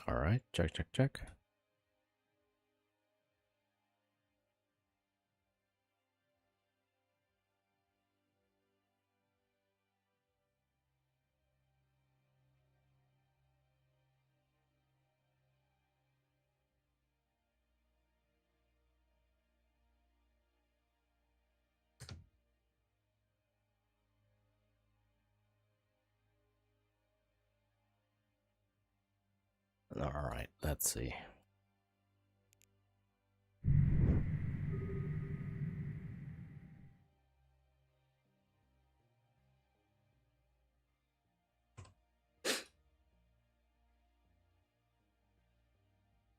All right, check, check, check. All right, let's see.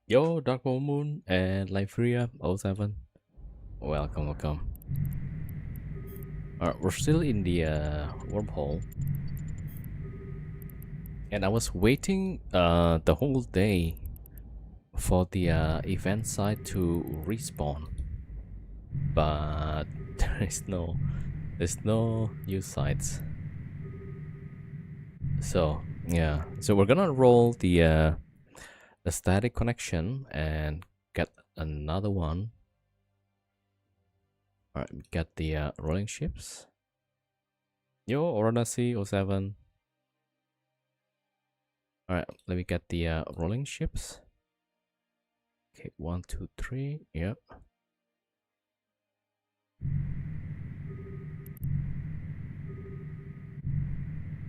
Yo, Dark Moon and Liferia 07. Welcome, welcome. All right, we're still in the wormhole. And I was waiting the whole day for the event site to respawn. But there's no new sites. So yeah. So we're gonna roll the static connection and get another one. All right, get the rolling ships. Yo, Oronasi 07. All right, let me get the rolling ships. Okay, 1, 2, 3. Yep.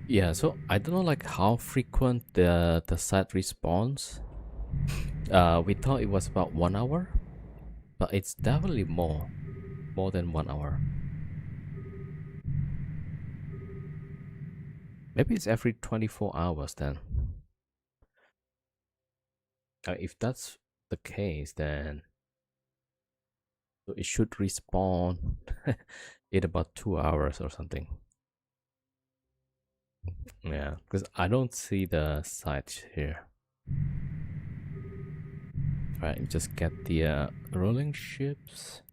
Yeah, so I don't know like how frequent the site respawns. We thought it was about 1 hour, but it's definitely more than 1 hour. Maybe it's every 24 hours then. If that's the case, then so it should respawn in about 2 hours or something. Yeah, because I don't see the site here. Right, just get the rolling ships.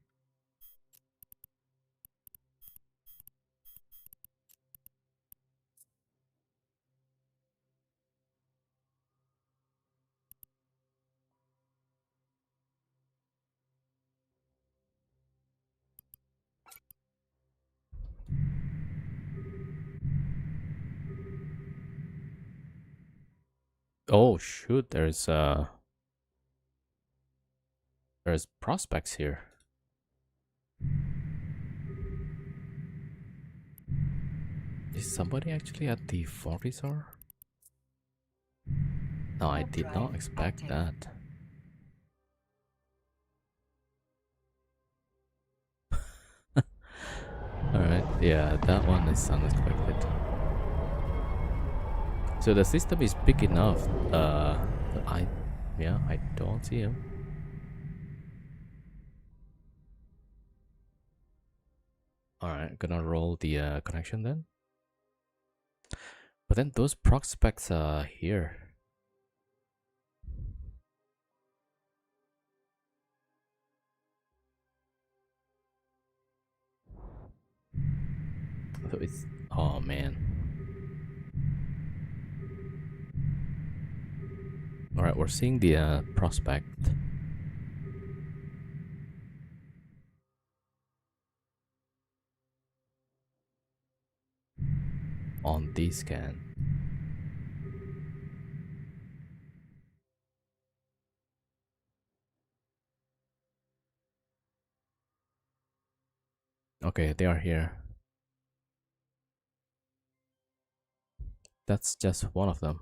Oh shoot, there's prospects here. Is somebody actually at the Fortisar? No, I did not expect that. Alright, yeah, that one is unexpected. So the system is big enough. I don't see him. Alright, gonna roll the connection then. But then those prospects are here. So it's, oh man. Alright, we're seeing the prospect. On this scan. Okay, they are here. That's just one of them.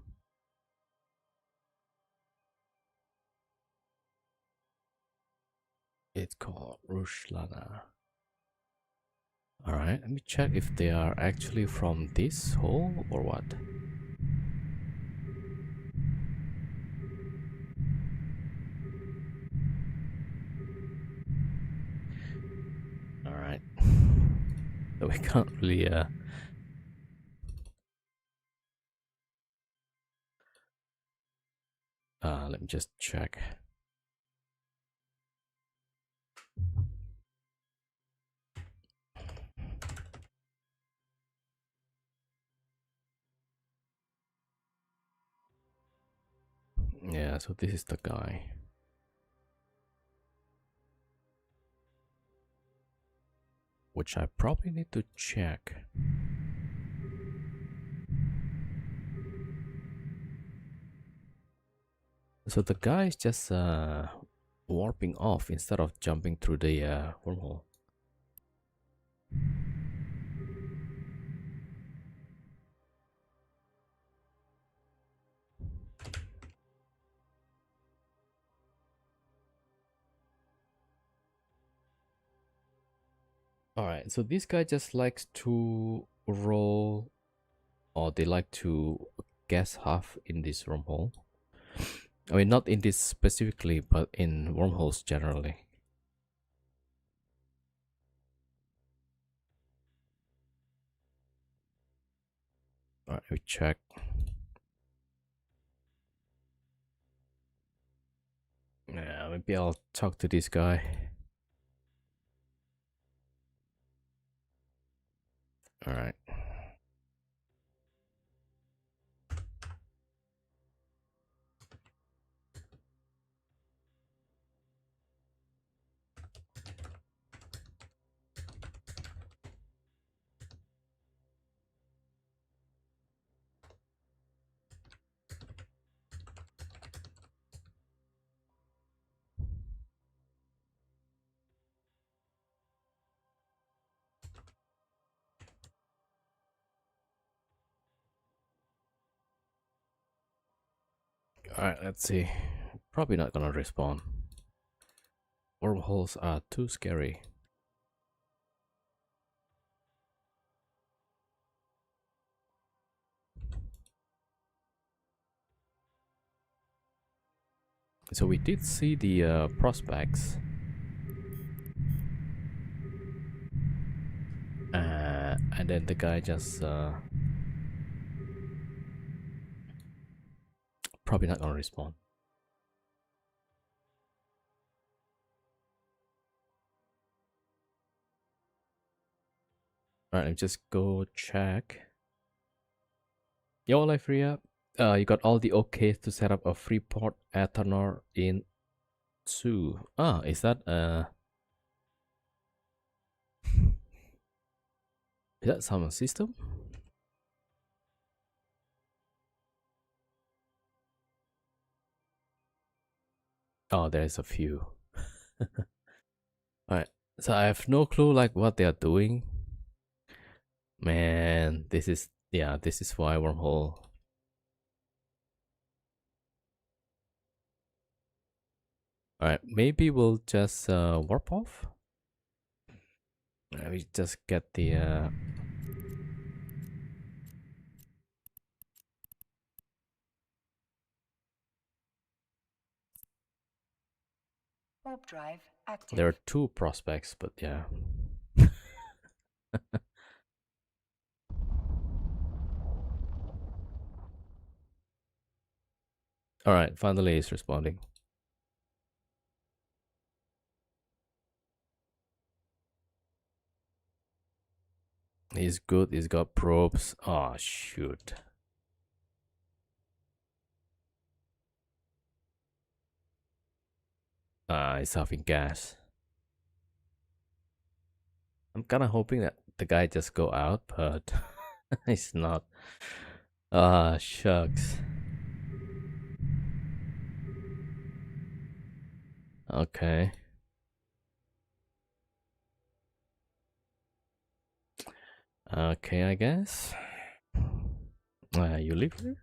It's called Rushlana. Alright, let me check if they are actually from this hole or what. Alright. So we can't really let me just check. Yeah, Yeah, so this is the guy. Which I probably need to check. So the guy is just warping off instead of jumping through the wormhole. Alright, so this guy just likes to roll, or they like to guess half in this wormhole. I mean, not in this specifically, but in wormholes generally. Alright, we check. Yeah, maybe I'll talk to this guy. Alright. Alright, let's see. Probably not gonna respawn. Wormholes are too scary. So we did see the prospects. And then the guy just probably not gonna respawn. Alright, let me just go check. Yo, Life Ria. You got all the OKs to set up a Freeport Ethanol in 2. Ah, is that some system? Oh, there's a few. Alright, so I have no clue like what they are doing. Man, this is why wormhole. Alright, maybe we'll just warp off. Let me just get the warp drive active. there are 2 prospects, but yeah. Alright, finally he's responding. He's good, he's got probes. Oh shoot. He's having gas. I'm kinda hoping that the guy just go out, but he's not. Ah, shucks. Okay. Okay, I guess. You live here?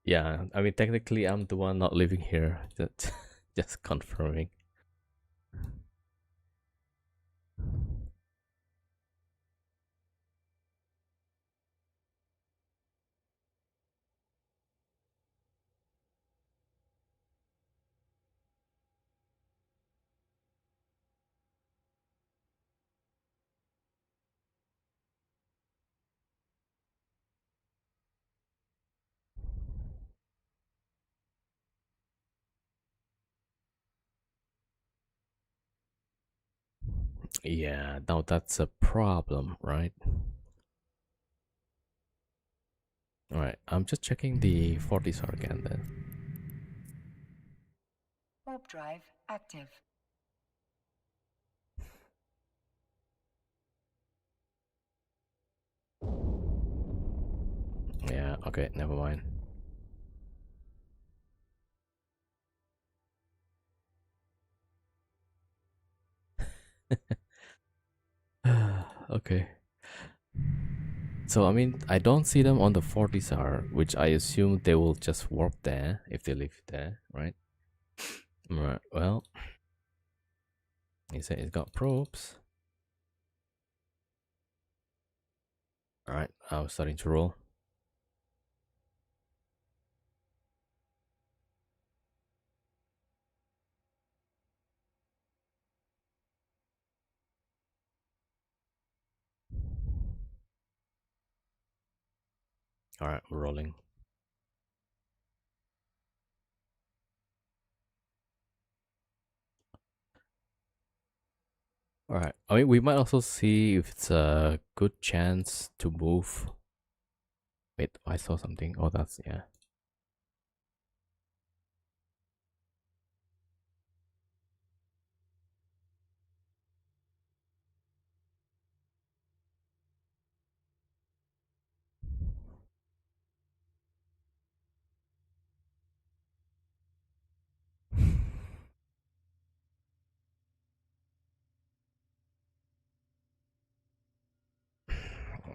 Yeah, I mean, technically, I'm the one not living here. Just confirming. Yeah, now that's a problem, right? Alright, I'm just checking the 40s again then. Warp drive active. Yeah, okay, never mind. Okay. So, I mean, I don't see them on the 40s, which I assume they will just warp there if they live there, right? Right, well, he said it's got probes. Alright, I was starting to roll. Alright, we're rolling. Alright, I mean, we might also see if it's a good chance to move. Wait, I saw something. Oh, that's, yeah.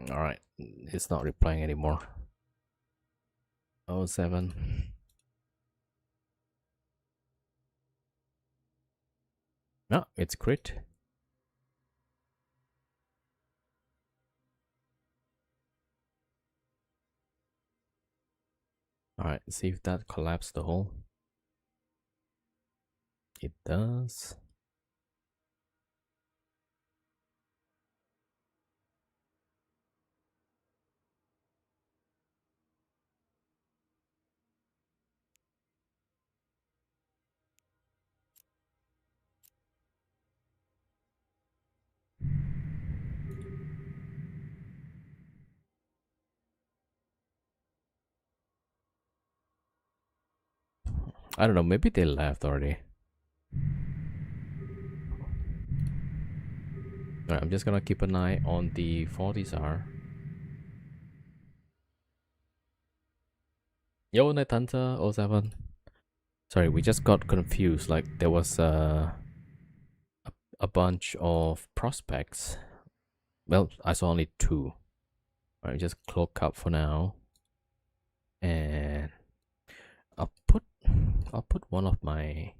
Alright, it's not replying anymore. 07. No, it's crit. Alright, see if that collapsed the hole. It does. I don't know, maybe they left already. Alright, I'm just gonna keep an eye on the 40s. Yo, Night Hunter 07. Sorry, we just got confused. Like, there was a bunch of prospects. Well, I saw only 2. Alright, just cloak up for now. And I'll put one of my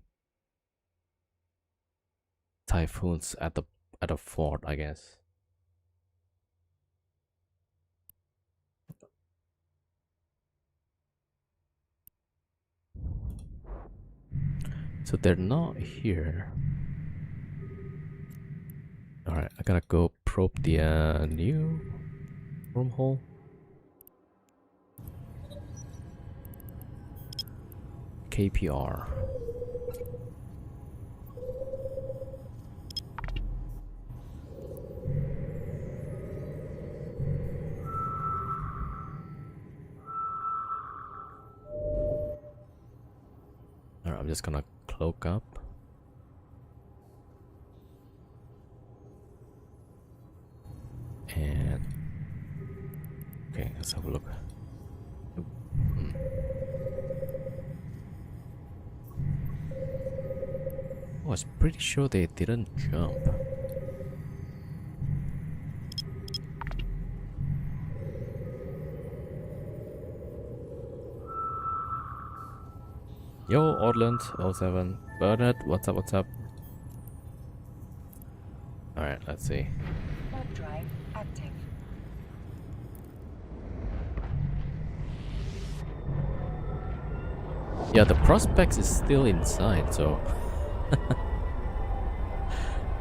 typhoons at the fort, I guess. So they're not here. Alright, I gotta go probe the new wormhole. KPR. Alright, I'm just gonna cloak up. And okay, let's have a look. I was pretty sure they didn't jump. Yo, Orland 07. Bernard, what's up, what's up? Alright, let's see. Warp drive active. Yeah, the prospects is still inside, so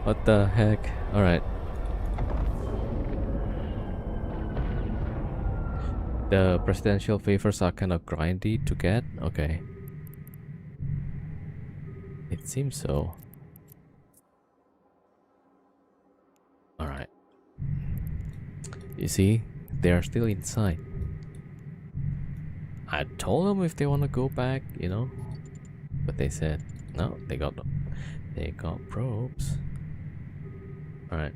what the heck? Alright. The presidential favors are kind of grindy to get. Okay. It seems so. Alright. You see, they're still inside. I told them if they want to go back, you know, but they said no. They got probes. All right.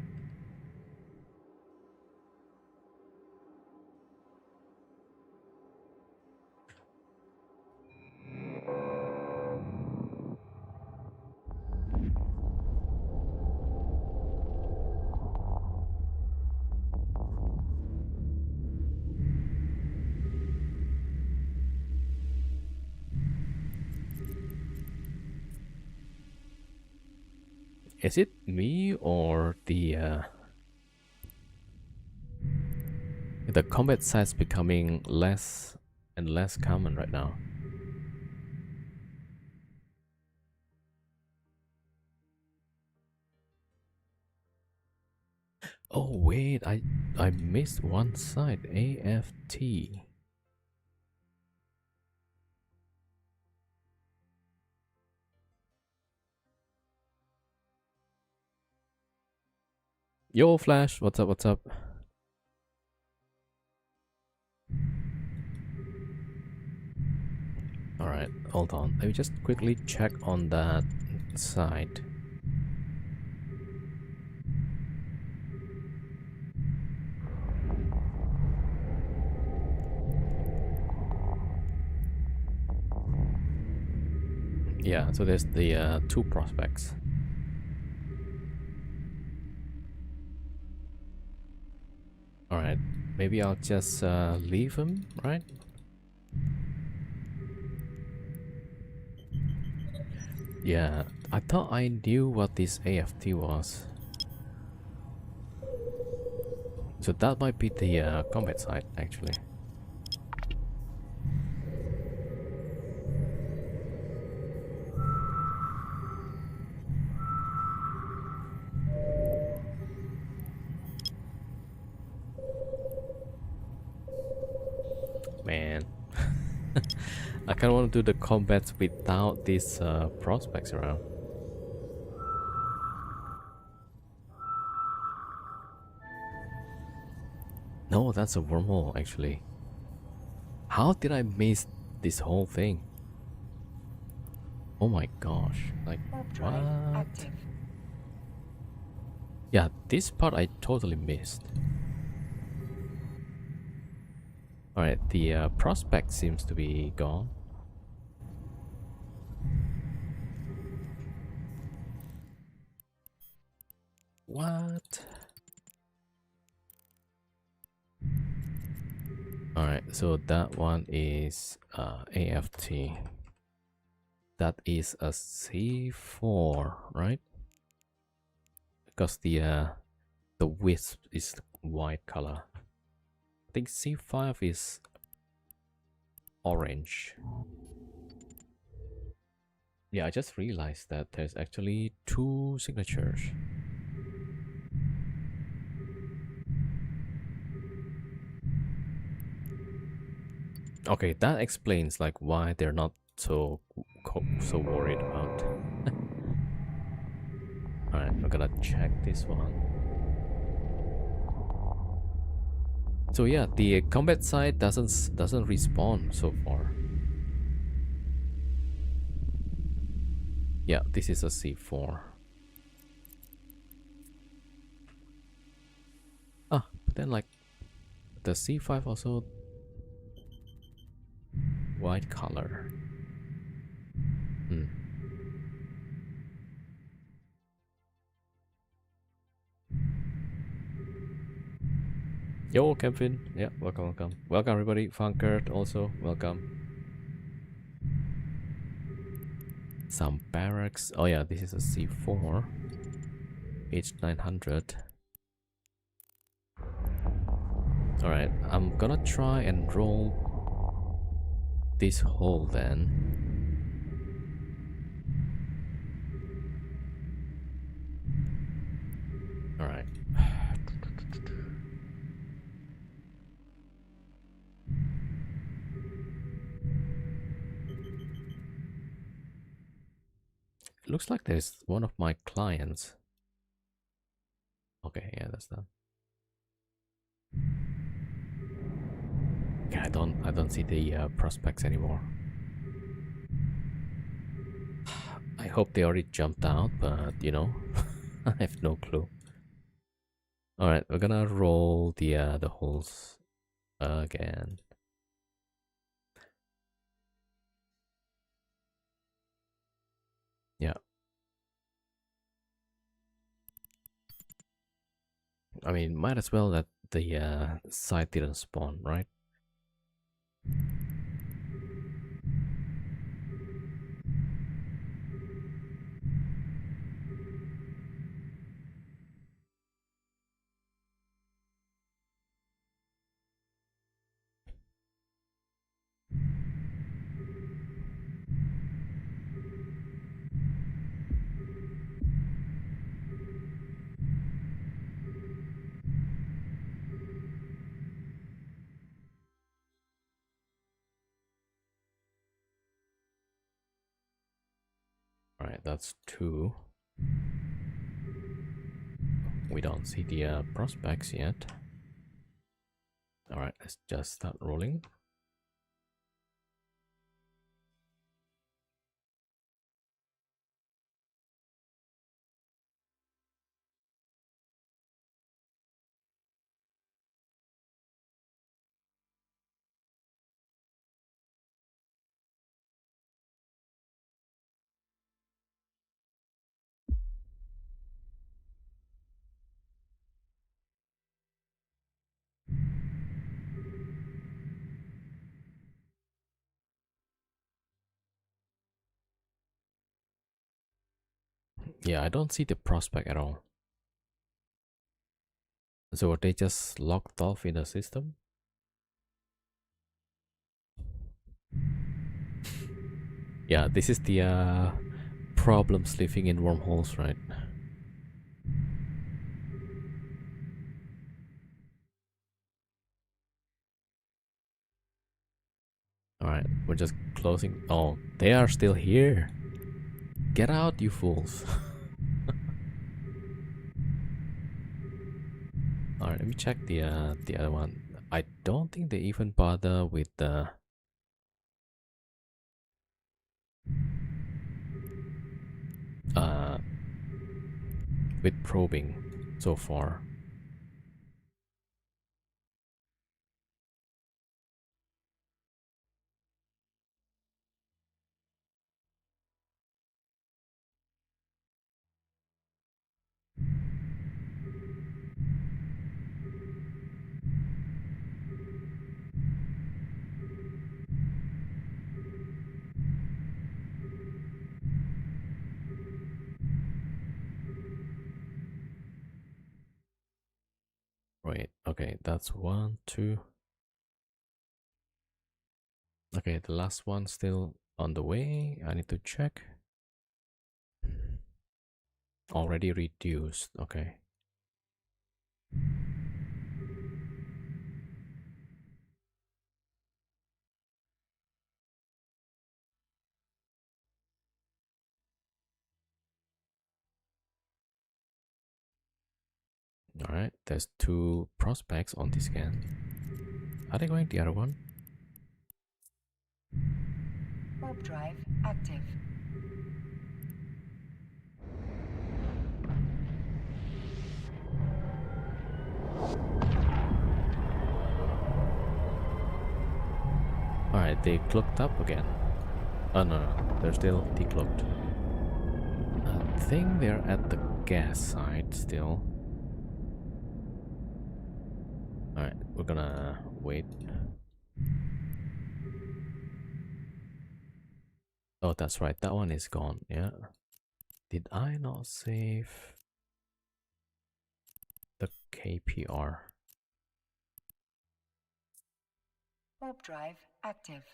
Is it me or the combat sites becoming less and less common right now? Oh wait, I missed one site. AFT. Yo, Flash, what's up? What's up? All right, hold on. Let me just quickly check on that site. Yeah, so there's the two prospects. All right, maybe I'll just leave him, right? Yeah, I thought I knew what this AFT was. So that might be the combat site, actually. Man, I kind of want to do the combats without these prospects around. No, that's a wormhole, actually. How did I miss this whole thing? Oh my gosh, like, what? Active. Yeah, this part I totally missed. Alright, the prospect seems to be gone. What? Alright, so that one is AFT. That is a C4, right? Because the wisp is white color. I think C5 is orange. Yeah, I just realized that there's actually two signatures. Okay, that explains like why they're not so worried about. All right, I'm gonna check this one. So yeah, the combat side doesn't respawn so far. Yeah, this is a C4. Ah, but then like the C5 also white color. Yo, Kevin. Yeah, welcome. Welcome everybody. Funkert also, welcome. Some barracks. Oh yeah, this is a C4. H900. Alright, I'm gonna try and roll this hole then. Alright. Looks like there's one of my clients. Okay, yeah, that's done. Okay, I don't see the prospects anymore. I hope they already jumped out, but you know, I have no clue. All right, we're gonna roll the holes again. Yeah, I mean, might as well that the site didn't spawn, right? All right, that's two. We don't see the prospects yet. All right, let's just start rolling. Yeah, I don't see the prospect at all. So are they just locked off in the system? Yeah, this is the problems living in wormholes, right? All right, we're just closing. Oh, they are still here. Get out, you fools. All right, let me check the other one. I don't think they even bother with the uh with probing so far. Wait, okay, that's one, two. Okay, the last one still on the way. I need to check. Already reduced. Okay. All right, there's two prospects on this scan. Are they going the other one? Warp drive active. All right, they cloaked up again. Oh no, no, they're still decloaked. I think they're at the gas side still. All right, we're gonna wait. Oh, that's right. That one is gone. Yeah. Did I not save the KPR? Warp drive active.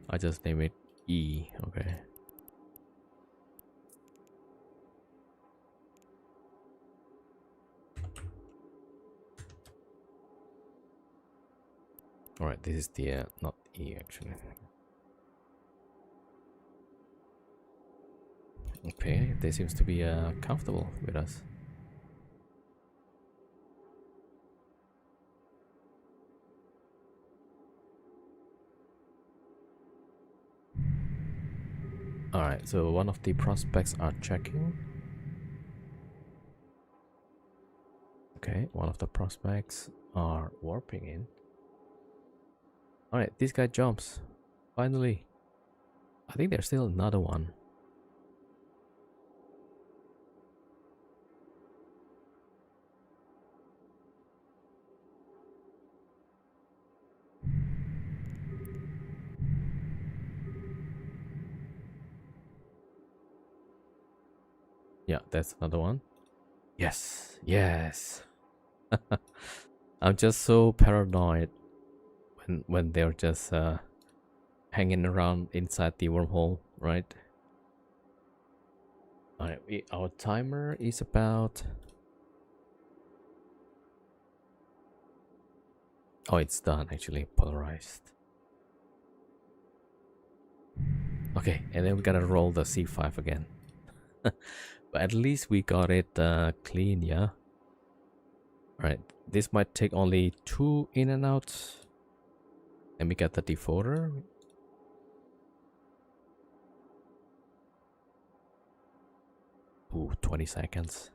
I just name it E. Okay. All right, this is the not E actually. Okay, they seems to be comfortable with us. All right, so one of the prospects are checking. Okay, one of the prospects are warping in. All right, this guy jumps. Finally. I think there's still another one. Yeah, that's another one. Yes, yes. I'm just so paranoid when they're just hanging around inside the wormhole, right? Alright, our timer is about... Oh, it's done actually, polarized. Okay, and then we gotta roll the C5 again. But at least we got it clean, yeah? Alright, this might take only 2 in and outs. And we get the defaulter. Ooh, 20 seconds.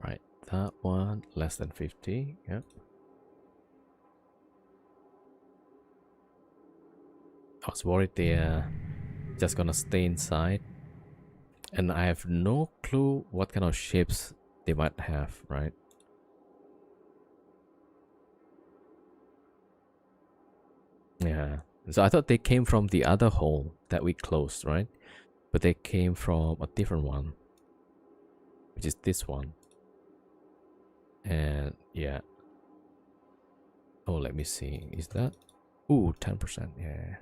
Right, that one less than 50. Yep. I was worried they're just gonna stay inside, and I have no clue what kind of shapes they might have, right? Yeah, so I thought they came from the other hole that we closed, right? But they came from a different one, which is this one. And yeah. Oh, let me see. Is that? Ooh, 10%. Yeah.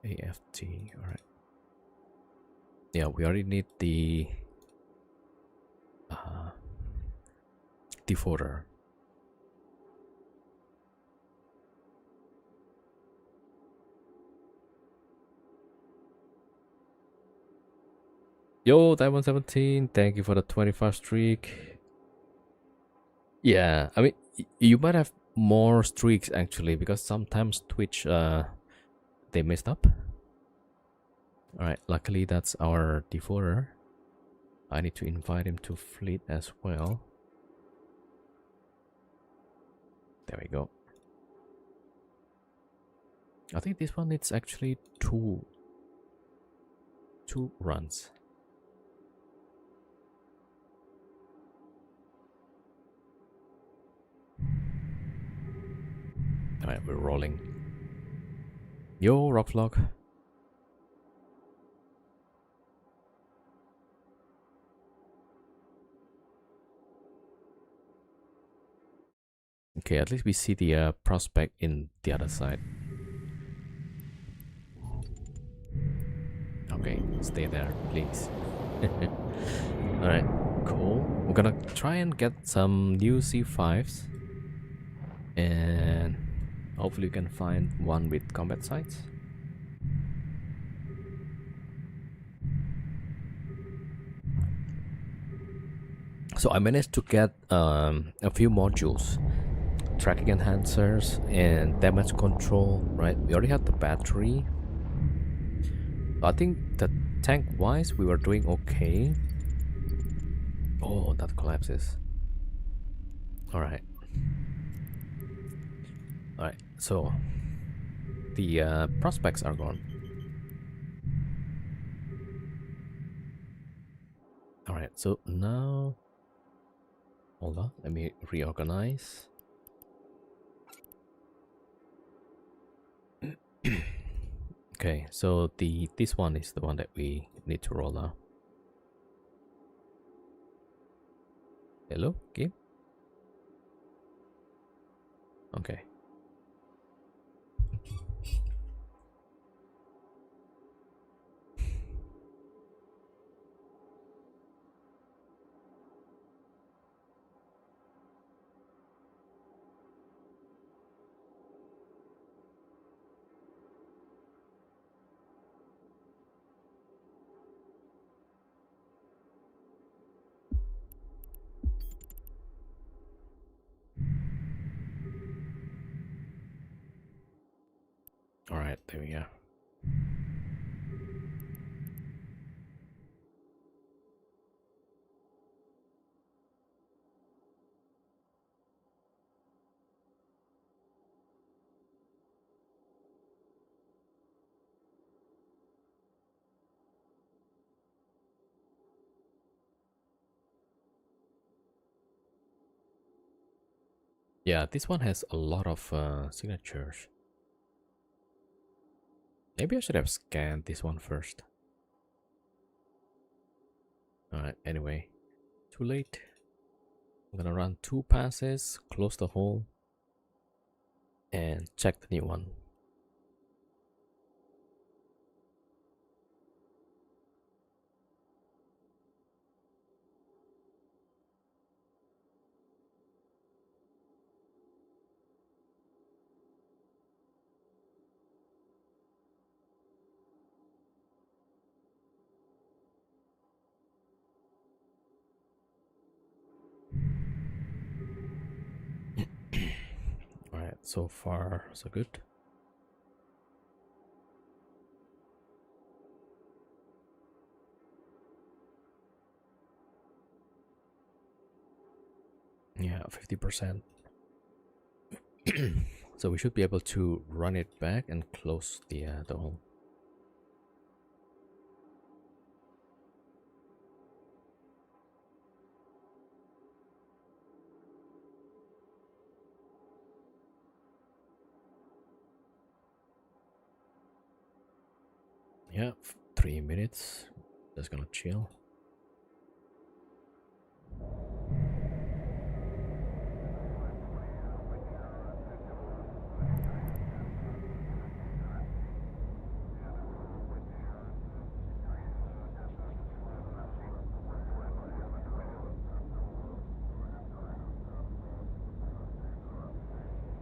AFT. All right. Yeah, we already need the defaulter. Yo, Diamond17, thank you for the 25 streak. Yeah, I mean, you might have more streaks actually, because sometimes Twitch, they messed up. Alright, luckily that's our defaulter. I need to invite him to fleet as well. There we go. I think this one needs actually two runs. Alright, we're rolling. Yo, Rockflog. Okay, at least we see the prospect in the other side. Okay, stay there, please. Alright, cool. We're gonna try and get some new C5s. And hopefully we can find one with combat sights. So I managed to get a few modules. Tracking enhancers and damage control, right? We already had the battery. I think that tank wise we were doing okay. Oh, that collapses. Alright. Alright, so the prospects are gone. Alright, so now Hold on, let me reorganize. Okay, so this one is the one that we need to roll now. Hello, game? Okay. All right, there we go. Yeah, this one has a lot of signatures. Maybe I should have scanned this one first. Alright, anyway. Too late. I'm gonna run 2 passes, close the hole, and check the new one. Alright, so far so good. Yeah, 50%. So we should be able to run it back and close the hole. Yeah, 3 minutes. Just gonna chill.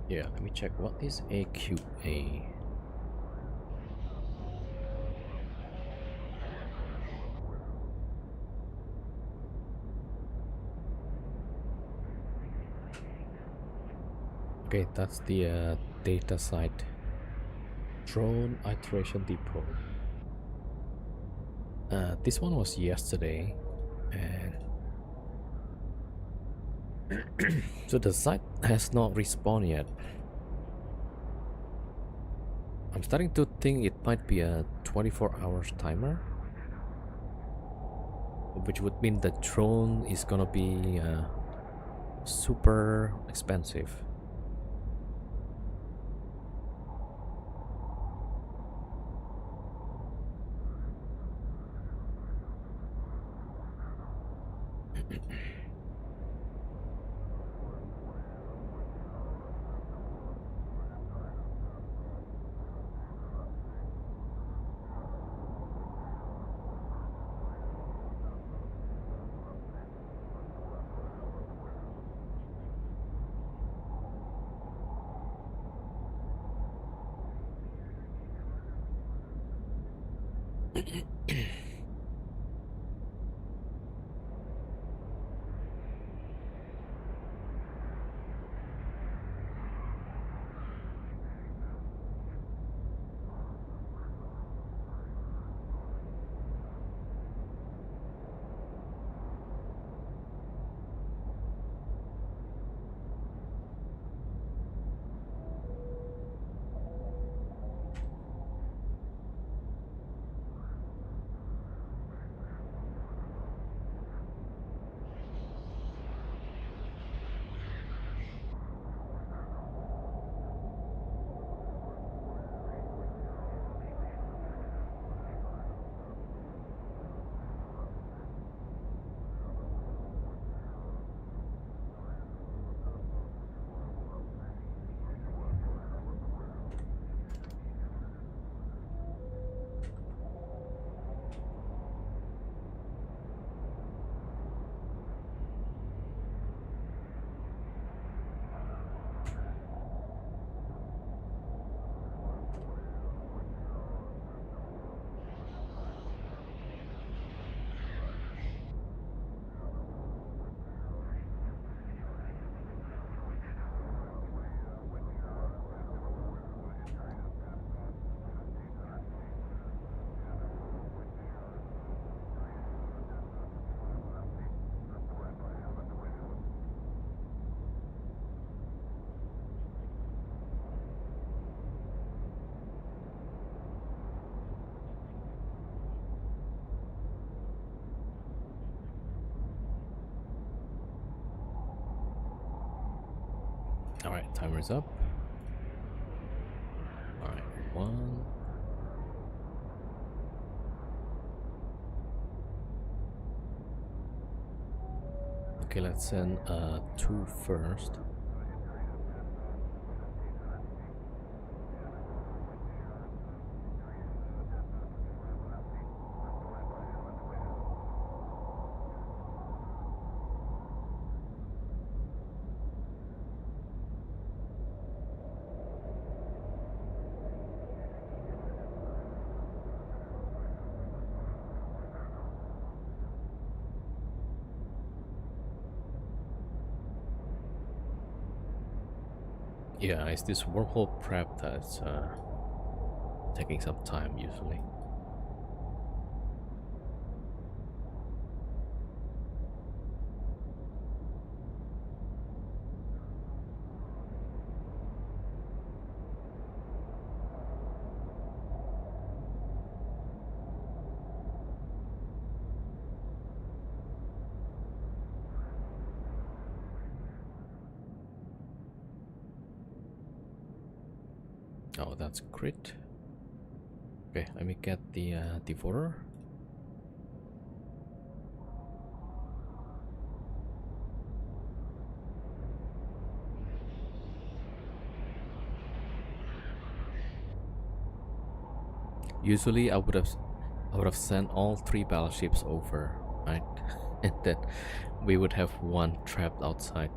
Yeah, let me check what is AQA. Okay, that's the data site. Drone iteration depot. This one was yesterday, and so the site has not respawned yet. I'm starting to think it might be a 24 hours timer, which would mean the drone is gonna be super expensive. Alright, timer's up. Alright, one. Okay, let's send two first. Yeah, it's this wormhole prep that's taking some time usually. Oh, that's crit. Okay, let me get the Devourer. Usually I would have sent all three battleships over, right? And then we would have one trapped outside.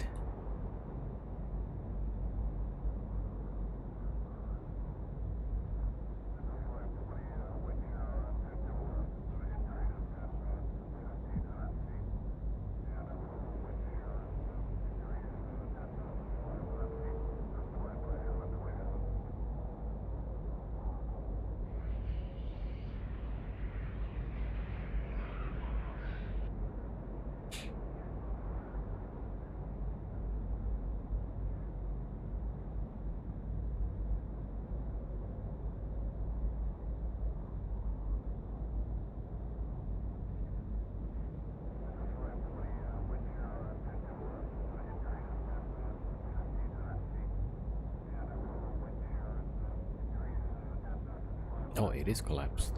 Oh, it is collapsed.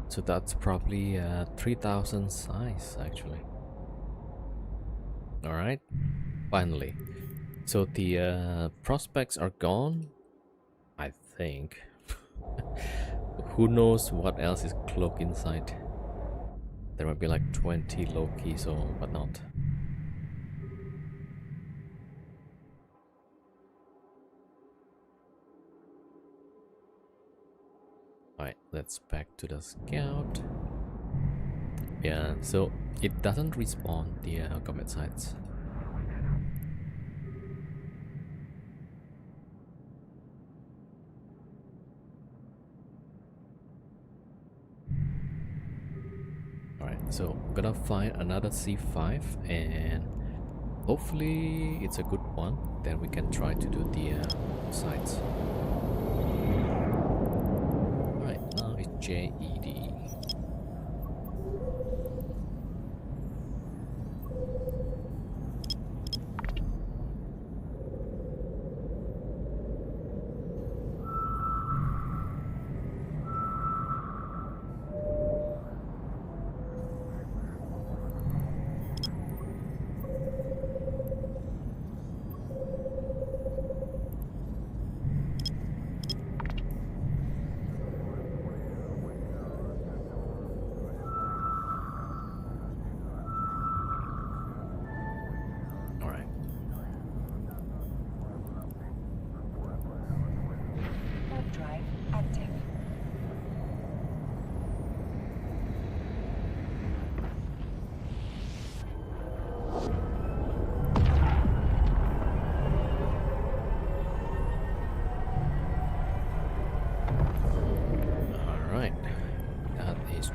So that's probably 3,000 size actually. Alright, finally. So the prospects are gone, I think. Who knows what else is cloaked inside? There might be like 20 Lokis or whatnot. Alright, let's back to the scout. Yeah, so it doesn't respawn the combat sites. Alright, so I'm gonna find another C5 and hopefully it's a good one. Then we can try to do the sites. Alright, now it's JED.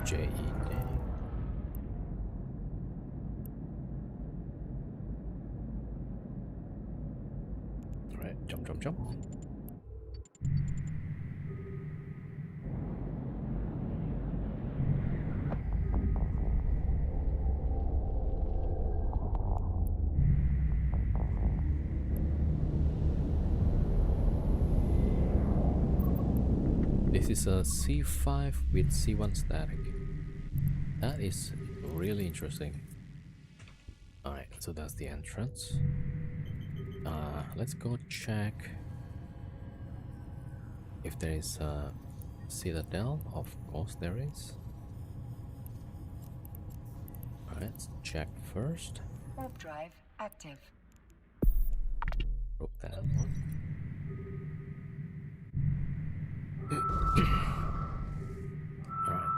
JED. Alright, jump, jump, jump. this is a C5 with C1 static. That is really interesting. Alright, so that's the entrance. Let's go check if there is a citadel. Of course there is. Alright, let's check first. Warp drive active. Probe that one. Alright.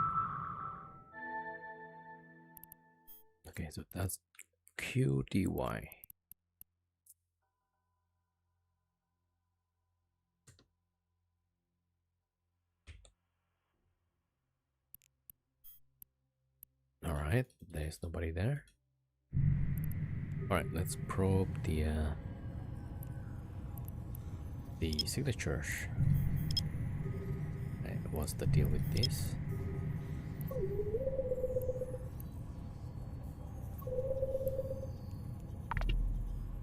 Okay, so that's QDY. Alright, there's nobody there. Alright, let's probe the signatures. Right, what's the deal with this?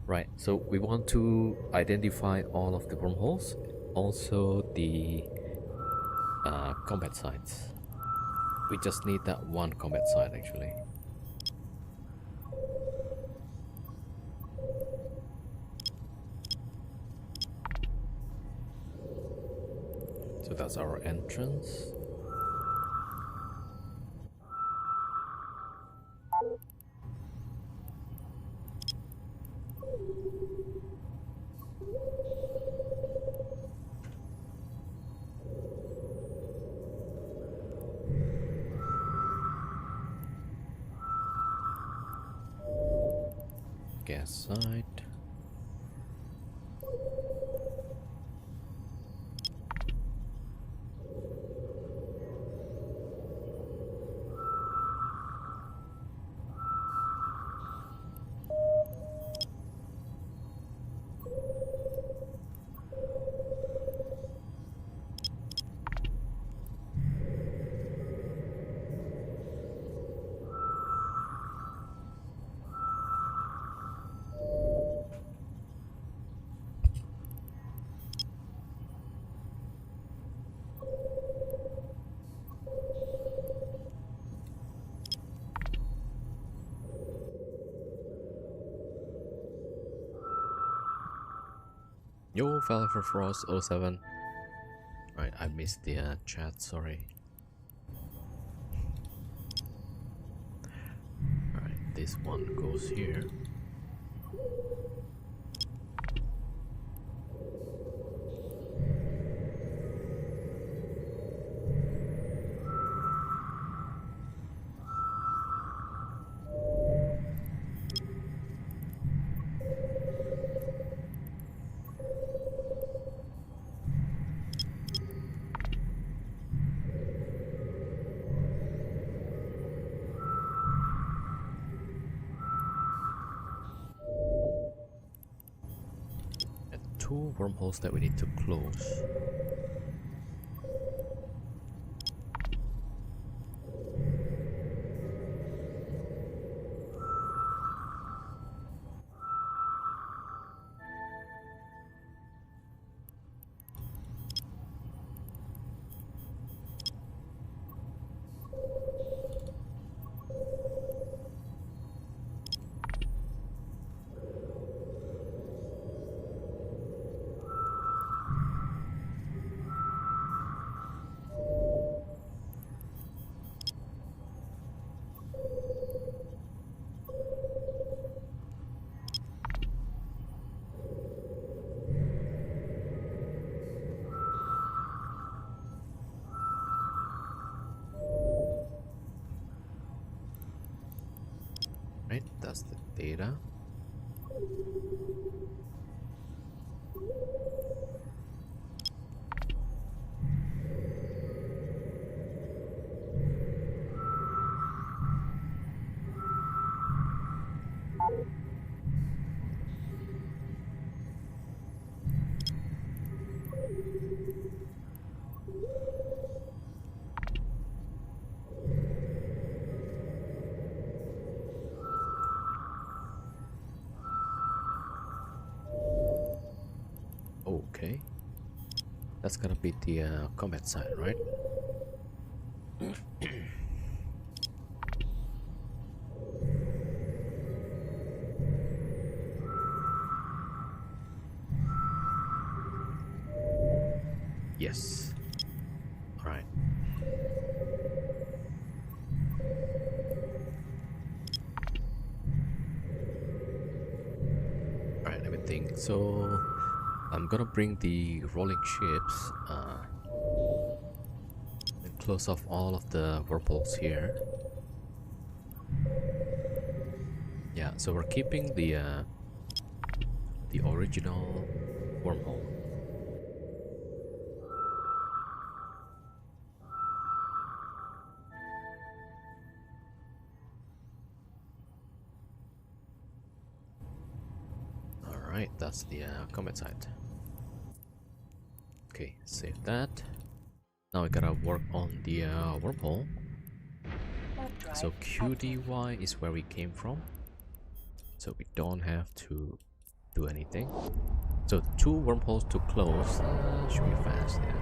Right, so we want to identify all of the wormholes, also the combat sites. We just need that one combat site actually. So that's our entrance. Gas site. Yo, Falcon Frost 07. Right, I missed the chat, sorry. Alright, this one goes here. Two wormholes that we need to close. Right, that's the data. That's gonna be the combat side, right? Yes. All right. All right. Let me think. So I'm gonna bring the rolling ships and close off all of the wormholes here. Yeah. So we're keeping the original wormhole. All right. That's the combat side. Okay. Save that. Now we gotta work on the wormhole. Warp drive So active. QDY is where we came from. So we don't have to do anything. So 2 wormholes to close. Should be fast, yeah.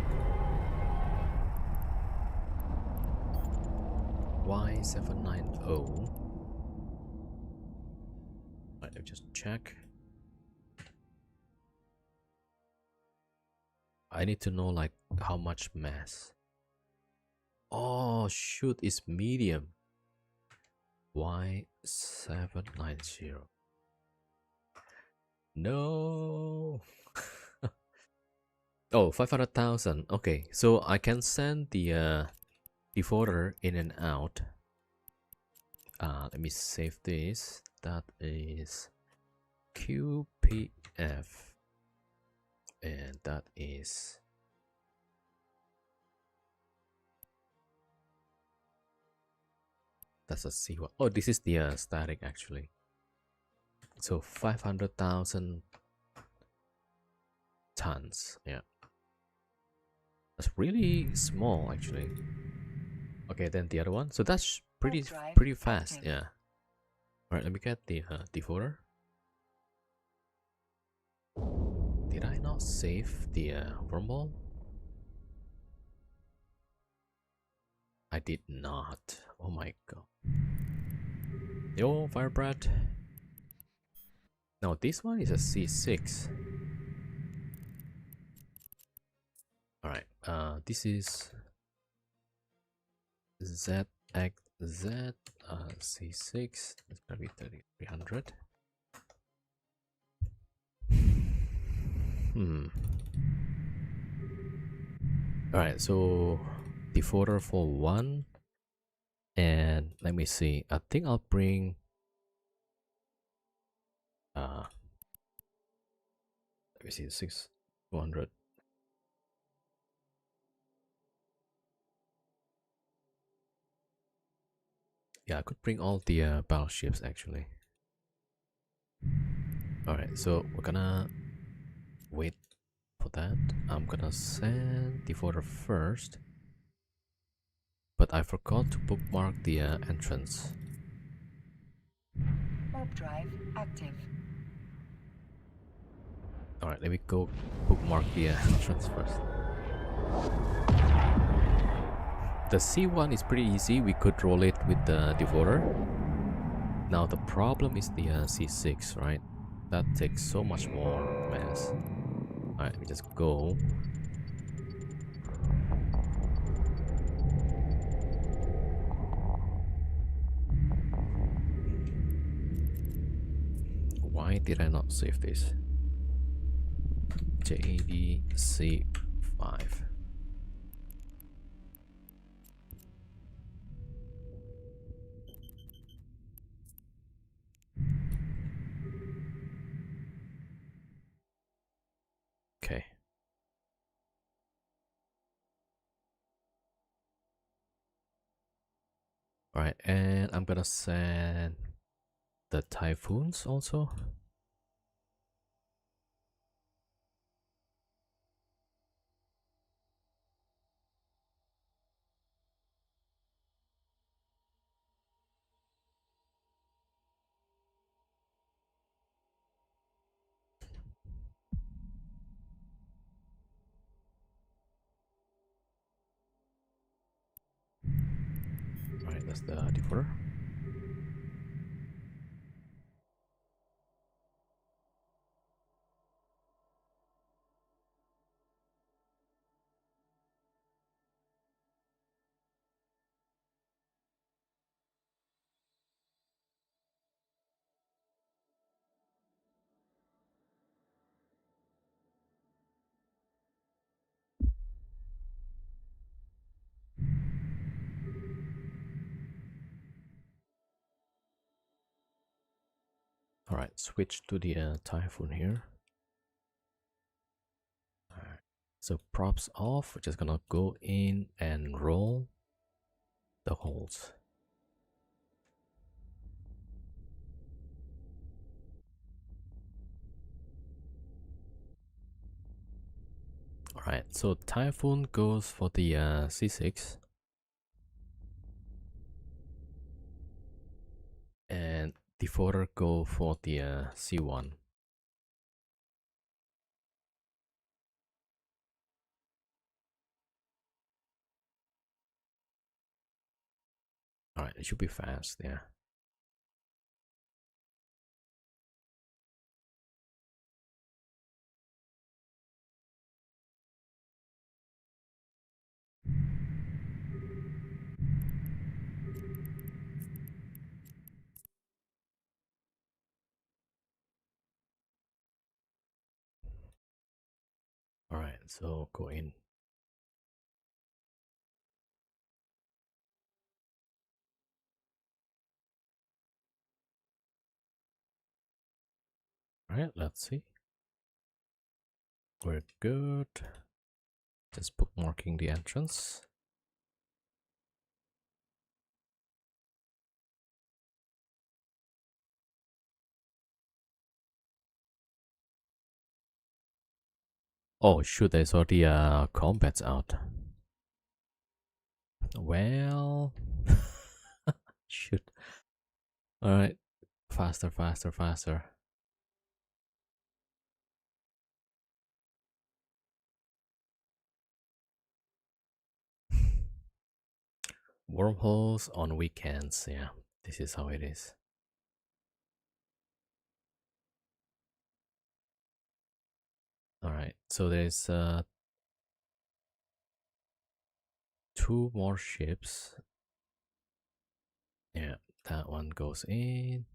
Y790. Right, let me just check. I need to know like how much mass. Oh shoot, it's medium. Y790. No. Oh, 500,000. Okay, so I can send the defaulter in and out. Let me save this. That is QPF, and that is that's a C1. Oh, this is the static actually. So 500,000 tons. Yeah, that's really small actually. Okay, then the other one. So that's Warp drive pretty fast. active. Yeah. All right, let me get the defaulter. Did I not save the wormhole? I did not. Oh my god. Yo, Firebrat. No, this one is a C6. Alright, this is ZXZ C6. It's gonna be 3300. Alright, so defaulter for 1. And let me see. I think I'll bring let me see, 600. Yeah, I could bring all the battleships actually. Alright, so we're gonna wait for that. I'm gonna send defaulter first, but I forgot to bookmark the entrance. Warp drive active. Alright, let me go bookmark the entrance first. The C1 is pretty easy. We could roll it with the devoter. Now the problem is the C6, right? That takes so much more mass. Alright, let me just go. Why did I not save this? JADC5. Okay. Alright, and I'm gonna send the typhoons also. Right, that's the decoder. All right, switch to the Typhoon here. All right, so props off. We're just gonna go in and roll the holes. All right, so Typhoon goes for the C6, and defaulter go for the C1. All right, it should be fast. Yeah. All right, so go in. All right, let's see. We're good. Just bookmarking the entrance. Oh shoot, I saw the combats out. Well, shoot. All right, faster, faster, faster. Wormholes on weekends. Yeah, this is how it is. All right, so there's 2 more ships. Yeah, that one goes in.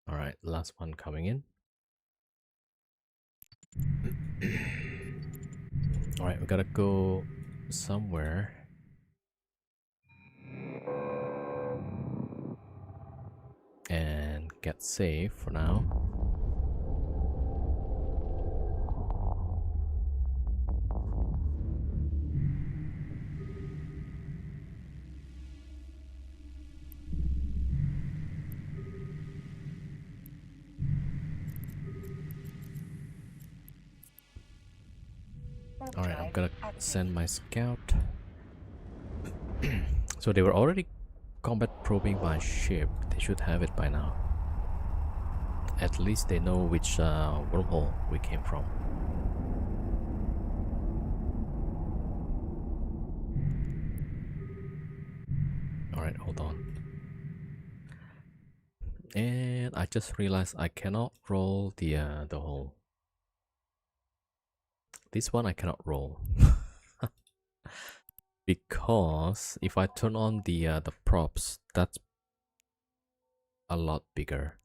All right, last one coming in. All right, we gotta go somewhere. And get safe for now. Warp Alright, I'm drive gonna active. send my scout. So they were already combat probing my ship. They should have it by now. At least they know which wormhole we came from. Alright, hold on. And I just realized I cannot roll the hole. This one I cannot roll. Because if I turn on the props, that's a lot bigger.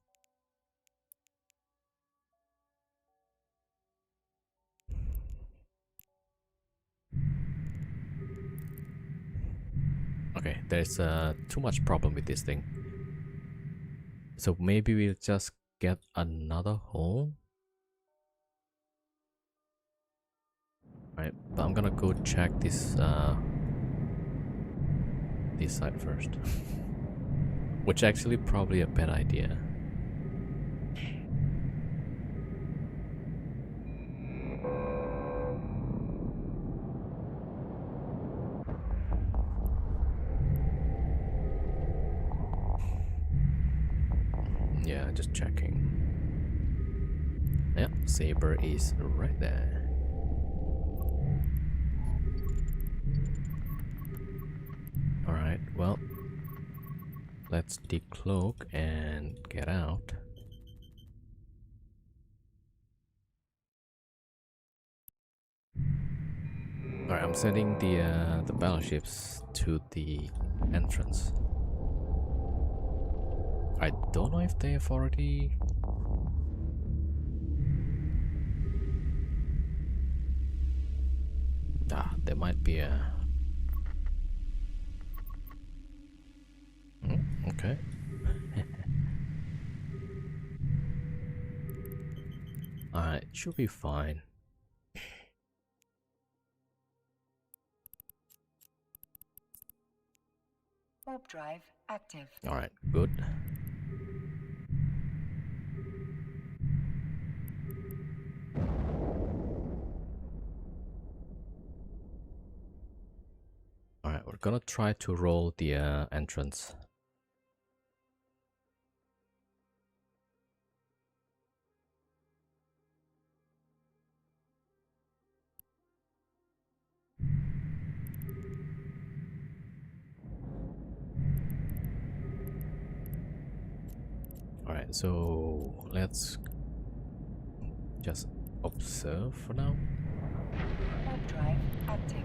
Okay, there's too much problem with this thing. So maybe we'll just get another hole. Right, but I'm gonna go check this side first. Which actually probably a bad idea. Yeah, just checking. Yeah, Saber is right there. Alright, well, let's decloak and get out. Alright, I'm sending the battleships to the entrance. I don't know if they have already... Ah, there might be a... Okay. Alright, should be fine. Warp drive active. Alright, good. Alright, we're gonna try to roll the entrance. Alright, so let's just observe for now. Warp drive active.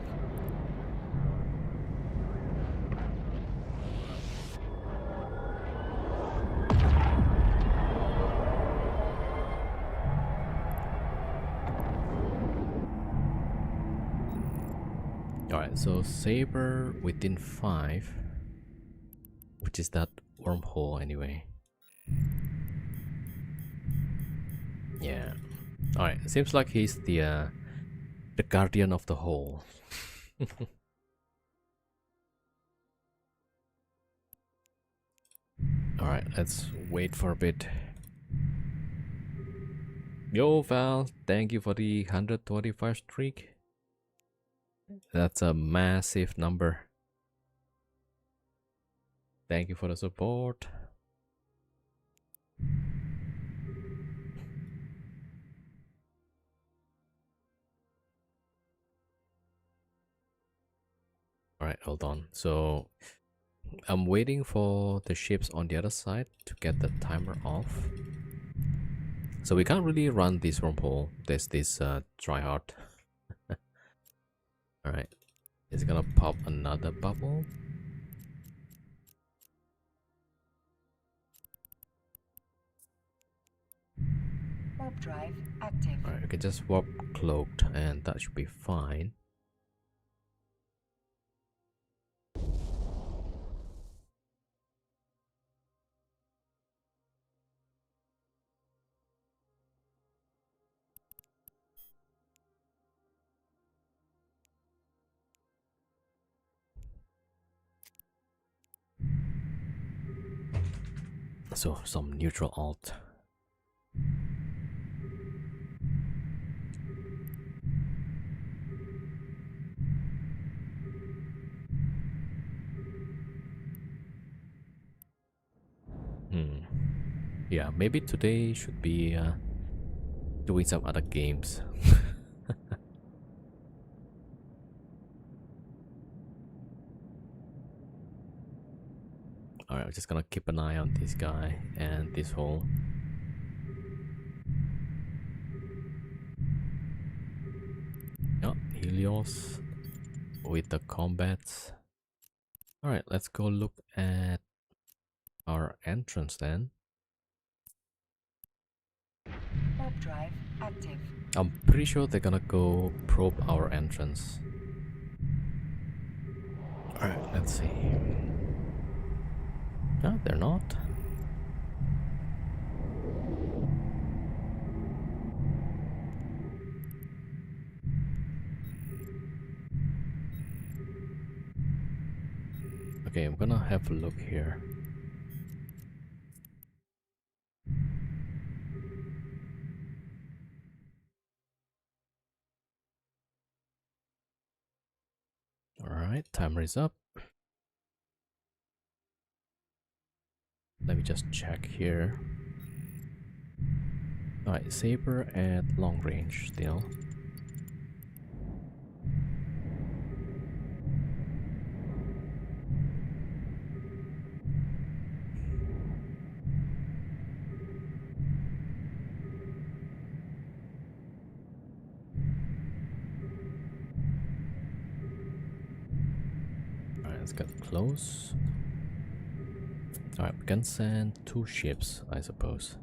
Alright, so Saber within 5, which is that wormhole anyway. Yeah. Alright, seems like he's the guardian of the hole. Alright, let's wait for a bit. Yo Val, thank you for the 125 streak. That's a massive number. Thank you for the support. Alright, hold on. So I'm waiting for the ships on the other side to get the timer off. So we can't really run this wormhole. There's this tryhard. Alright. It's gonna pop another bubble. Warp drive active. Alright, we can just warp cloaked and that should be fine. So some neutral alt. Yeah, maybe today should be doing some other games. Alright, I'm just gonna keep an eye on this guy and this hole. Oh, Helios with the combats. Alright, let's go look at our entrance then. Warp drive active. I'm pretty sure they're gonna go probe our entrance. Alright, let's see. No, they're not. Okay, I'm gonna have a look here. Alright, timer is up. Let me just check here. Alright, saber at long range still. Alright, let's get close. Alright, we can send 2 ships, I suppose.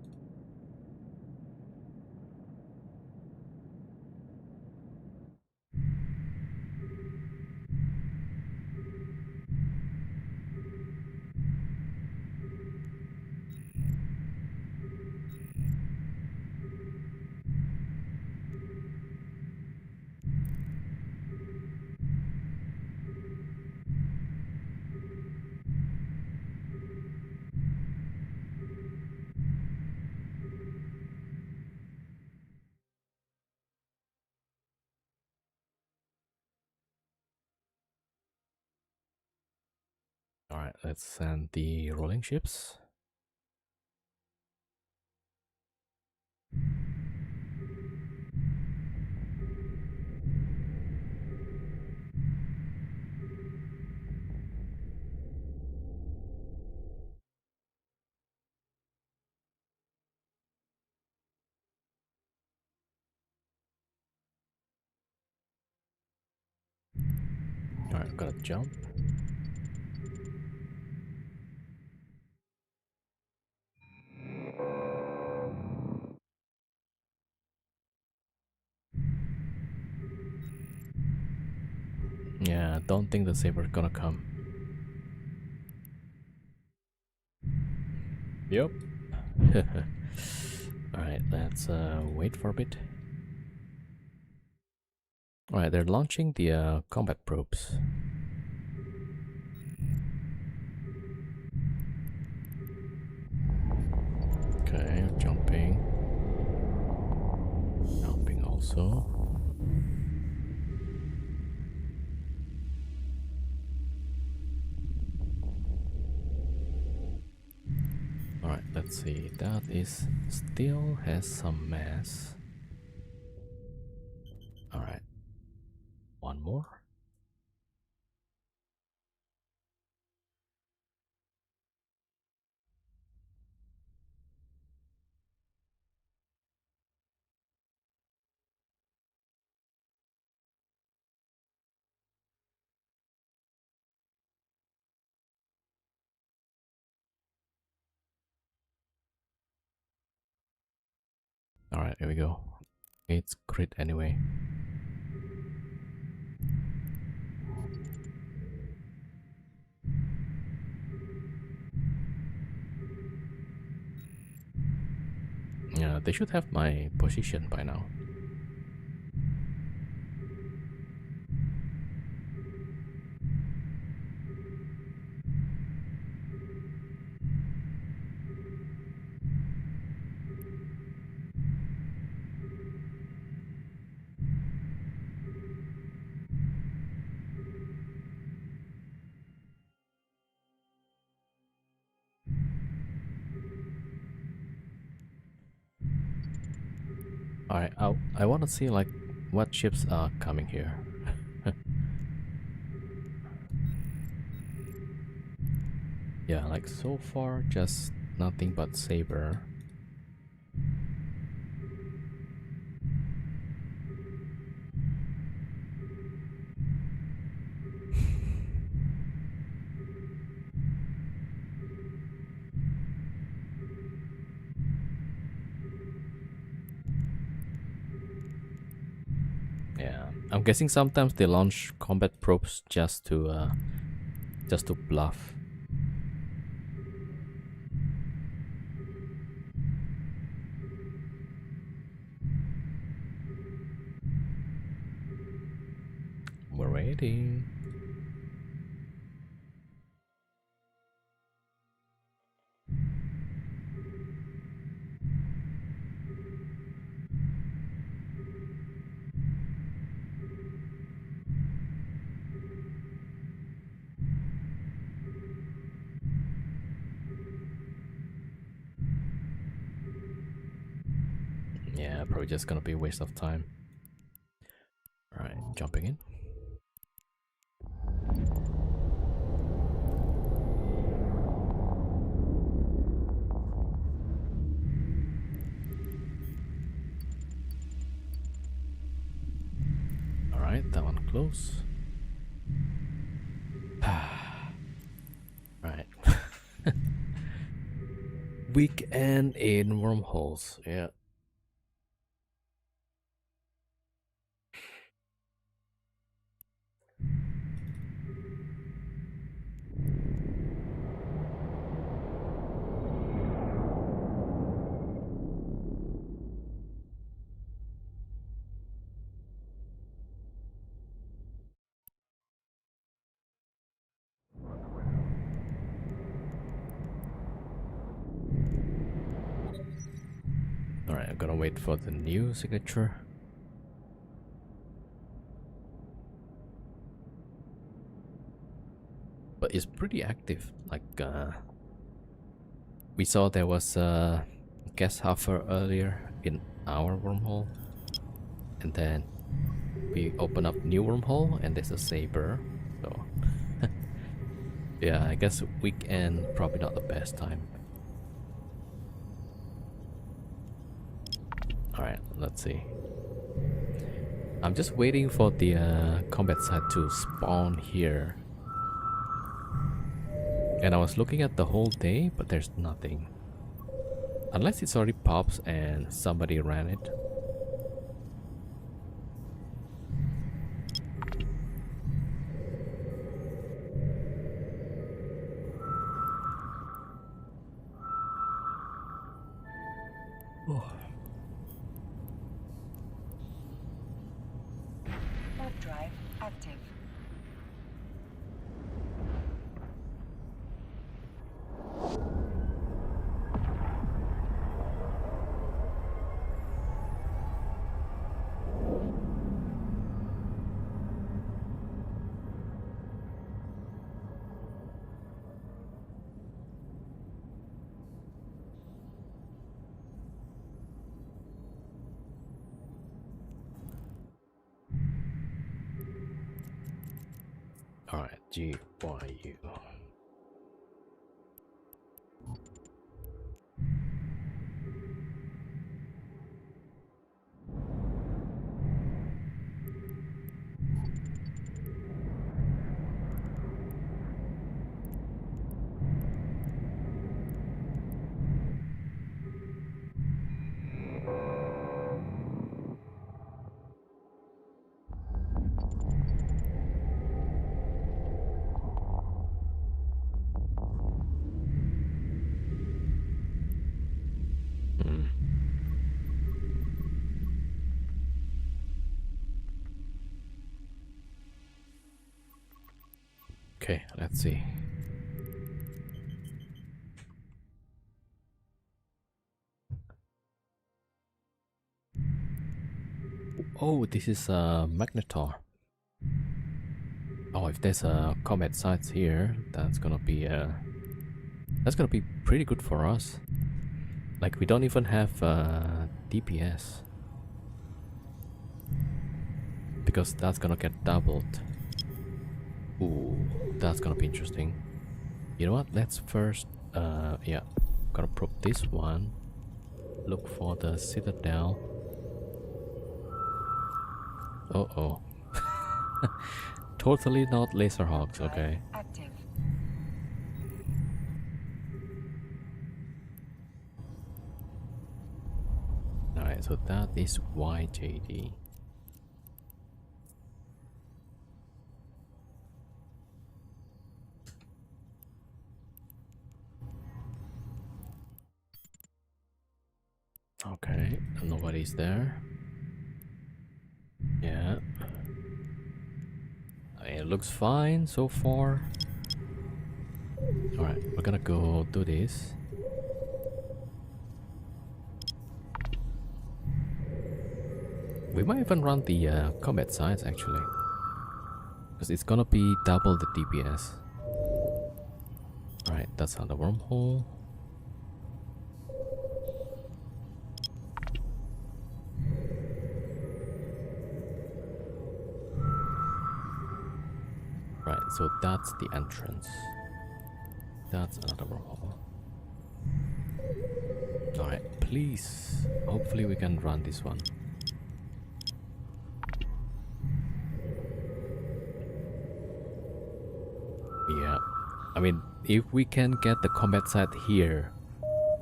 Alright, let's send the rolling ships. Alright, gotta jump. Yeah, don't think the saber's gonna come. Yep. Alright, let's wait for a bit. Alright, they're launching the combat probes. Okay, jumping. Jumping also. Alright, let's see. That is still has some mass. Alright. One more. Alright, here we go. It's crit anyway. Yeah, they should have my position by now. Alright, I want to see like what ships are coming here. Yeah, like so far just nothing but saber. Yeah, I'm guessing sometimes they launch combat probes just to bluff. We're waiting. Yeah, probably just gonna be a waste of time. Alright, jumping in. Alright, that one close. Right. Weekend in wormholes, yeah. Alright, I'm gonna wait for the new signature. But it's pretty active. Like, we saw there was a guest hover earlier in our wormhole. And then we open up new wormhole and there's a saber. So, yeah, I guess weekend probably not the best time. Alright, let's see. I'm just waiting for the combat site to spawn here. And I was looking at the whole day, but there's nothing. Unless it's already pops and somebody ran it. Oh. Warp drive active. Alright, GYU. Okay, let's see. Oh, this is a Magnetar. Oh, if there's a combat sites here, that's gonna be pretty good for us. Like, we don't even have DPS because that's gonna get doubled. Ooh, that's gonna be interesting. You know what? Let's first, yeah, gonna probe this one. Look for the Citadel. Oh. Totally not laser hogs, okay. Active. Alright, so that is YJD. Okay, nobody's there. Yeah. It looks fine so far. Alright, we're gonna go do this. We might even run the combat sites actually. Because it's gonna be double the DPS. Alright, that's on the wormhole. So that's the entrance. That's another wormhole. Alright, please. Hopefully we can run this one. Yeah. I mean, if we can get the combat site here,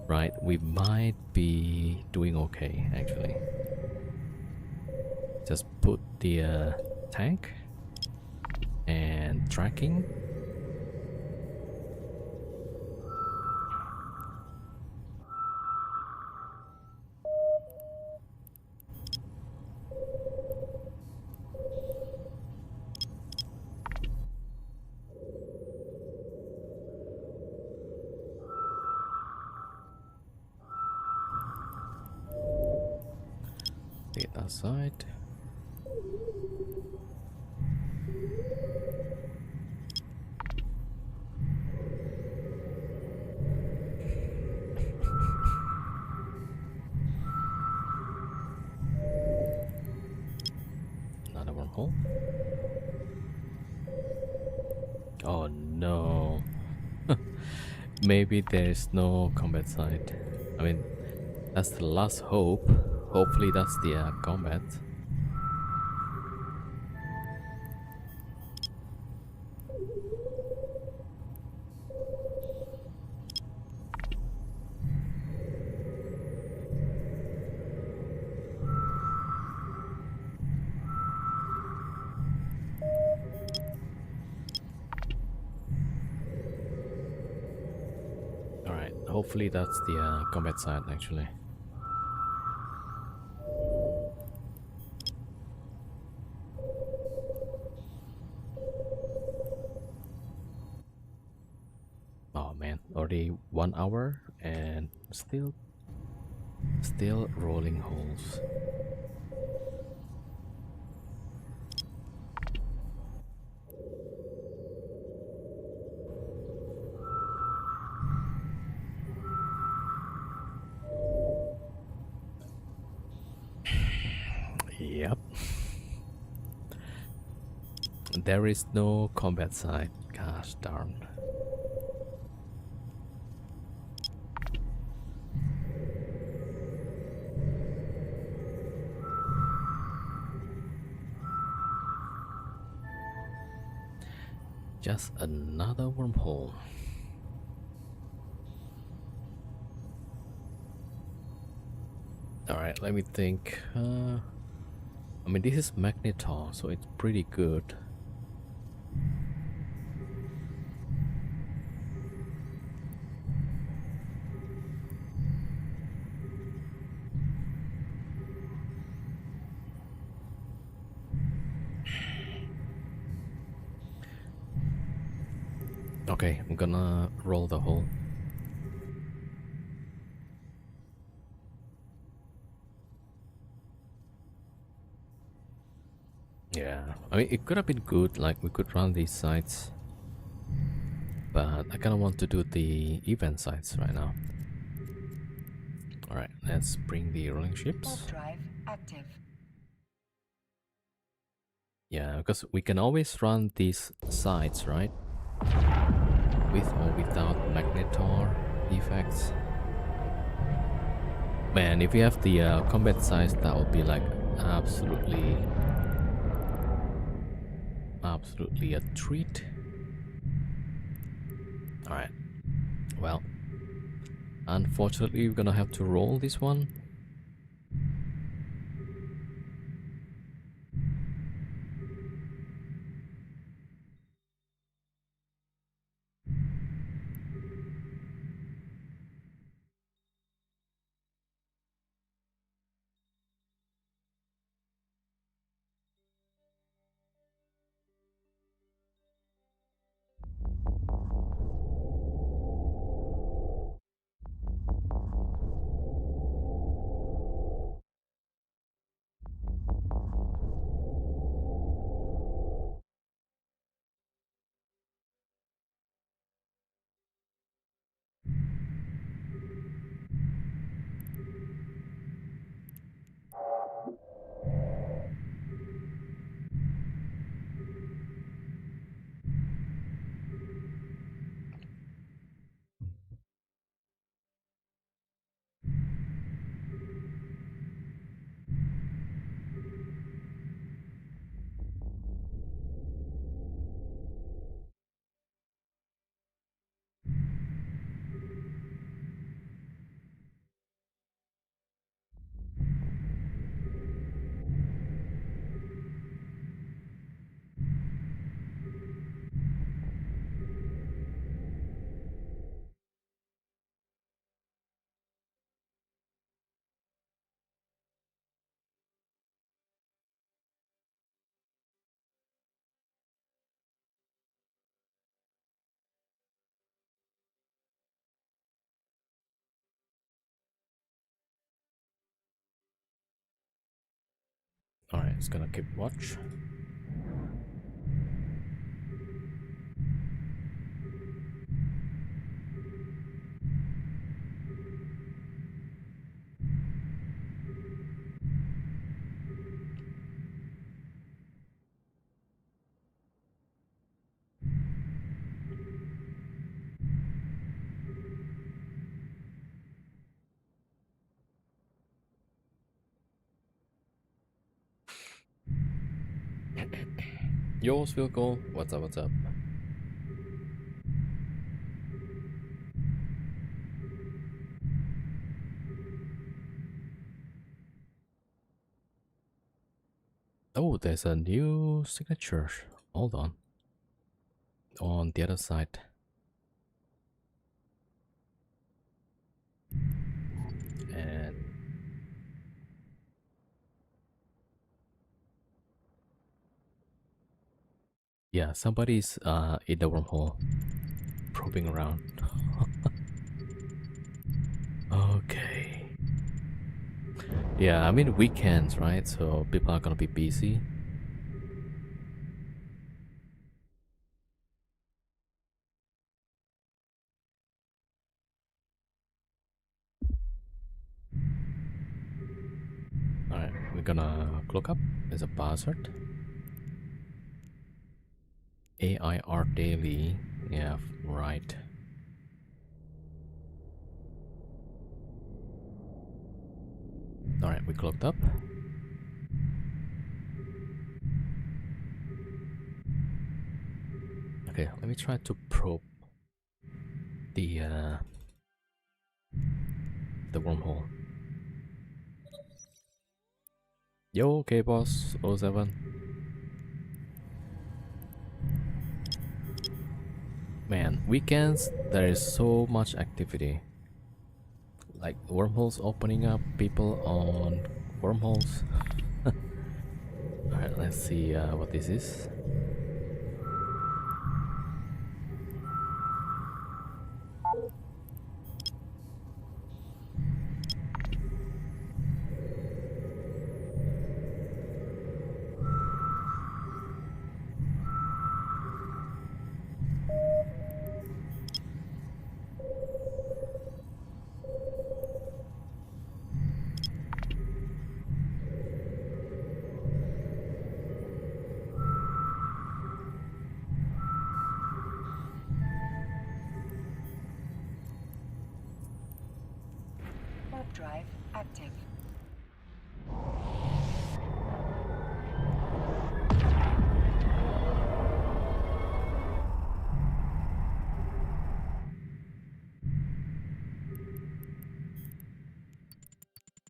right, we might be doing okay, actually. Just put the tank and tracking. Data side. Another wormhole. Oh no. Maybe there's no combat site. I mean, that's the last hope. Hopefully that's the combat. Alright, hopefully that's the combat site actually. Oh man, already 1 hour and still rolling holes. Yep. There is no combat site. Gosh darn. Just another wormhole. Alright, let me think. I mean, this is Magnetar, so it's pretty good. Okay, I'm gonna roll the hole. Yeah, I mean, it could have been good, like we could run these sites, but I kind of want to do the event sites right now. Alright, let's bring the rolling ships. Warp drive active. Yeah, because we can always run these sites, right? With or without Magnetar effects. Man, if we have the combat sites, that would be like absolutely a treat. Alright. Well, unfortunately, we're gonna have to roll this one. Alright, it's gonna keep watch. Yours will go. What's up? What's up? Oh, there's a new signature. Hold on the other side. And yeah, somebody's in the wormhole, probing around. Okay. Yeah, I mean weekends, right? So people are gonna be busy. Alright, we're gonna look up. There's a buzzard. AIR daily. Yeah, right. Alright, we clocked up. Okay, let me try to probe the wormhole. Yo, okay, boss. O7. Man, weekends there is so much activity. Like wormholes opening up, people on wormholes. Alright, let's see what this is. Warp drive active.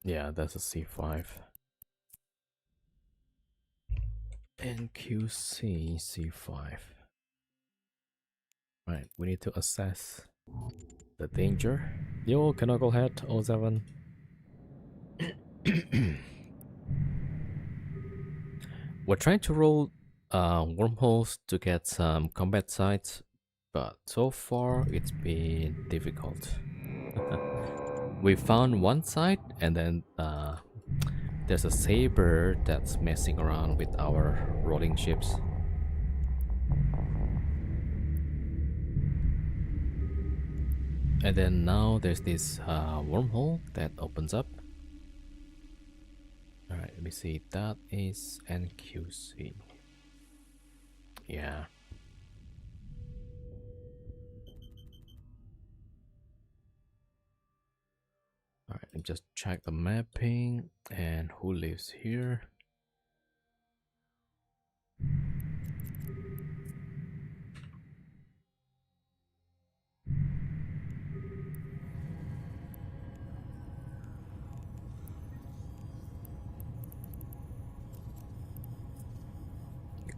Yeah, that's a C5. NQC C5. Right, we need to assess the danger. Yo, Knucklehead 07. We're trying to roll wormholes to get some combat sites, but so far it's been difficult. We found one site, and then there's a saber that's messing around with our rolling ships. And then now there's this wormhole that opens up. Alright, let me see. That is NQC. Yeah. Alright, let me just check the mapping and who lives here.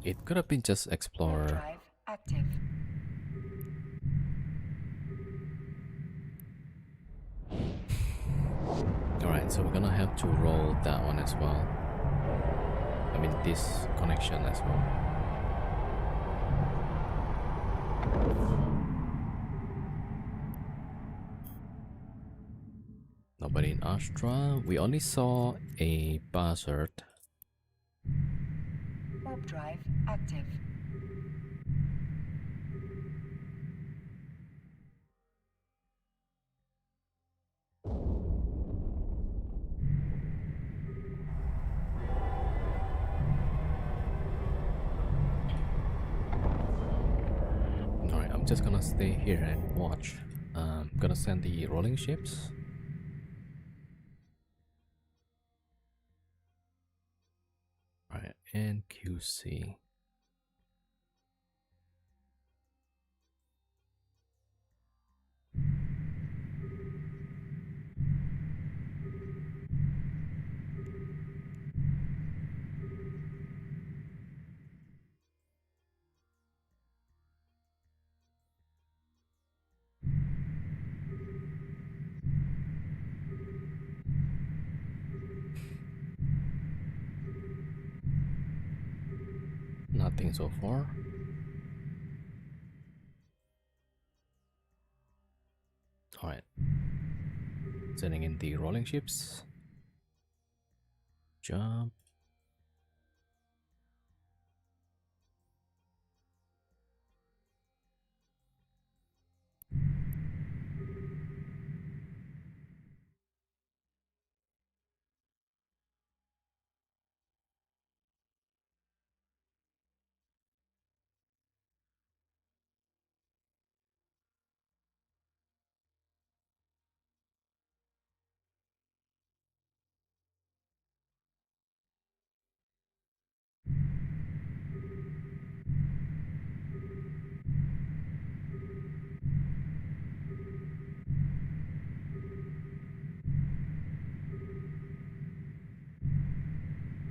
It could have been just Warp Explorer. drive active. Alright, so we're gonna have to roll that one as well. I mean, this connection as well. Nobody in Astra. We only saw a buzzard. Warp drive active. Alright, I'm just gonna stay here and watch. Gonna send the rolling ships. Alright, and QC. Nothing so far. Alright. Sending in the rolling ships. Jump.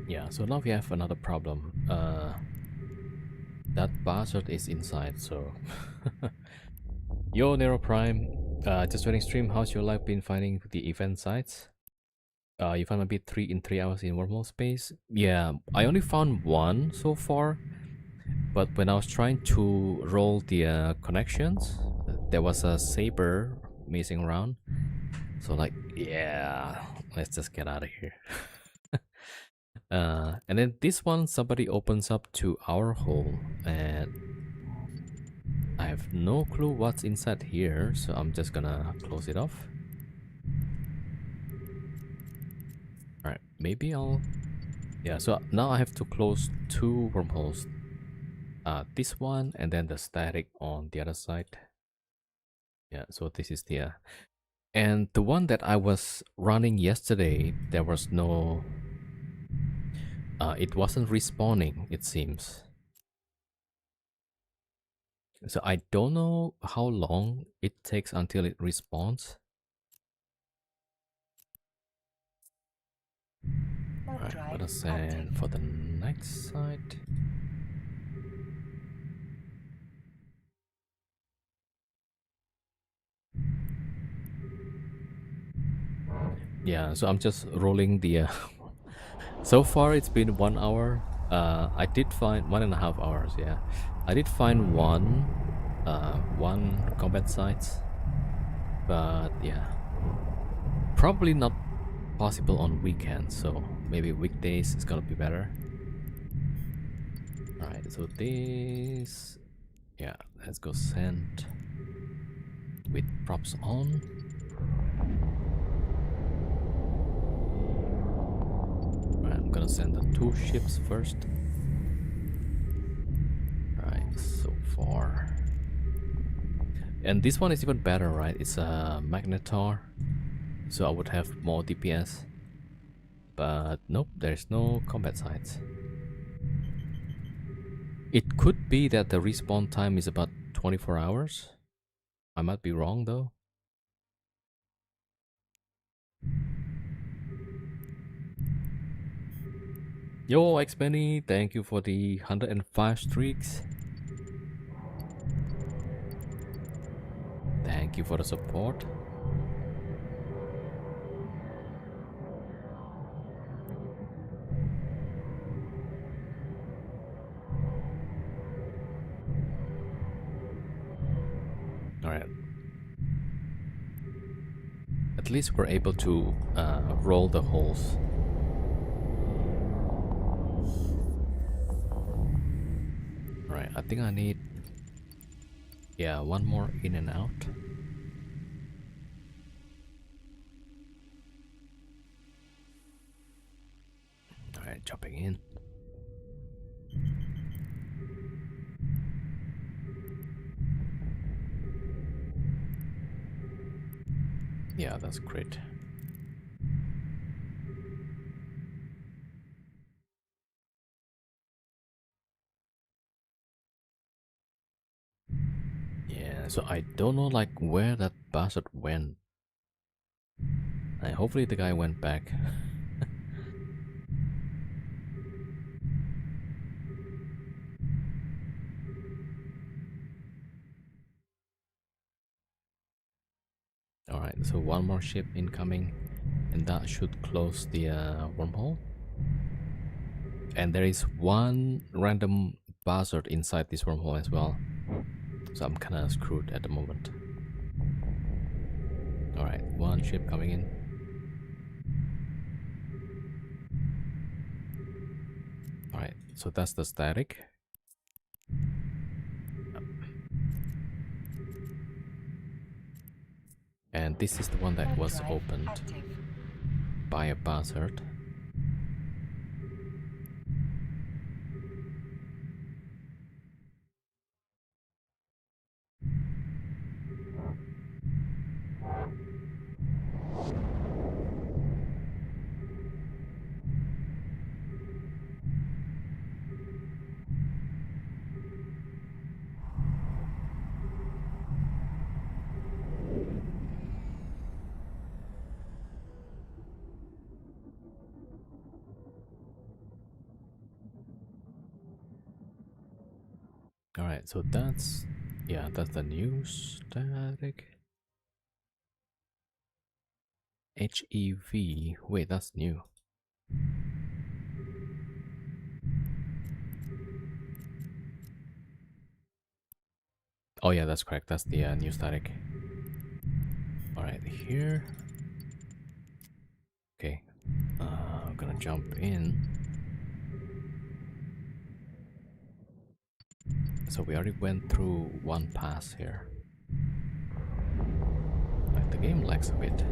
Yeah, so now we have another problem. That bastard is inside, so... Yo, Nero Prime. Just joining stream. How's your life been finding the event sites? You found maybe 3 in 3 hours in wormhole space? Yeah, I only found one so far. But when I was trying to roll the connections, there was a saber messing around. So like, yeah, let's just get out of here. And then this one, somebody opens up to our hole, and I have no clue what's inside here, so I'm just gonna close it off. Alright, maybe I'll... Yeah, so now I have to close 2 wormholes. This one, and then the static on the other side. Yeah, so this is the... And the one that I was running yesterday, there was no... it wasn't respawning, it seems. So I don't know how long it takes until it respawns. Alright, I'm gonna send for the next side. Yeah, so I'm just rolling the... So far it's been 1 hour. I did find 1.5 hours, yeah. I did find one combat site, but yeah, probably not possible on weekends, so maybe weekdays is gonna be better. Alright, so this... Yeah, let's go send with props on. I'm gonna send the 2 ships first. Right, so far. And this one is even better, right? It's a Magnetar, so I would have more DPS. But nope, there's no combat sites. It could be that the respawn time is about 24 hours. I might be wrong though. Yo, Xpenny, thank you for the 105 streaks. Thank you for the support. Alright. At least we're able to roll the holes. Alright, I think I need, yeah, one more in and out. Alright, jumping in. Yeah, that's great. Yeah, so I don't know like where that bastard went. Hopefully the guy went back. Alright, so one more ship incoming, and that should close the wormhole. And there is one random buzzard inside this wormhole as well. So I'm kinda screwed at the moment. Alright, one ship coming in. Alright, so that's the static. And this is the one that was Drive opened active. by a buzzard. Alright, so that's, yeah, that's the new static. HEV, wait, that's new. Oh yeah, that's correct, that's the new static. Alright, here. Okay, I'm gonna jump in. So we already went through one pass here. Like, the game lags a bit.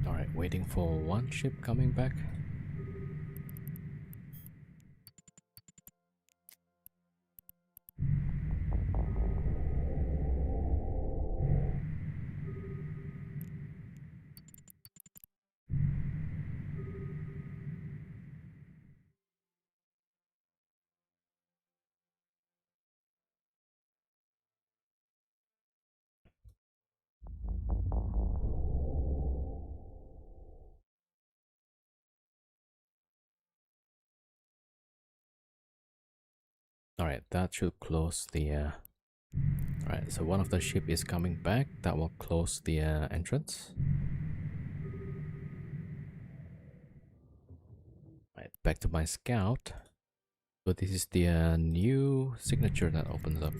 Alright, waiting for one ship coming back. Alright, that should close the Alright, so one of the ship is coming back. That will close the entrance. Right, back to my scout. So this is the new signature that opens up.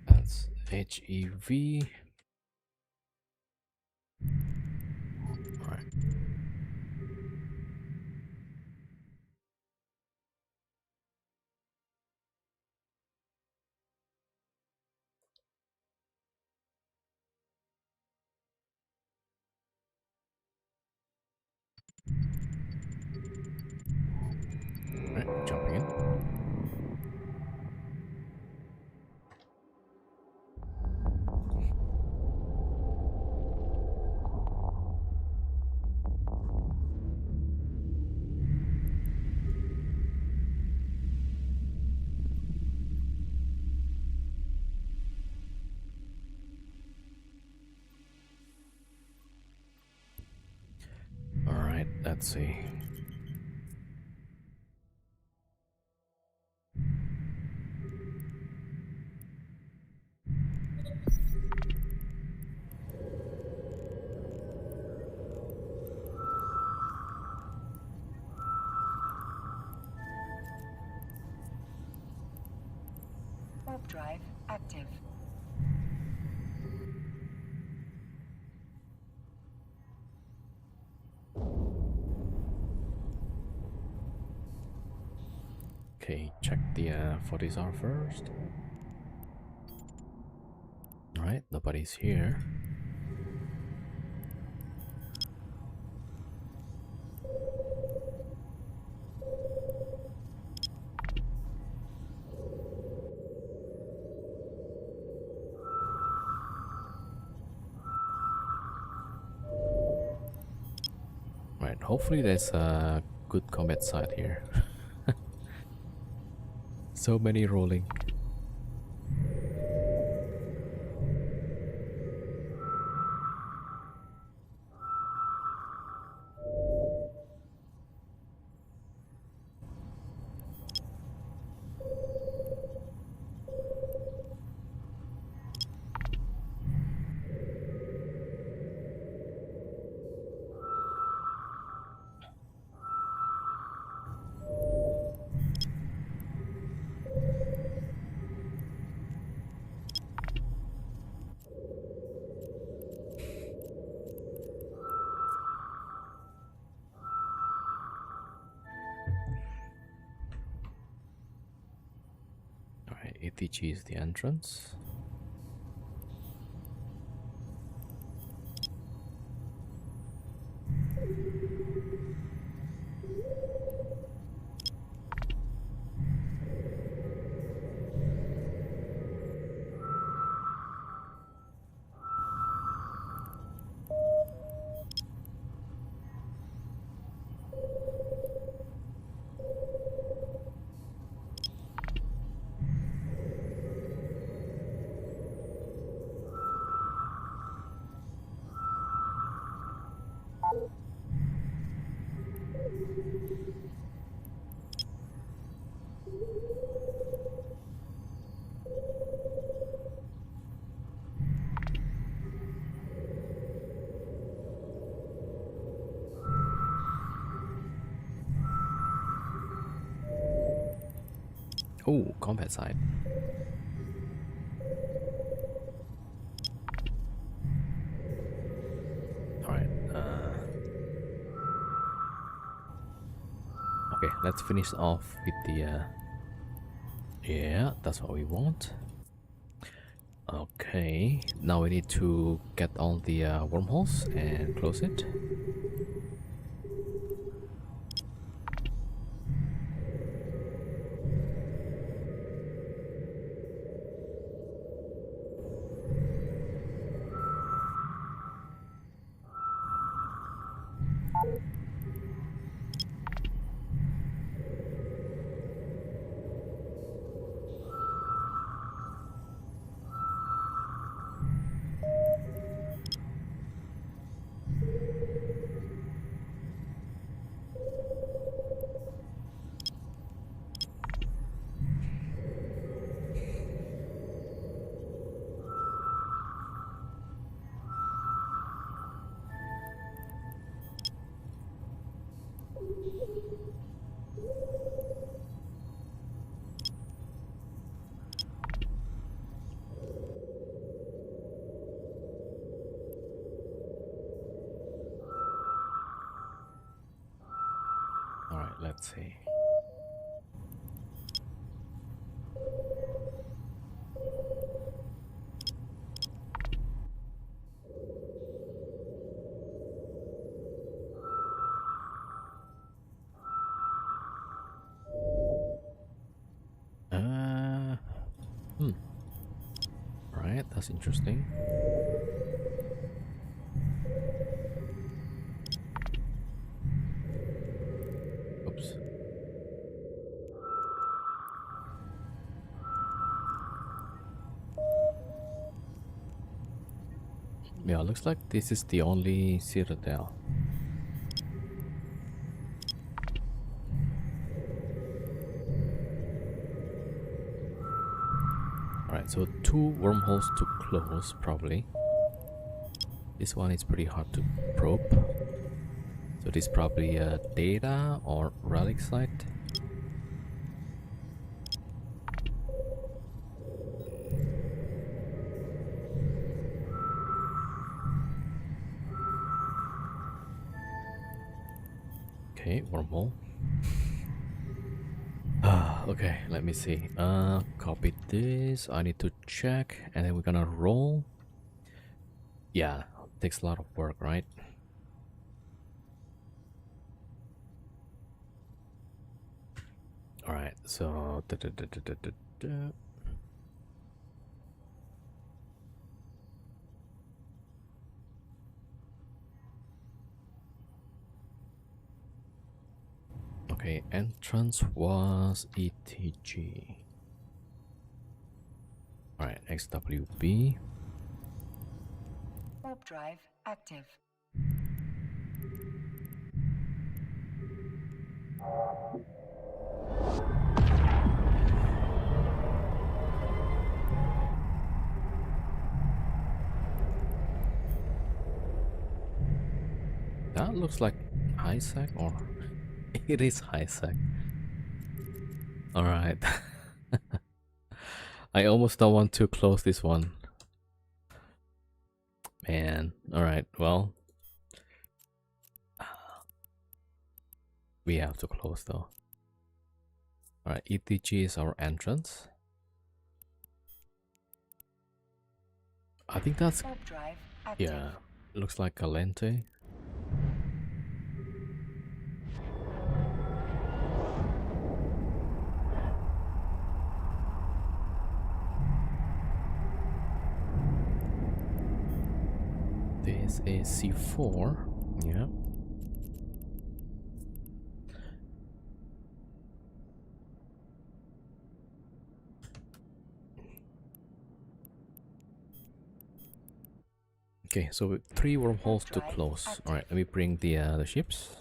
That's HEV. Alright. Let's see. Warp drive active. Okay, check the 40s first. Alright, nobody's here. Right, hopefully there's a good combat side here. So many rolling. Alright, ATG is the entrance. Oh, combat side. Alright, okay, let's finish off with the yeah, that's what we want. Okay, now we need to get all the wormholes and close it. Alright, let's see. Hmm. Right, that's interesting. Oops. Yeah, looks like this is the only citadel. Alright, so 2 wormholes to close, probably. This one is pretty hard to probe. So this is probably a data or relic site. Okay, wormhole. Okay, let me see. Copy this. I need to check, and then we're gonna roll. Yeah, takes a lot of work, right? All right, so okay, entrance was ETG. All right, XWB. Warp drive active. That looks like high sec, or it is high sec. All right. I almost don't want to close this one. Man, all right. Well, we have to close though. All right, ETG is our entrance. I think that's Warp drive active. yeah. Looks like a lente. This is C4. Yeah. Okay, so with 3 wormholes to close. All right, let me bring the ships.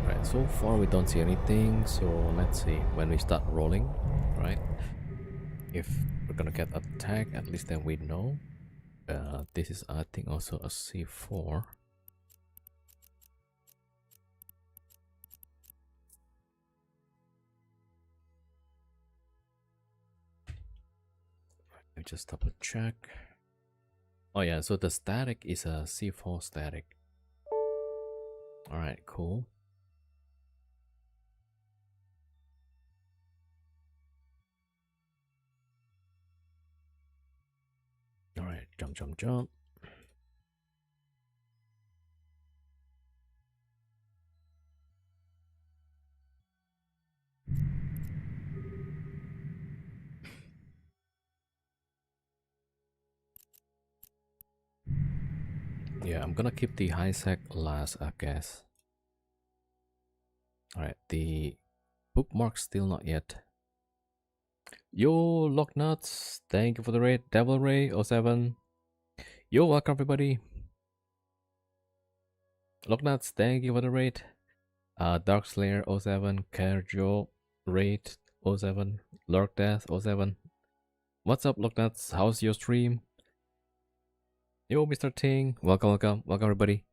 Right, so far we don't see anything, so let's see when we start rolling, right? If we're gonna get attacked, at least then we know. This is, I think, also a C4. Let me just double check. Oh yeah, so the static is a C4 static. Alright, cool. Alright, jump, jump, jump. Yeah, I'm gonna keep the high sec last, I guess. Alright, the bookmark still not yet. Yo, Locknuts, thank you for the raid. Devil Ray 07. Yo, welcome everybody. Locknuts, thank you for the raid. Dark Slayer 07, Kerjo, raid 07, Lurk Death 07. What's up, Locknuts? How's your stream? Yo, Mr. Ting, welcome, welcome, welcome everybody.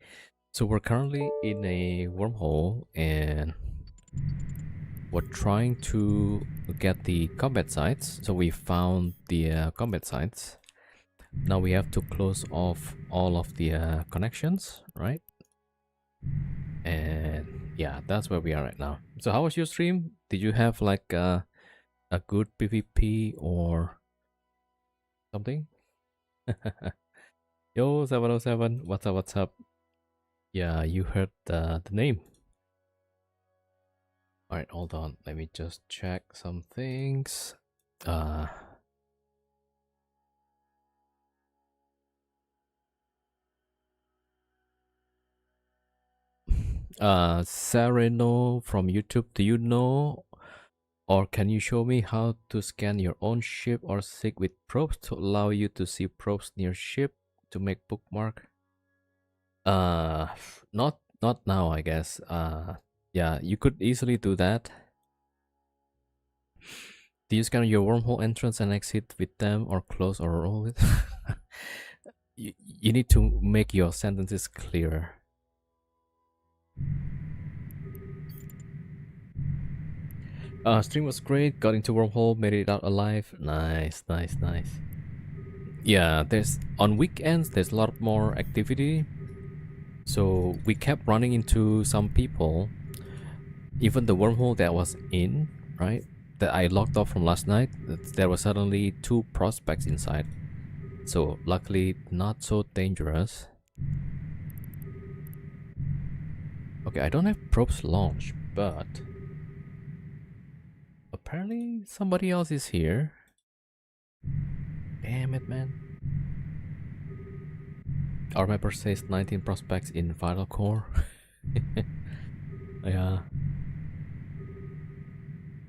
So we're currently in a wormhole and we're trying to get the combat sites. So we found the combat sites. Now we have to close off all of the connections, right? And yeah, that's where we are right now. So how was your stream? Did you have like a good PvP or something? Yo, 707, what's up, what's up? Yeah, you heard the name. Alright, hold on, let me just check some things. Sereno from YouTube, do you know or can you show me how to scan your own ship or SIG with probes to allow you to see probes near ship? to make bookmark. Not now, I guess. Yeah, you could easily do that. Do you scan your wormhole entrance and exit with them, or close or roll it? You need to make your sentences clearer. Stream was great. Got into wormhole, made it out alive. Nice, nice, nice. Yeah, there's on weekends there's a lot more activity. So we kept running into some people. Even the wormhole that was in, right? That I locked off from last night, there were suddenly 2 prospects inside. So luckily not so dangerous. Okay, I don't have probes launch, but apparently somebody else is here. Damn it, man. Our mapper says 19 prospects in Vital Core. Yeah.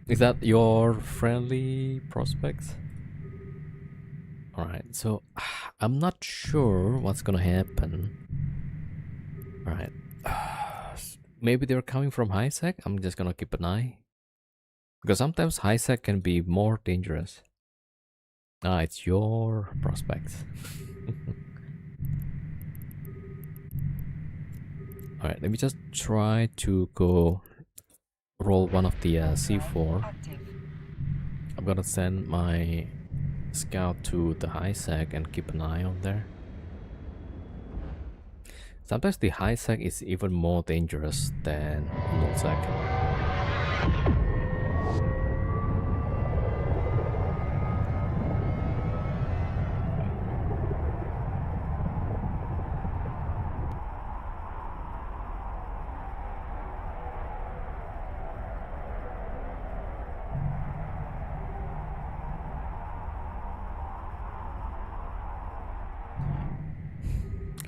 Is that your friendly prospects? Alright, so I'm not sure what's gonna happen. Alright. Maybe they're coming from high sec. I'm just gonna keep an eye. Because sometimes high sec can be more dangerous. Ah, it's your prospects. Alright, let me just try to go roll one of the C4. Active. I'm gonna send my scout to the high sec and keep an eye on there. Sometimes the high sec is even more dangerous than low sec.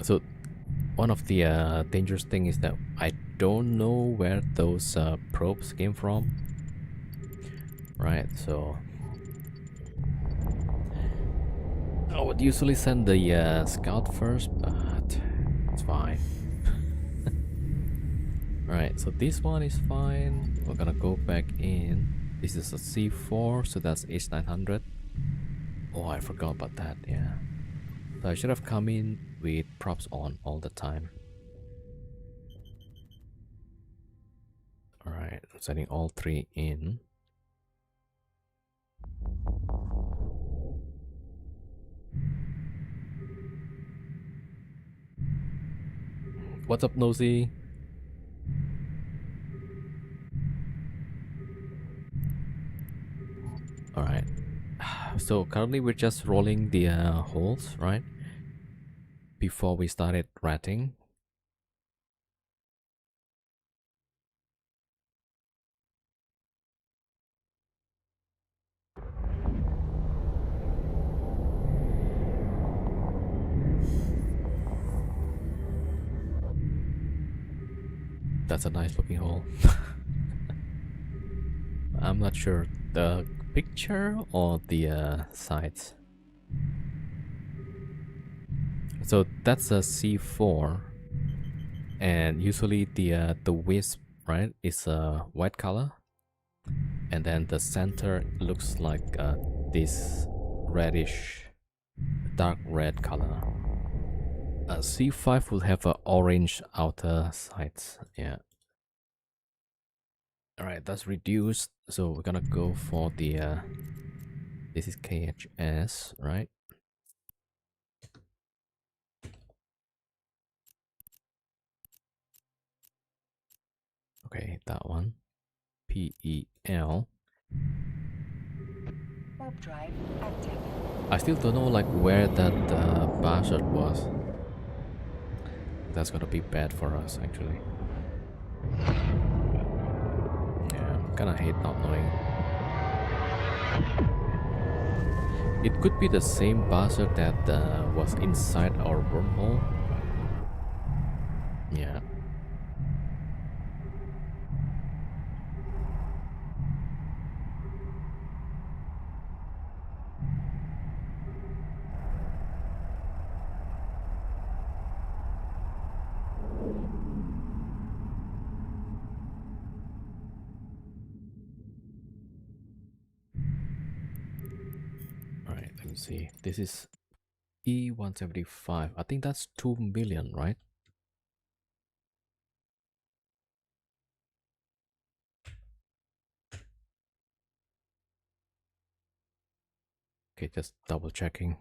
So one of the dangerous thing is that I don't know where those probes came from. Right, so I would usually send the scout first, but it's fine. Alright, so this one is fine. We're gonna go back in. This is a C4, so that's H900. Oh, I forgot about that, yeah. So I should have come in with props on all the time. Alright, I'm sending all 3 in. What's up, Nosy? Alright. So currently we're just rolling the holes, right? Before we started ratting. That's a nice looking hole. I'm not sure the picture or the sides. So that's a C4, and usually the wisp, right, is a white color, and then the center looks like this reddish, dark red color. C5 will have a orange outer sides, yeah. Alright, that's reduced, so we're gonna go for the this is KHS, right? Okay, that one. PEL. Warp drive active. I still don't know like where that bastard was. That's gonna be bad for us actually. Yeah, kinda hate not knowing. It could be the same bastard that was inside our wormhole. Yeah. Let's see. This is E175. I think that's 2 million, right? Okay, just double checking.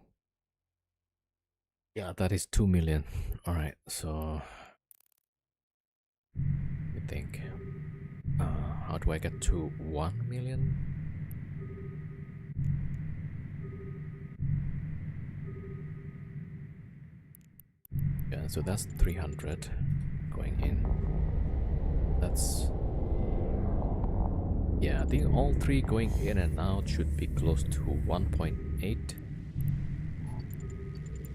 Yeah, that is 2 million. All right, so let me think. How do I get to 1 million? Yeah, so that's 300 going in. That's... Yeah, I think all three going in and out should be close to 1.8.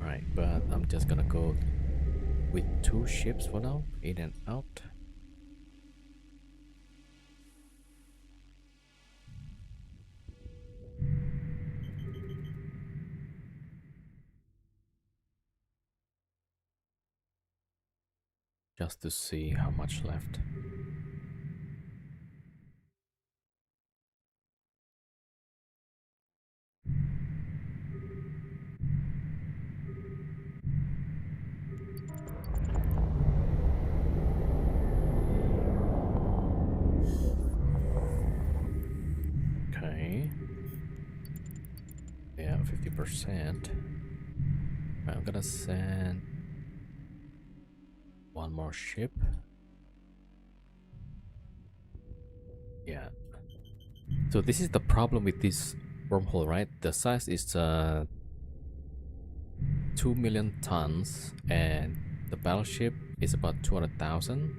Alright, but I'm just gonna go with 2 ships for now, in and out. Just to see how much left. Okay. Yeah, 50%. I'm gonna send one more ship. Yeah. So this is the problem with this wormhole, right? The size is 2 million tons and the battleship is about 200,000.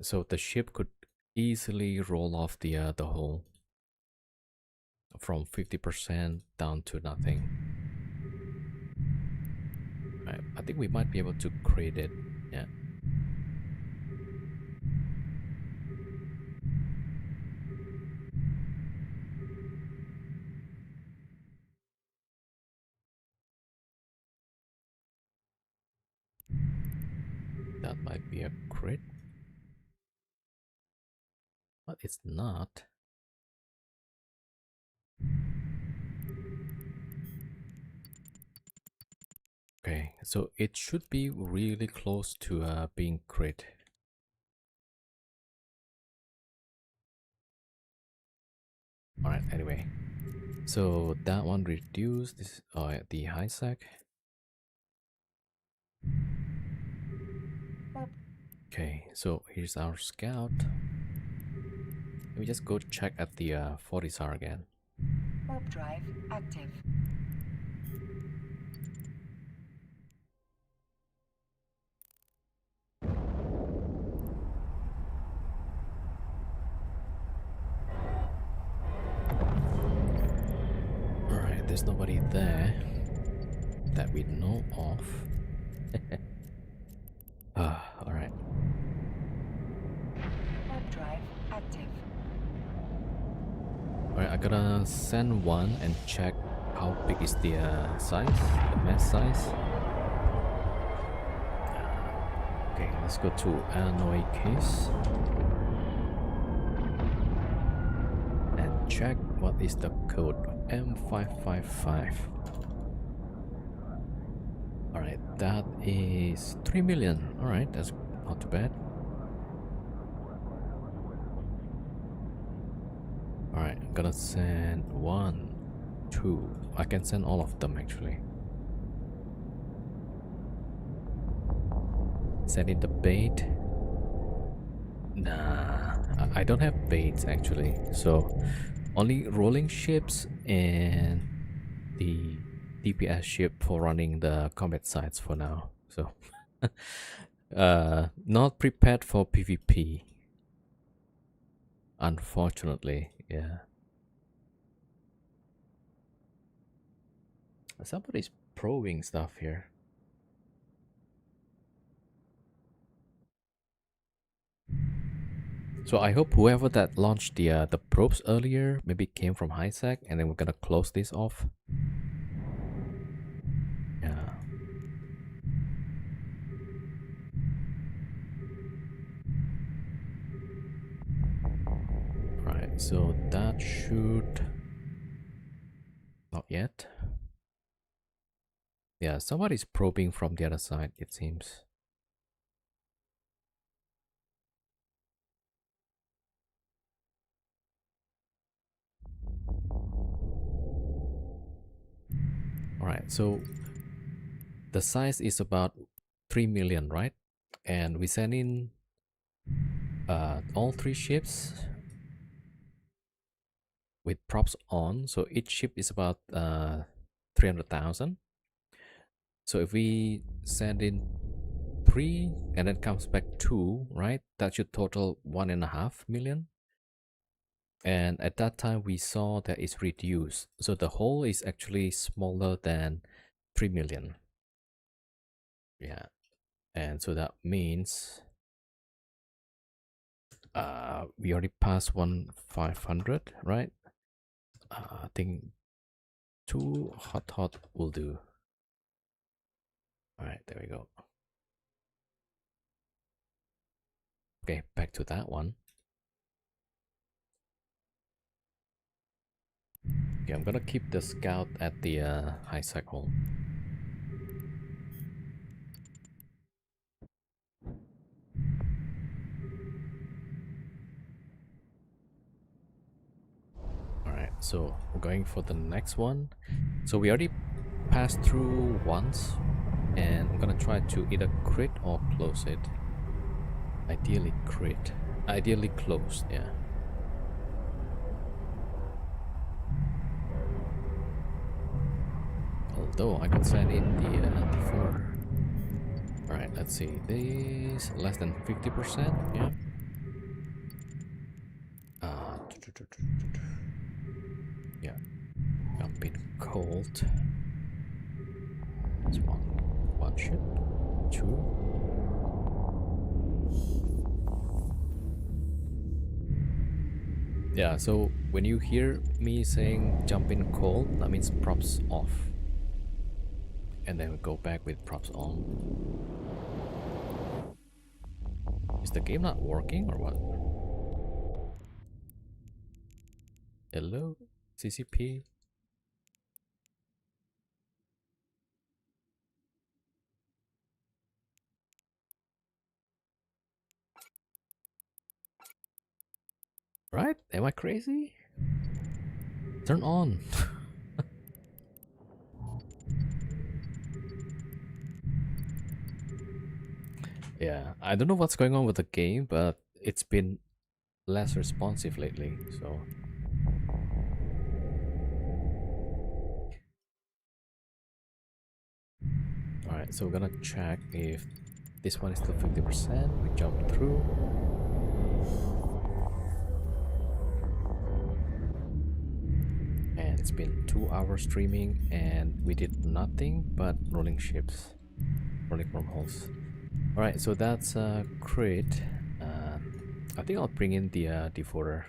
So the ship could easily roll off the hull from 50% down to nothing. I think we might be able to create it. Yeah. That might be a crit. But it's not. Okay, so it should be really close to being crit. Alright, anyway. So that one reduced this the high sec. Okay, so here's our scout. Let me just go check at the 40 SAR again. Warp drive active. Alright, there's nobody there that we know of. Alright. Warp drive active. Alright, I gotta send one and check how big is the size, the mass size. Okay, let's go to Hanoi case and check what is the code. M555. Alright, that is 3 million. Alright, that's not too bad. Alright, I'm gonna send 1, 2. I can send all of them actually. Send in the bait. Nah, I don't have baits actually. So only rolling ships and the DPS ship for running the combat sites for now. So not prepared for PvP. Unfortunately, yeah. Somebody's probing stuff here. So I hope whoever that launched the probes earlier maybe came from HiSec, and then we're gonna close this off. Yeah. Right, so that should yet. Yeah, somebody's probing from the other side, it seems. Alright, so the size is about 3 million, right? And we send in all 3 ships with props on. So each ship is about 300,000. So if we send in 3 and then comes back 2, right? That should total 1.5 million. And at that time we saw that it's reduced. So the whole is actually smaller than 3 million. Yeah. And so that means we already passed 1,500, right? I think 2 hot will do. All right, there we go. Okay, back to that one. Okay, I'm gonna keep the scout at the high cycle. Alright, so we're going for the next one. So we already passed through once, and I'm gonna try to either crit or close it. Ideally crit. Ideally closed, yeah. Although I could send in the D4. Alright, let's see. This less than 50%, yeah. Yeah. Jump in cold. It's one ship. 2. Yeah, so when you hear me saying jump in cold, that means props off. And then we go back with props on. Is the game not working or what? Hello? CCP? Right? Am I crazy? Turn on. Yeah, I don't know what's going on with the game, but it's been less responsive lately, so... Alright, so we're gonna check if this one is still 50%. We jump through. And it's been 2 hours streaming and we did nothing but rolling ships. Rolling wormholes. Alright, so that's crit. I think I'll bring in the devoter.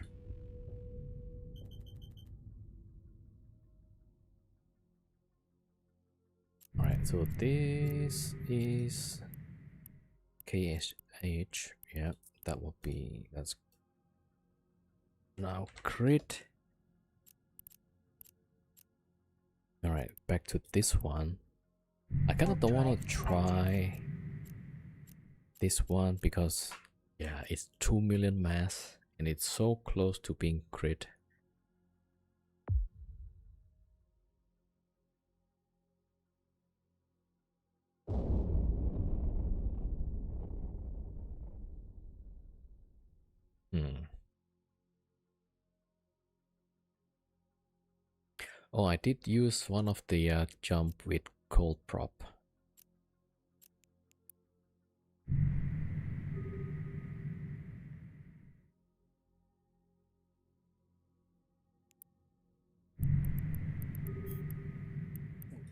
Alright, so this is KSH. Yeah, that will be, that's now crit. Alright, back to this one. I kind of don't want to try this one because, yeah, it's 2 million mass and it's so close to being crit. Oh, I did use one of the jump with cold prop.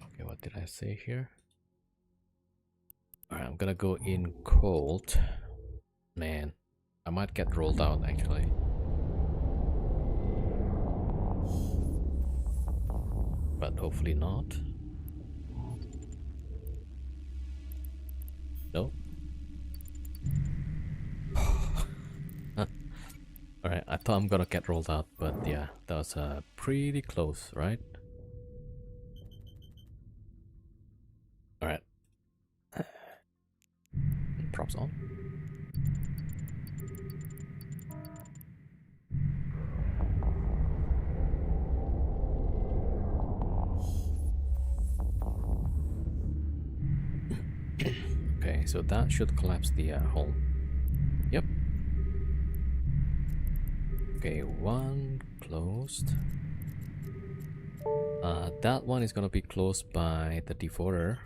Okay, what did I say here? Alright, I'm gonna go in cold. Man, I might get rolled out actually. But hopefully not. No? Alright, I thought I'm gonna get rolled out, but yeah, that was pretty close, right? All right. Props on. Okay, so that should collapse the hull. Yep. Okay, one closed. That one is gonna be closed by the defaulter.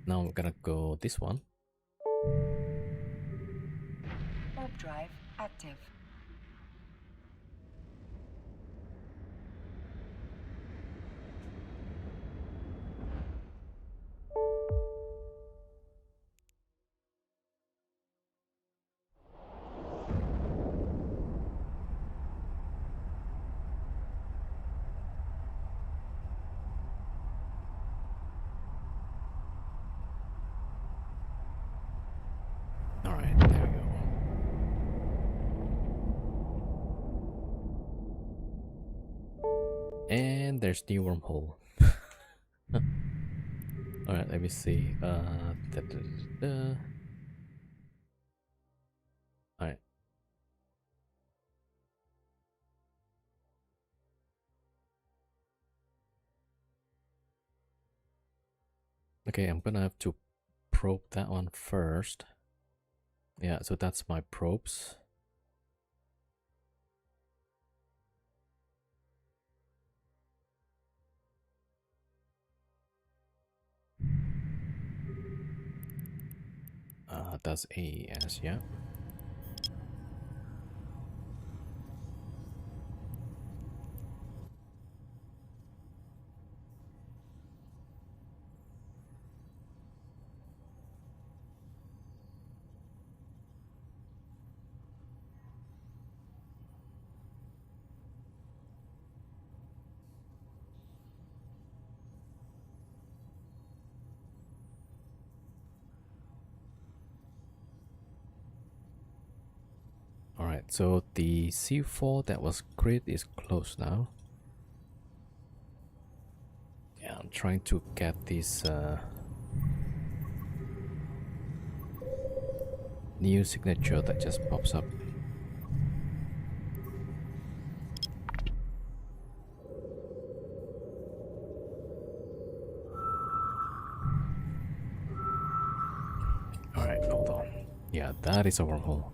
Now we're gonna go this one. Warp drive active. All right, there we go. And there's the wormhole. All right, let me see. All right. Okay, I'm gonna have to probe that one first. Yeah, so that's my probes. That's AES, yeah. Alright, so the C4 that was created is closed now. Yeah, I'm trying to get this new signature that just pops up. Alright, hold on. Yeah, that is a wormhole.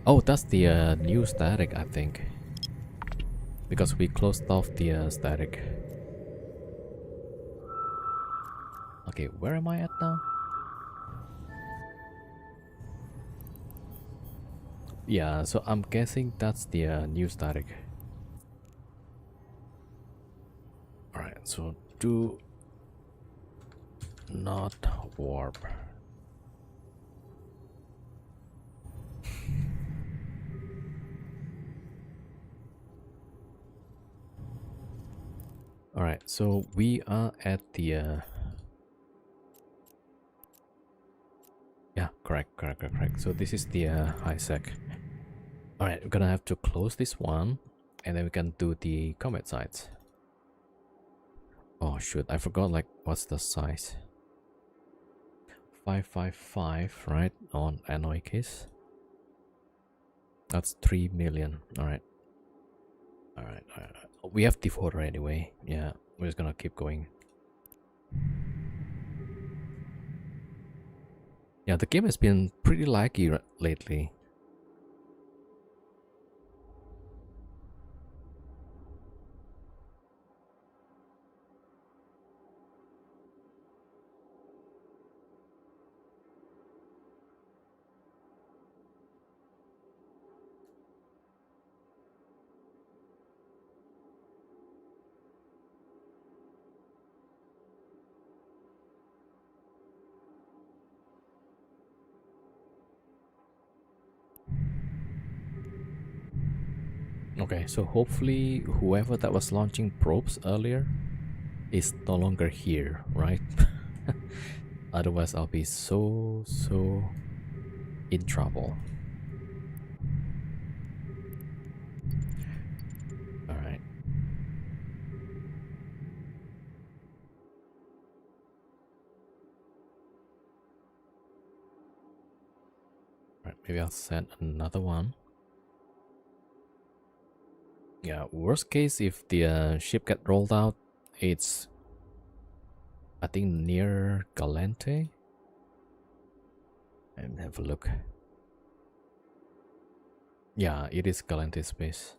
Oh, that's the new static, I think. Because we closed off the static. Okay, where am I at now? Yeah, so I'm guessing that's the new static. Alright, so do not warp. Alright, so we are at the yeah, correct. So this is the high sec. Alright, we're gonna have to close this one and then we can do the combat sites. Oh shoot, I forgot like what's the size. 555, right, on Annoy case. That's 3 million. Alright. We have defaulter anyway. Yeah, we're just gonna keep going. Yeah, the game has been pretty laggy lately. Okay, so hopefully whoever that was launching probes earlier is no longer here, right? Otherwise I'll be so in trouble. Alright. Maybe I'll send another one. Yeah, worst case, if the ship get rolled out, it's, I think, near Galente. And have a look. Yeah, it is Galente space.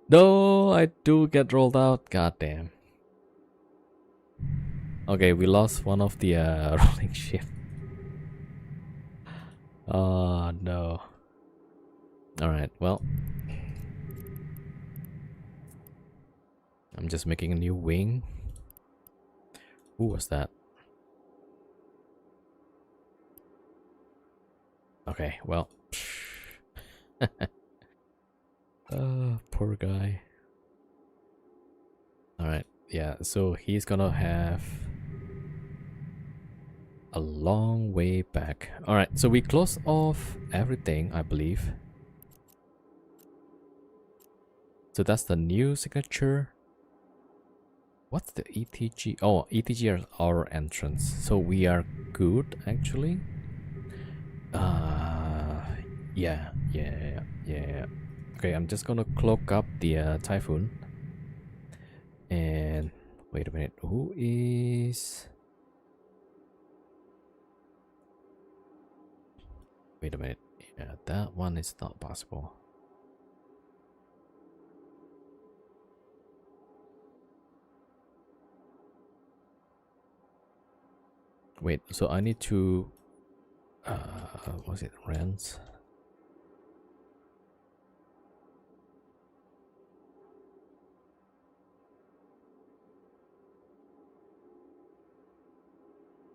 No, I do get rolled out. God damn. Okay, we lost one of the rolling ship. Oh no. Alright, well. I'm just making a new wing. Who was that? Okay, well. Poor guy. Alright, yeah, so he's gonna have a long way back. Alright, so we close off everything, I believe. So that's the new signature. What's the ETG? Oh, ETG are our entrance. So we are good, actually. Yeah. Okay, I'm just gonna cloak up the Typhoon. And wait a minute, who is... Wait a minute, yeah, that one is not possible. Wait, so I need to... was it Rents?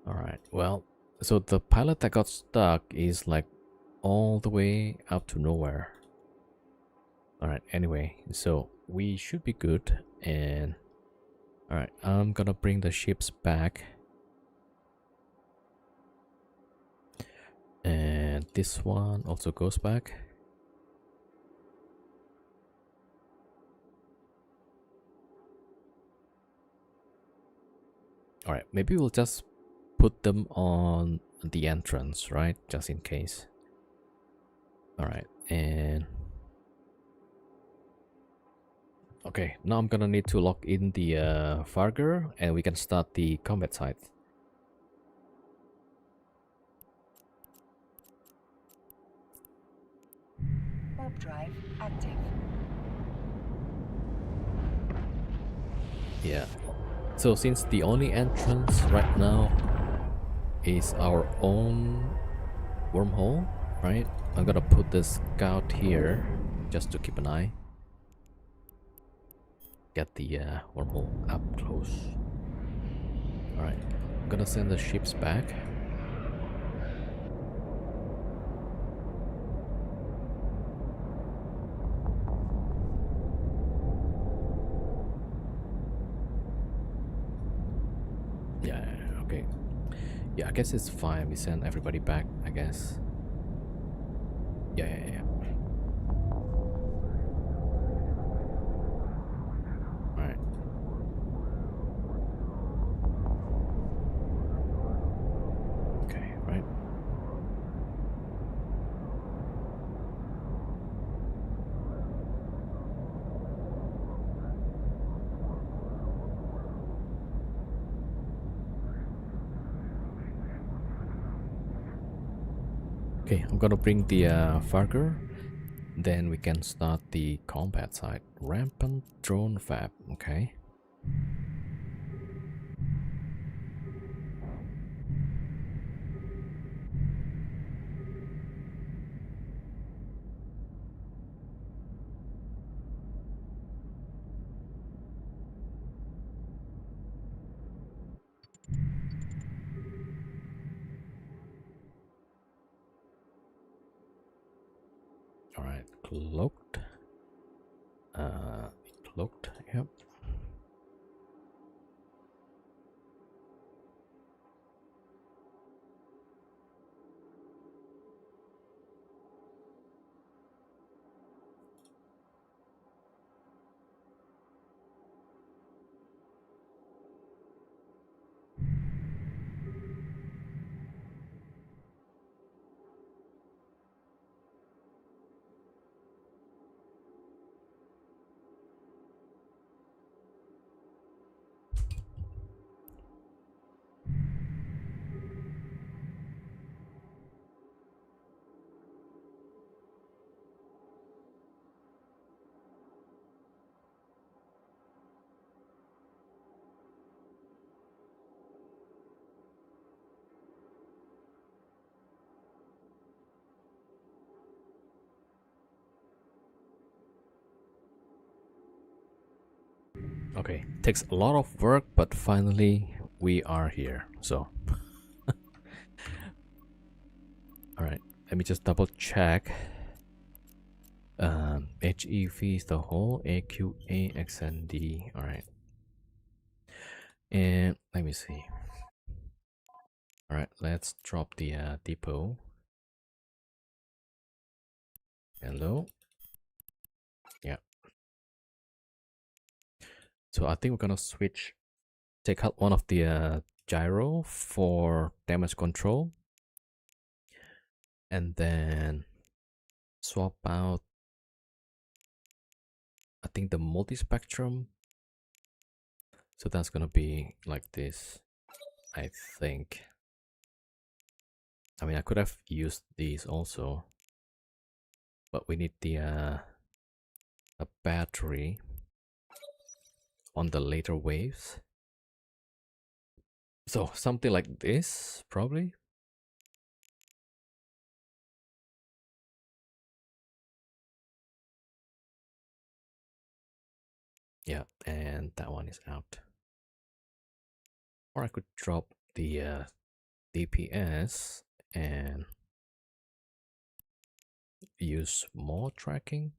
Alright, well, so the pilot that got stuck is like all the way up to nowhere. Alright, anyway, so we should be good. And alright, I'm gonna bring the ships back. And this one also goes back. Alright, maybe we'll just put them on the entrance, right? Just in case. Alright, and... Okay, now I'm gonna need to lock in the Farger and we can start the combat site. Warp drive active. Yeah. So since the only entrance right now is our own wormhole, right? I'm gonna put the scout here just to keep an eye. Get the wormhole up close. Alright, I'm gonna send the ships back. Yeah, okay. Yeah, I guess it's fine. We send everybody back, I guess. Yeah. Alright. Okay, right. Okay, I'm gonna bring the Farger. Then we can start the combat site. Rampant drone fab, okay. Alright, cloaked. Cloaked, yep. Okay, takes a lot of work, but finally we are here. So, all right, let me just double check. HEV is the whole AQA XND. All right, and let me see. All right, let's drop the depot. Hello. Yeah. So I think we're gonna switch. Take out one of the gyro for damage control, and then swap out, I think, the multi-spectrum. So that's gonna be like this, I think. I mean, I could have used these also, but we need the a battery on the later waves. So something like this, probably. Yeah, and that one is out. Or I could drop the DPS and use more tracking.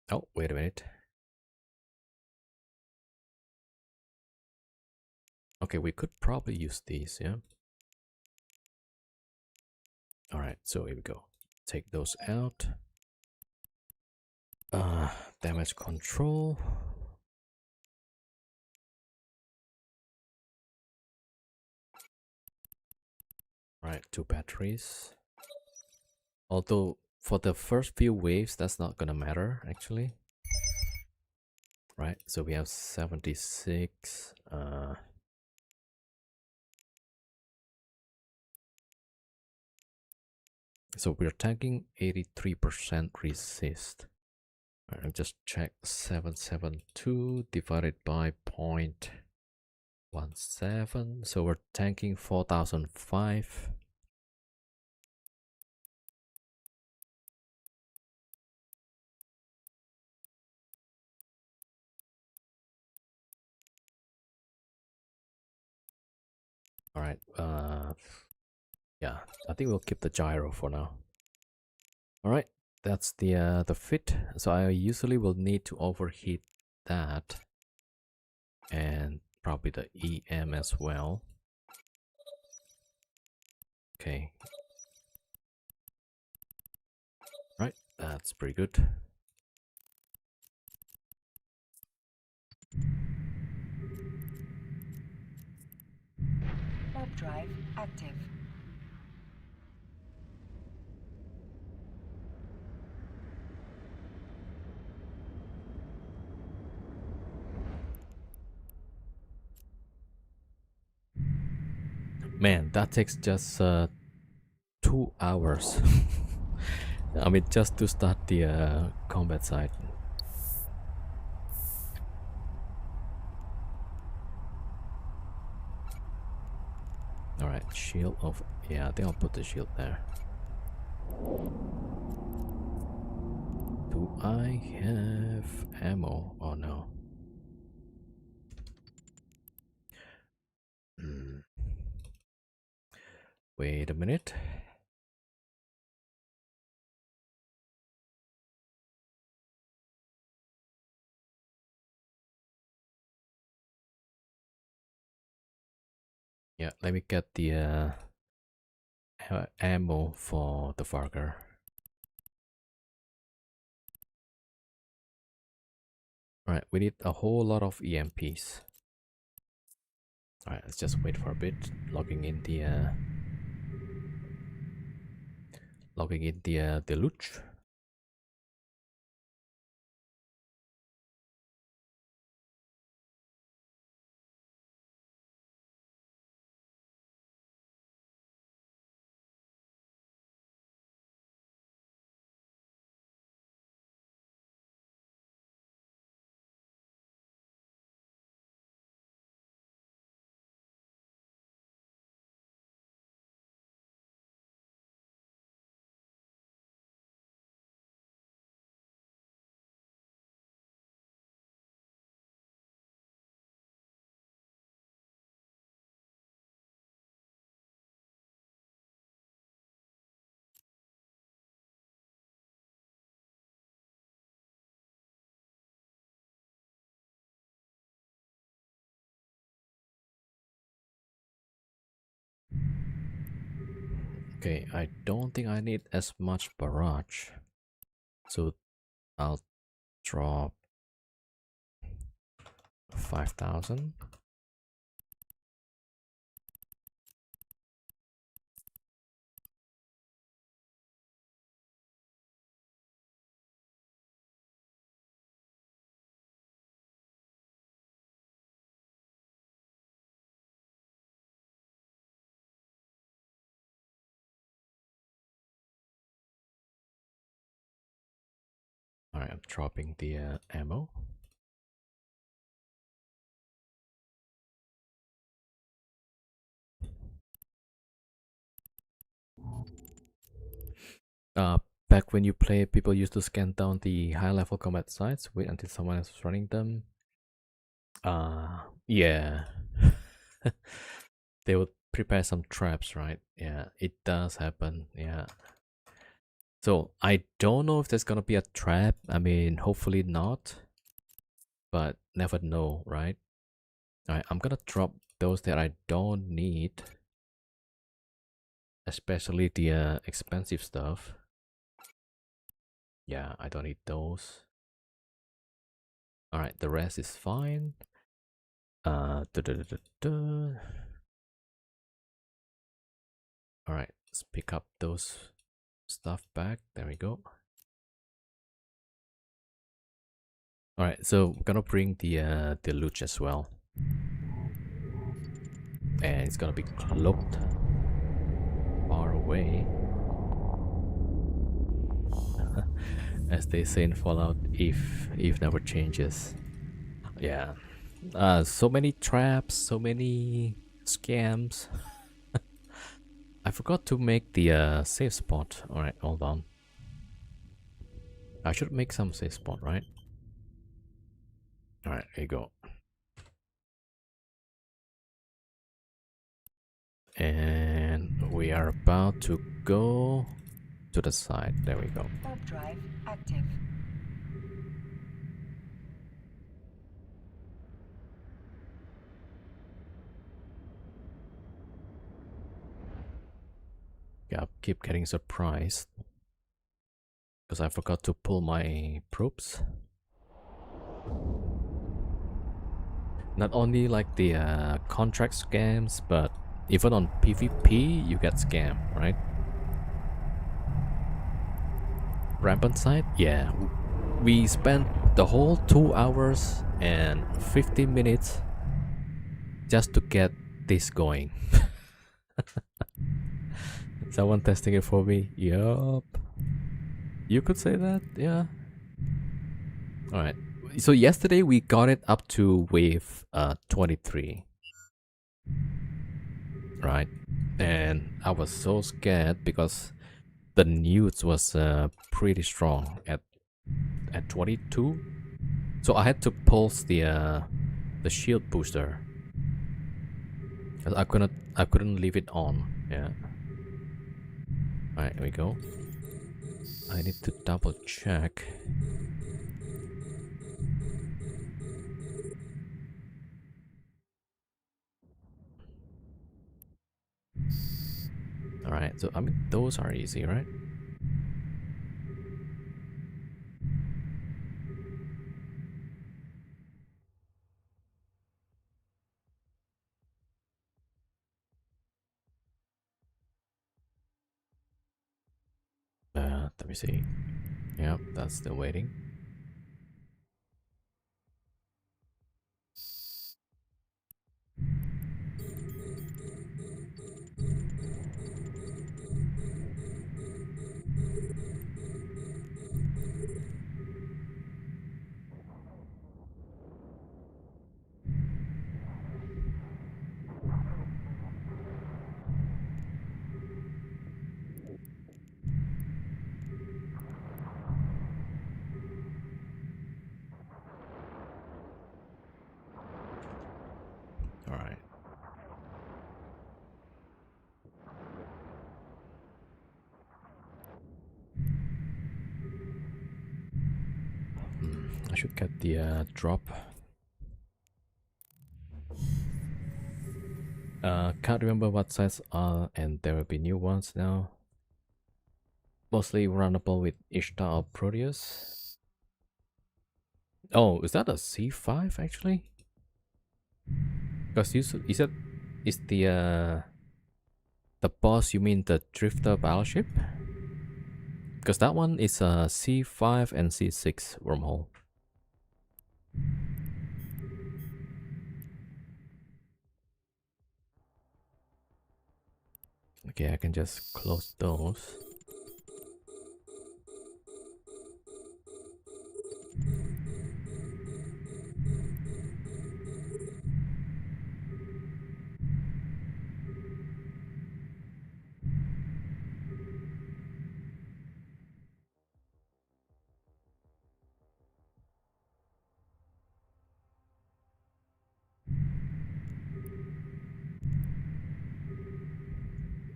Oh, wait a minute. Okay, we could probably use these, yeah? Alright, so here we go. Take those out. Damage control. Right, 2 batteries. Although for the first few waves, that's not gonna matter actually. Right, so we have 76. So we're tagging 83% resist. I'll just check 772 divided by 0.17. So we're tanking 4005. All right. Yeah, I think we'll keep the gyro for now. All right, that's the fit. So I usually will need to overheat that, and probably the EM as well. Okay. Right, that's pretty good. Warp drive active. Man, that takes just 2 hours. I mean, just to start the combat site. All right, shield of, yeah, I think I'll put the shield there. Do I have ammo? Oh no. Wait a minute. Yeah, let me get the ammo for the Vargar. Alright, we need a whole lot of EMPs. Alright, let's just wait for a bit. Logging in the deluge. Okay, I don't think I need as much barrage. So I'll drop 5,000. Alright, I'm dropping the ammo. Back when you play, people used to scan down the high level combat sites, wait until someone is running them. Yeah. They would prepare some traps, right? Yeah, it does happen. Yeah. So I don't know if there's gonna be a trap. I mean, hopefully not, but never know, right? Alright, I'm gonna drop those that I don't need, especially the expensive stuff. Yeah, I don't need those. Alright, the rest is fine. Alright, let's pick up those stuff back. There we go. Alright, so we're gonna bring the loot as well. And it's gonna be cloaked far away. As they say in Fallout, if never changes. Yeah. So many traps, so many scams. I forgot to make the safe spot. Alright, hold on. I should make some safe spot, right? Alright, here you go. And we are about to go to the side. There we go. Warp drive active. Yeah, I keep getting surprised because I forgot to pull my probes. Not only like the contract scams, but even on PvP you get scammed, right? Rampant side? Yeah. We spent the whole 2 hours and 15 minutes just to get this going. Someone testing it for me? Yup. You could say that, yeah. Alright. So yesterday we got it up to wave 23. Right? And I was so scared because the news was pretty strong at 22. So I had to pulse the shield booster. I couldn't leave it on. Yeah. Alright, here we go. I need to double check. Alright, so I mean those are easy, right? Let me see. Yep, that's still waiting. Alright. I should get the drop. Can't remember what size are, and there will be new ones now. Mostly runnable with Ishtar or Proteus. Oh, is that a C5 actually? Because you said is the boss, you mean the Drifter battleship? Because that one is a C5 and C6 wormhole. Okay, I can just close those.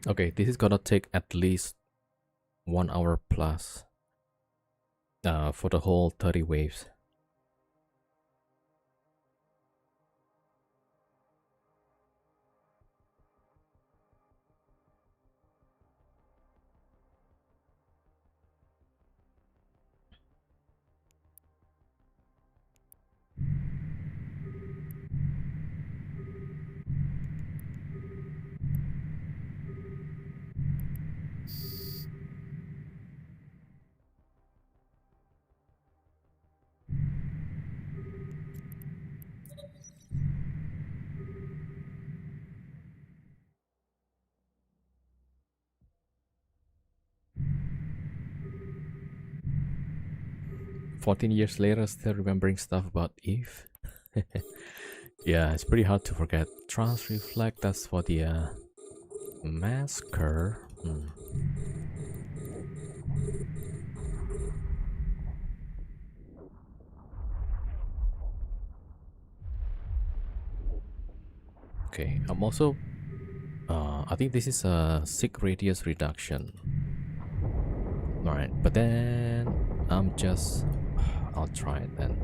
Okay, this is gonna take at least 1 hour plus for the whole 30 waves. "14 years later, still remembering stuff about Eve." Yeah, it's pretty hard to forget. Trans Reflect, that's for the Masker. Okay, I'm also I think this is a sig radius reduction. Alright, but then I'm just I'll try it then.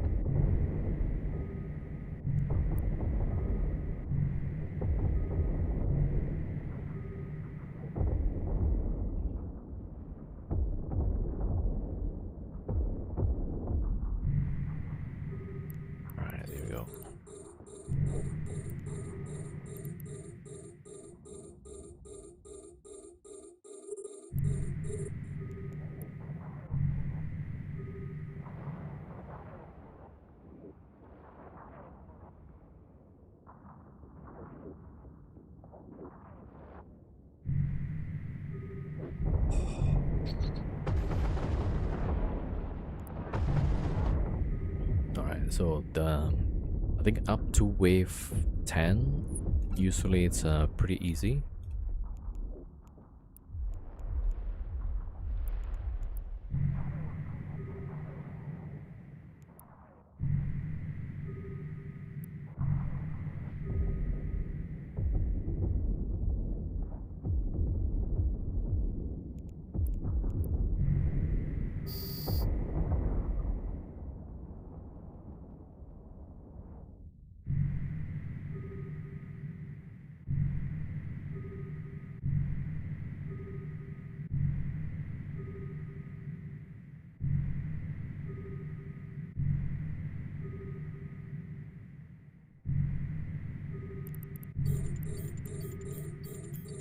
Alright, there we go. Alright, so I think up to wave 10, usually it's pretty easy.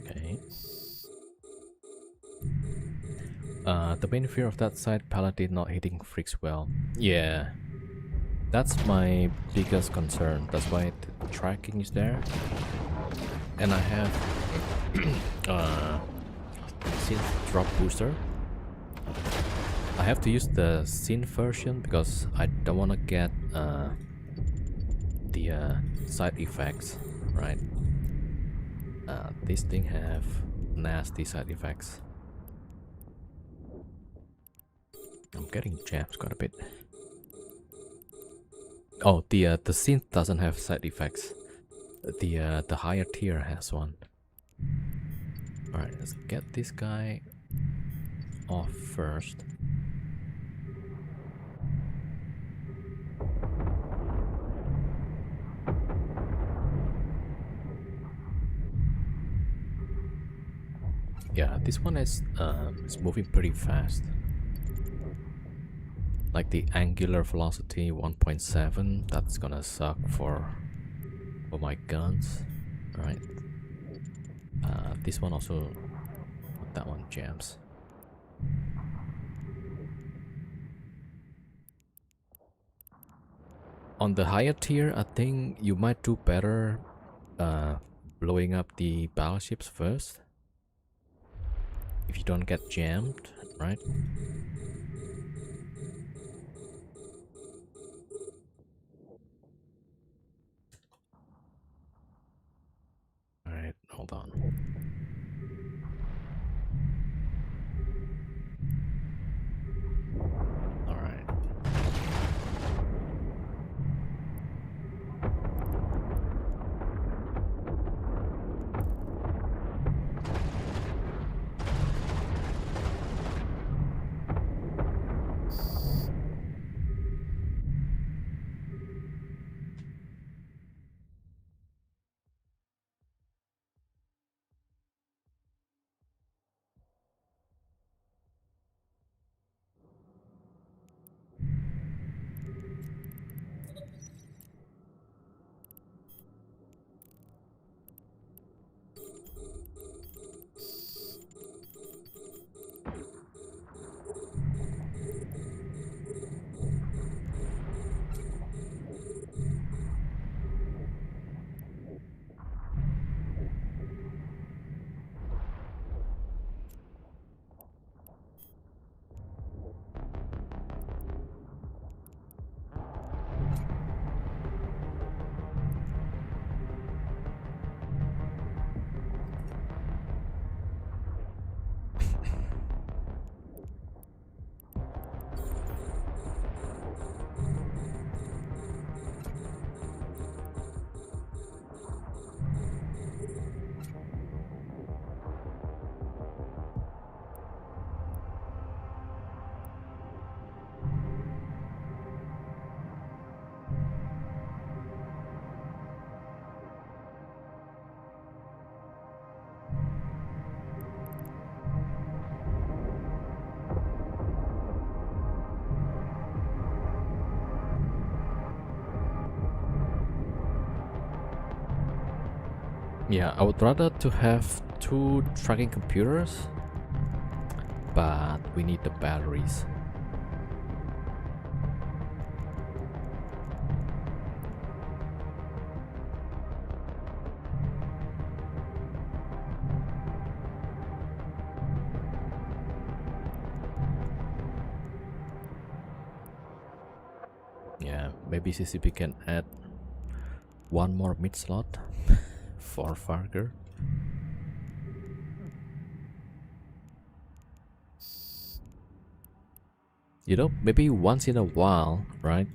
Okay. The main fear of that side, Paladin not hitting freaks well. Yeah, that's my biggest concern. That's why the tracking is there. And I have synth drop booster. I have to use the synth version because I don't want to get the side effects, right? This thing have nasty side effects. I'm getting jammed quite a bit. Oh, the synth doesn't have side effects. The higher tier has one. All right, let's get this guy off first. Yeah, this one is moving pretty fast. Like the angular velocity 1.7, that's gonna suck for my guns. Alright. This one also, that one jams. On the higher tier, I think you might do better blowing up the battleships first. If you don't get jammed, right? Alright, hold on. Alright. Yeah, I would rather to have 2 tracking computers, but we need the batteries. Yeah, maybe CCP can add 1 more mid slot for Farger. You know, maybe once in a while, right?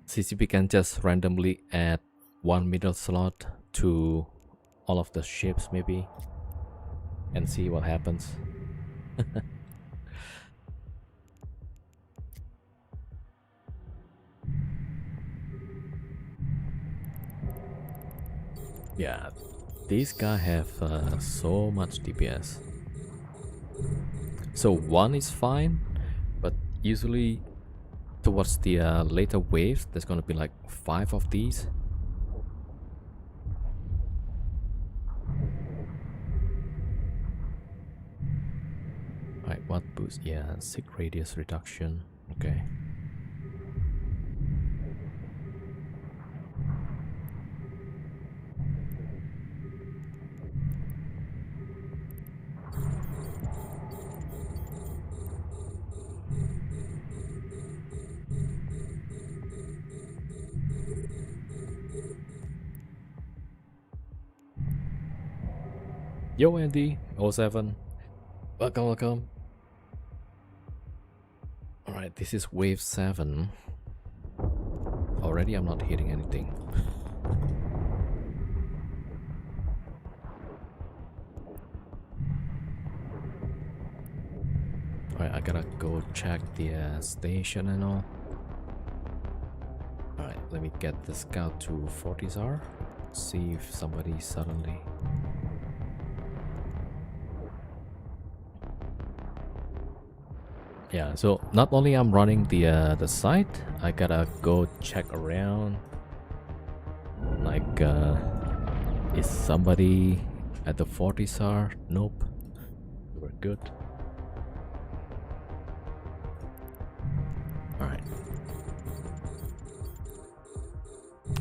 CCP can just randomly add 1 middle slot to all of the ships maybe and see what happens. Yeah, these guys have so much DPS. So 1 is fine, but usually towards the later waves, there's gonna be like 5 of these. Right, what boost? Yeah, sick radius reduction. Okay. Yo Andy, 07. Welcome, welcome. Alright, this is wave 7. Already I'm not hitting anything. Alright, I gotta go check the station and all. Alright, let me get the scout to Fortizar. See if somebody suddenly... Yeah, so not only I'm running the site, I gotta go check around. Like, is somebody at the 40 SAR? Nope. We're good. Alright.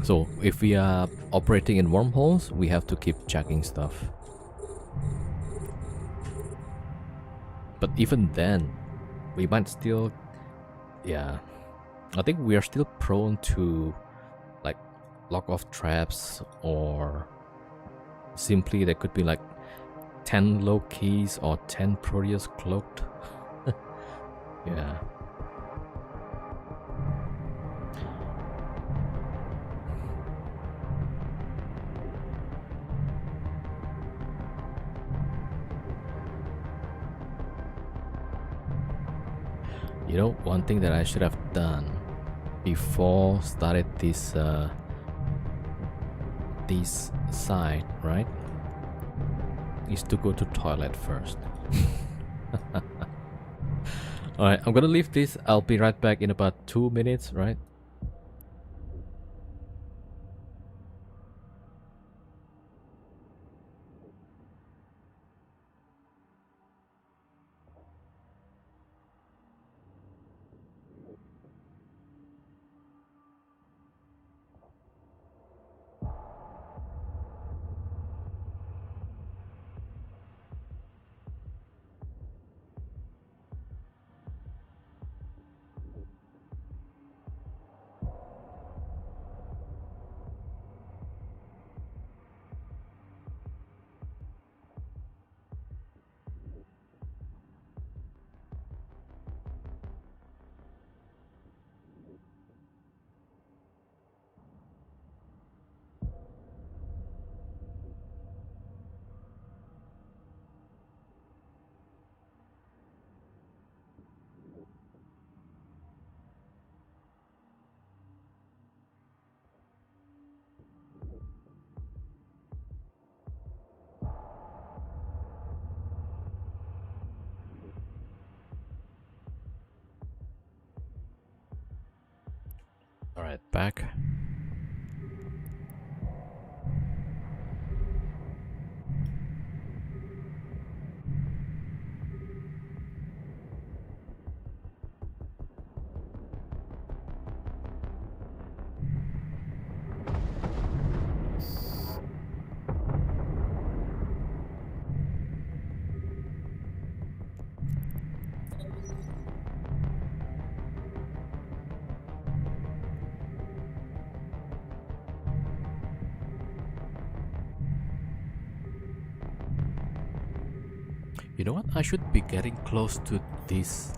So if we are operating in wormholes, we have to keep checking stuff. But even then, we might still, yeah, I think we are still prone to like lock off traps, or simply there could be like 10 low keys or 10 Proteus cloaked. Yeah. You know, one thing that I should have done before started this site, right, is to go to toilet first. Alright, I'm gonna leave this. I'll be right back in about 2 minutes, right? Alright, back. You know what? I should be getting close to this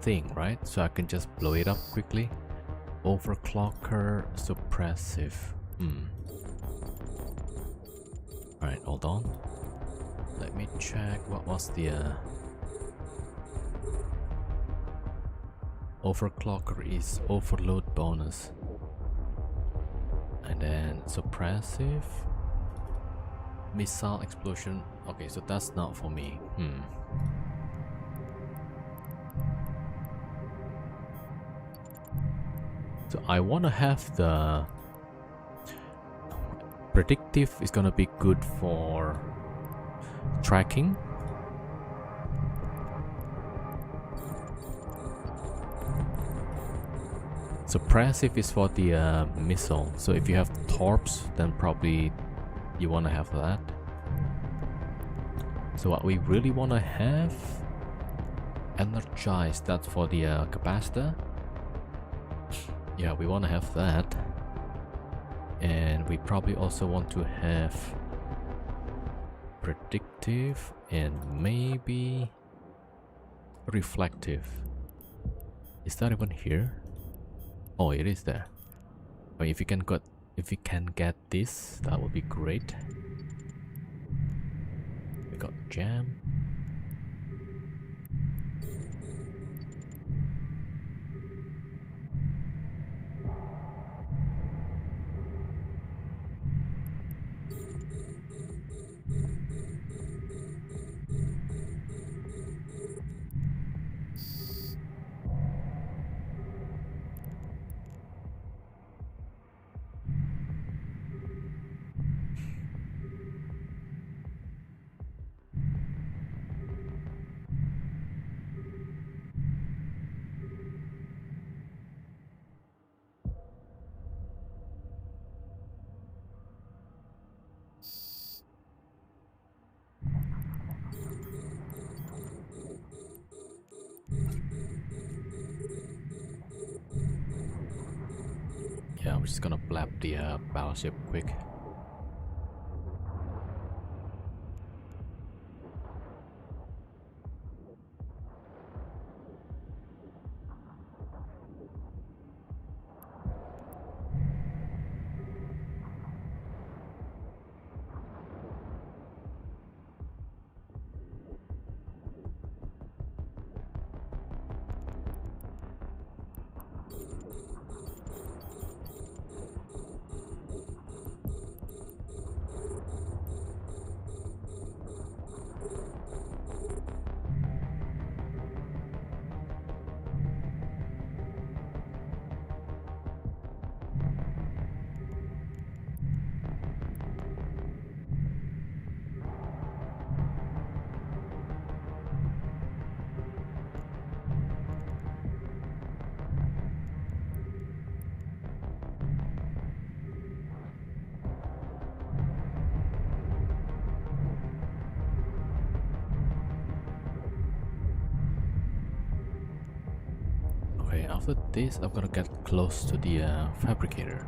thing, right? So I can just blow it up quickly. Overclocker suppressive. Alright, hold on. Let me check what was the overclocker is overload bonus. And then suppressive. Missile explosion. Okay, so that's not for me. So I want to have the predictive is gonna be good for tracking. Suppressive is for the missile. So if you have torps, then probably you want to have that. So what we really want to have, energize, that's for the capacitor. Yeah, we want to have that. And we probably also want to have predictive and maybe reflective. Is that even here? Oh, it is there. I mean, if you can get this, that would be great. We got jam. I'm just gonna blab the battleship quick. Okay, after this, I'm gonna get close to the fabricator.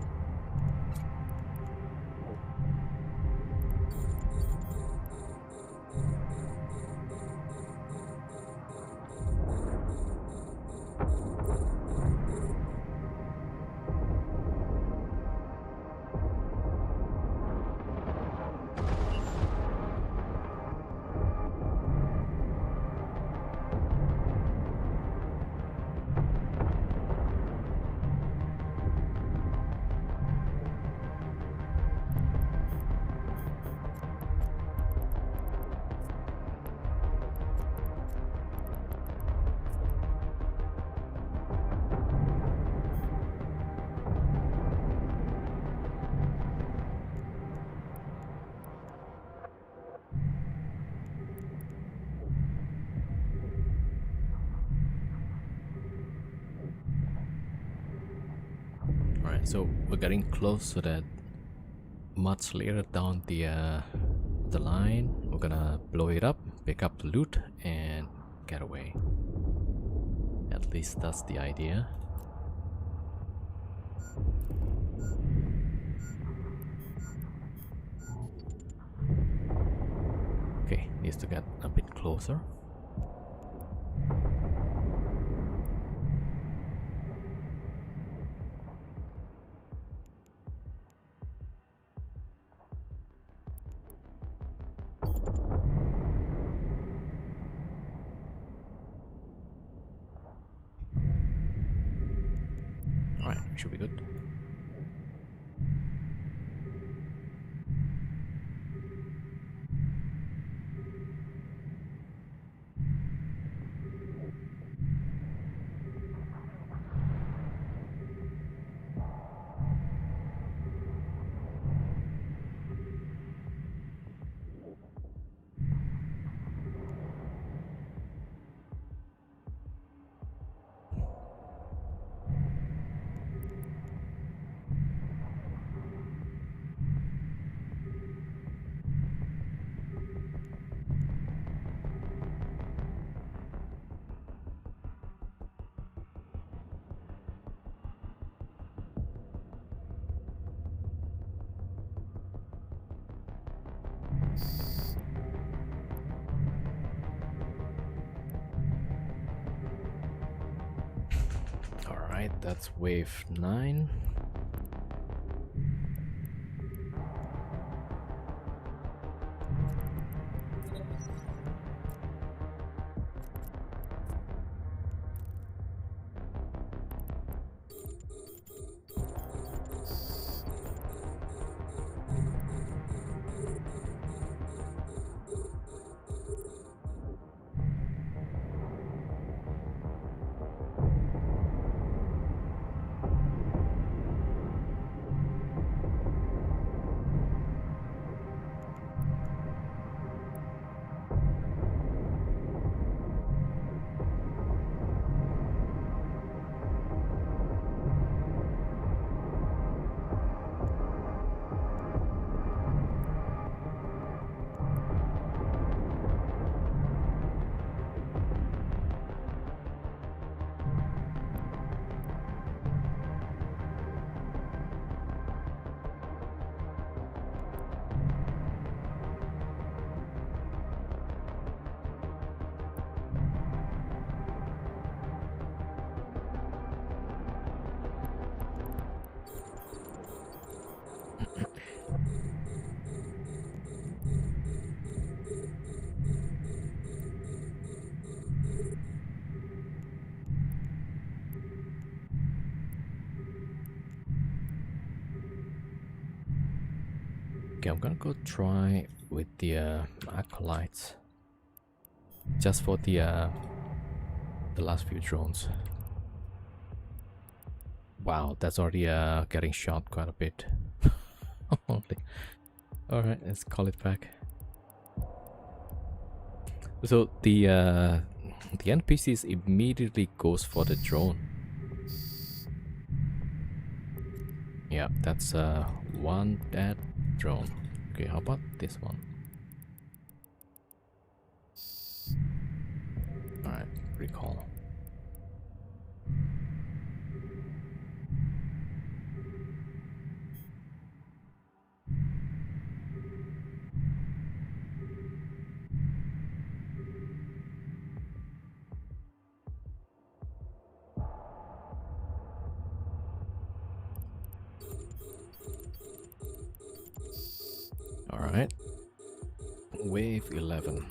Alright, so we're getting close to that. Much later down the line, we're gonna blow it up, pick up the loot, and get away. At least that's the idea. Okay, needs to get a bit closer. Alright, should be good. Alright, that's wave 9. Okay, I'm gonna go try with the acolytes, just for the last few drones. Wow, that's already getting shot quite a bit. Alright, let's call it back. So the NPCs immediately goes for the drone. Yeah, that's one dead drone. Okay, how about this one? Alright, recall. Alright. Wave 11.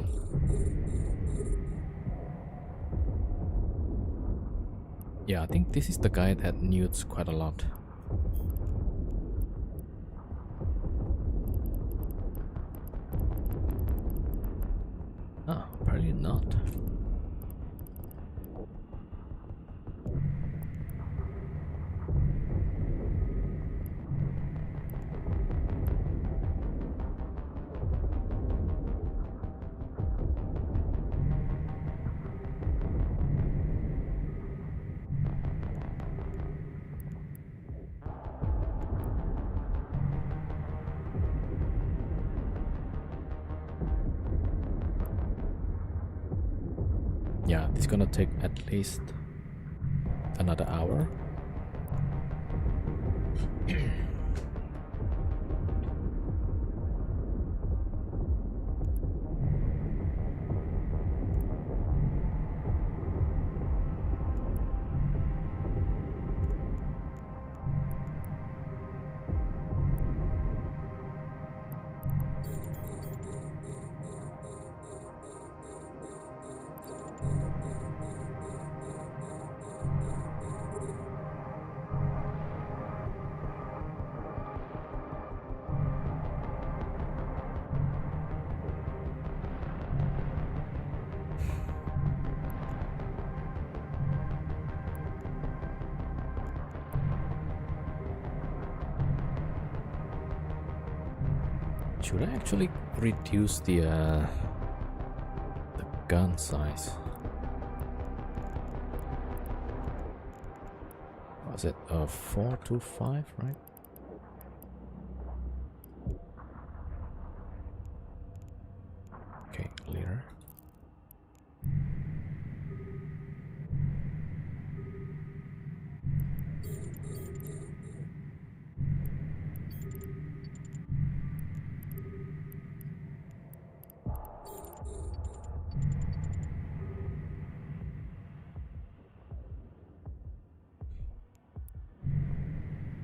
Yeah, I think this is the guy that newts quite a lot. Ah, apparently not. Yeah, this is gonna take at least another hour. Should I actually reduce the gun size? Was it 4 to 5, right? Okay, later.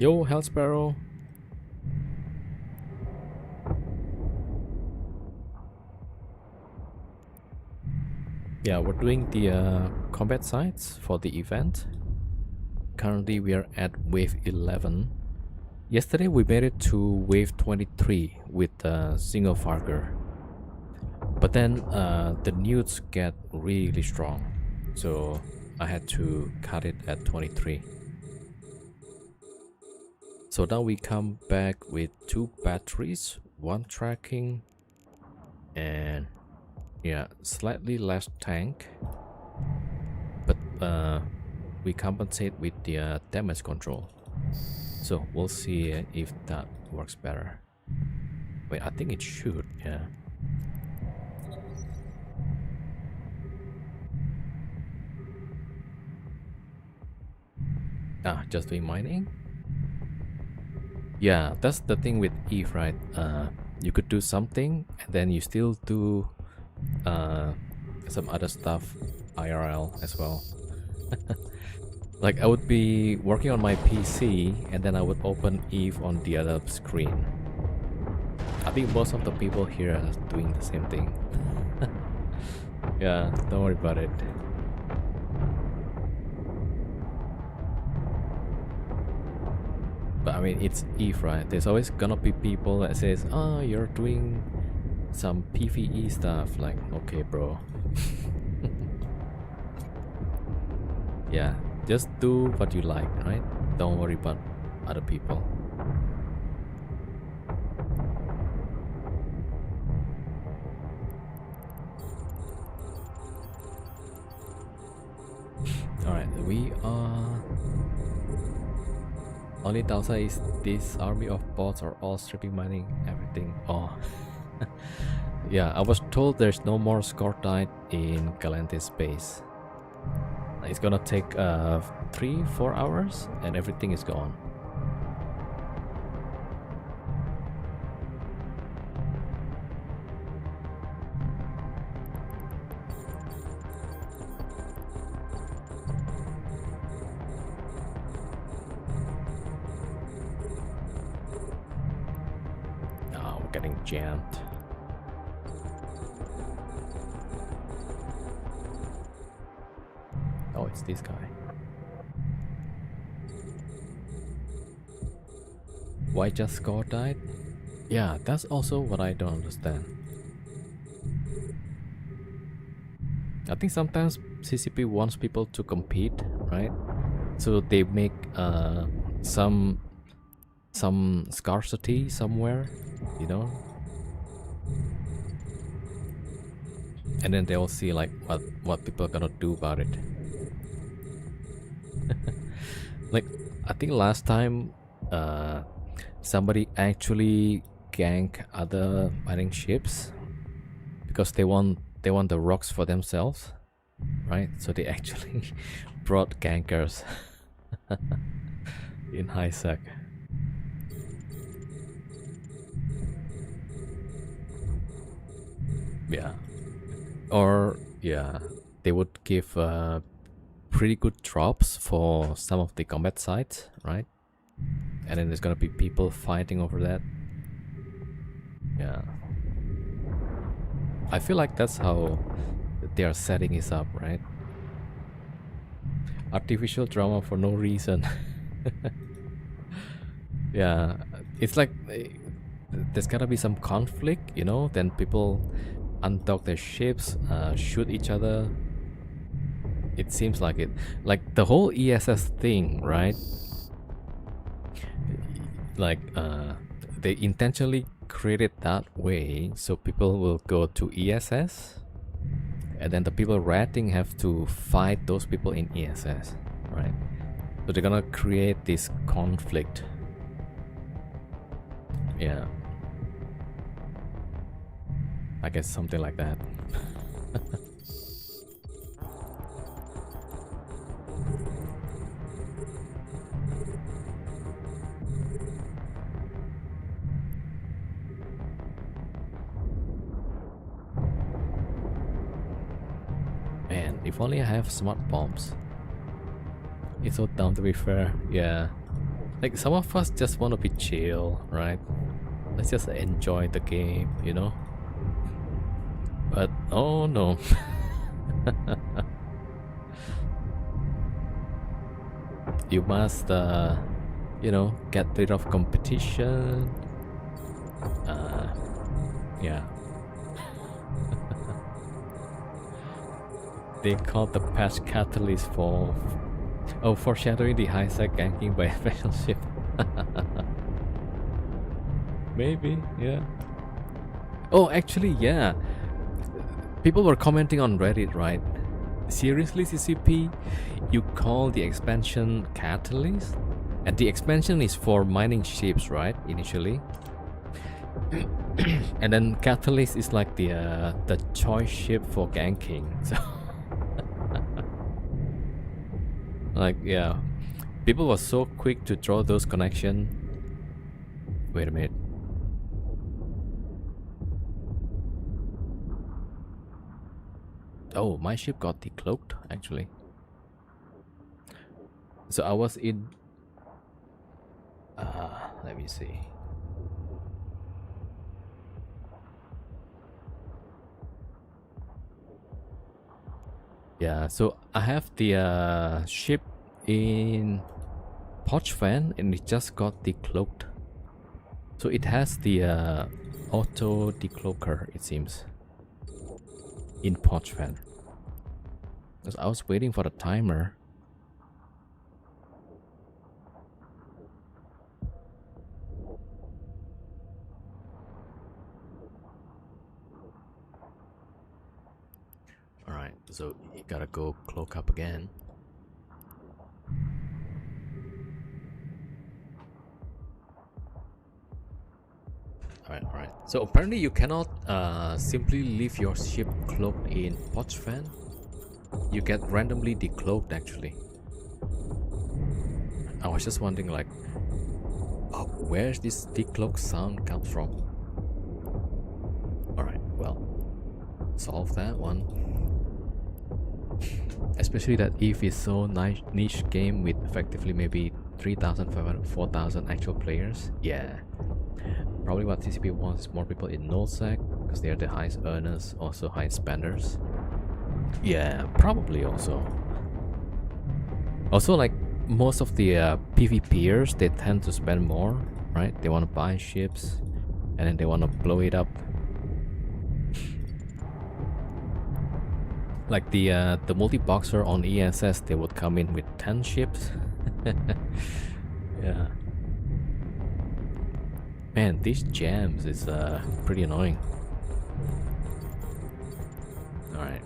Yo, Hell Sparrow. Yeah, we're doing the combat sites for the event. Currently, we are at wave 11. Yesterday, we made it to wave 23 with Zingofarger. But then the newts get really strong, so I had to cut it at 23. So now we come back with 2 batteries, 1 tracking, and yeah, slightly less tank. But we compensate with the damage control. So we'll see if that works better. Wait, I think it should, yeah. Ah, just doing mining? Yeah, that's the thing with Eve, right? You could do something and then you still do some other stuff IRL as well. Like I would be working on my PC and then I would open Eve on the other screen. I think most of the people here are doing the same thing. Yeah, don't worry about it. But I mean, it's Eve, right? There's always gonna be people that says, "Oh, you're doing some PvE stuff." Like, okay, bro. Yeah, just do what you like, right? Don't worry about other people. Alright, we are... Only downside is this army of bots are all stripping mining everything. Oh. Yeah, I was told there's no more Scortite in Galantis base. It's gonna take 3-4 hours and everything is gone. Oh, we're getting jammed. Oh, it's this guy. Why just Scortite? Yeah, that's also what I don't understand. I think sometimes CCP wants people to compete, right? So they make some scarcity somewhere, you know, and then they'll see like what people are gonna do about it. Like, I think last time somebody actually ganked other mining ships because they want the rocks for themselves, right? So they actually brought gankers in high sec. Yeah, or yeah, they would give pretty good drops for some of the combat sites, right? And then there's gonna be people fighting over that. Yeah, I feel like that's how they are setting this up, right? Artificial drama for no reason. Yeah, it's like there's gotta be some conflict, you know, then people undock their ships, shoot each other. It seems like it. Like the whole ESS thing, right? Like they intentionally created that way so people will go to ESS, and then the people ratting have to fight those people in ESS, right? So they're gonna create this conflict. Yeah, I guess something like that. Man, if only I have smart bombs. It's so dumb, to be fair. Yeah, like some of us just want to be chill, right? Let's just enjoy the game, you know? But oh no. You must you know, get rid of competition. Yeah. They called the patch catalyst for foreshadowing the high sec ganking by a special ship. Maybe, yeah. Oh, actually, yeah. People were commenting on Reddit, right? Seriously, CCP? You call the expansion catalyst? And the expansion is for mining ships, right? Initially. And then catalyst is like the choice ship for ganking. So like, yeah, people were so quick to draw those connections. Wait a minute. Oh, my ship got decloaked actually. So I was in let me see. Yeah, so I have the ship in Poch fan and it just got decloaked. So it has the auto decloaker, it seems, in Poch fan. Because I was waiting for the timer. Alright, so you gotta go cloak up again. Alright. So apparently you cannot simply leave your ship cloaked in Poch fan. You get randomly decloaked actually. I was just wondering like, where's this decloak sound comes from? Alright, well, solve that one. Especially that Eve is so niche game with effectively maybe 3,500, 4,000 actual players. Yeah. Probably what TCP wants is more people in nullsec because they're the highest earners, also high spenders. Yeah, probably also. Also, like most of the PvPers, they tend to spend more, right? They want to buy ships and then they want to blow it up. Like the multi-boxer on ESS, they would come in with 10 ships. Yeah. Man, these jams is pretty annoying. Alright.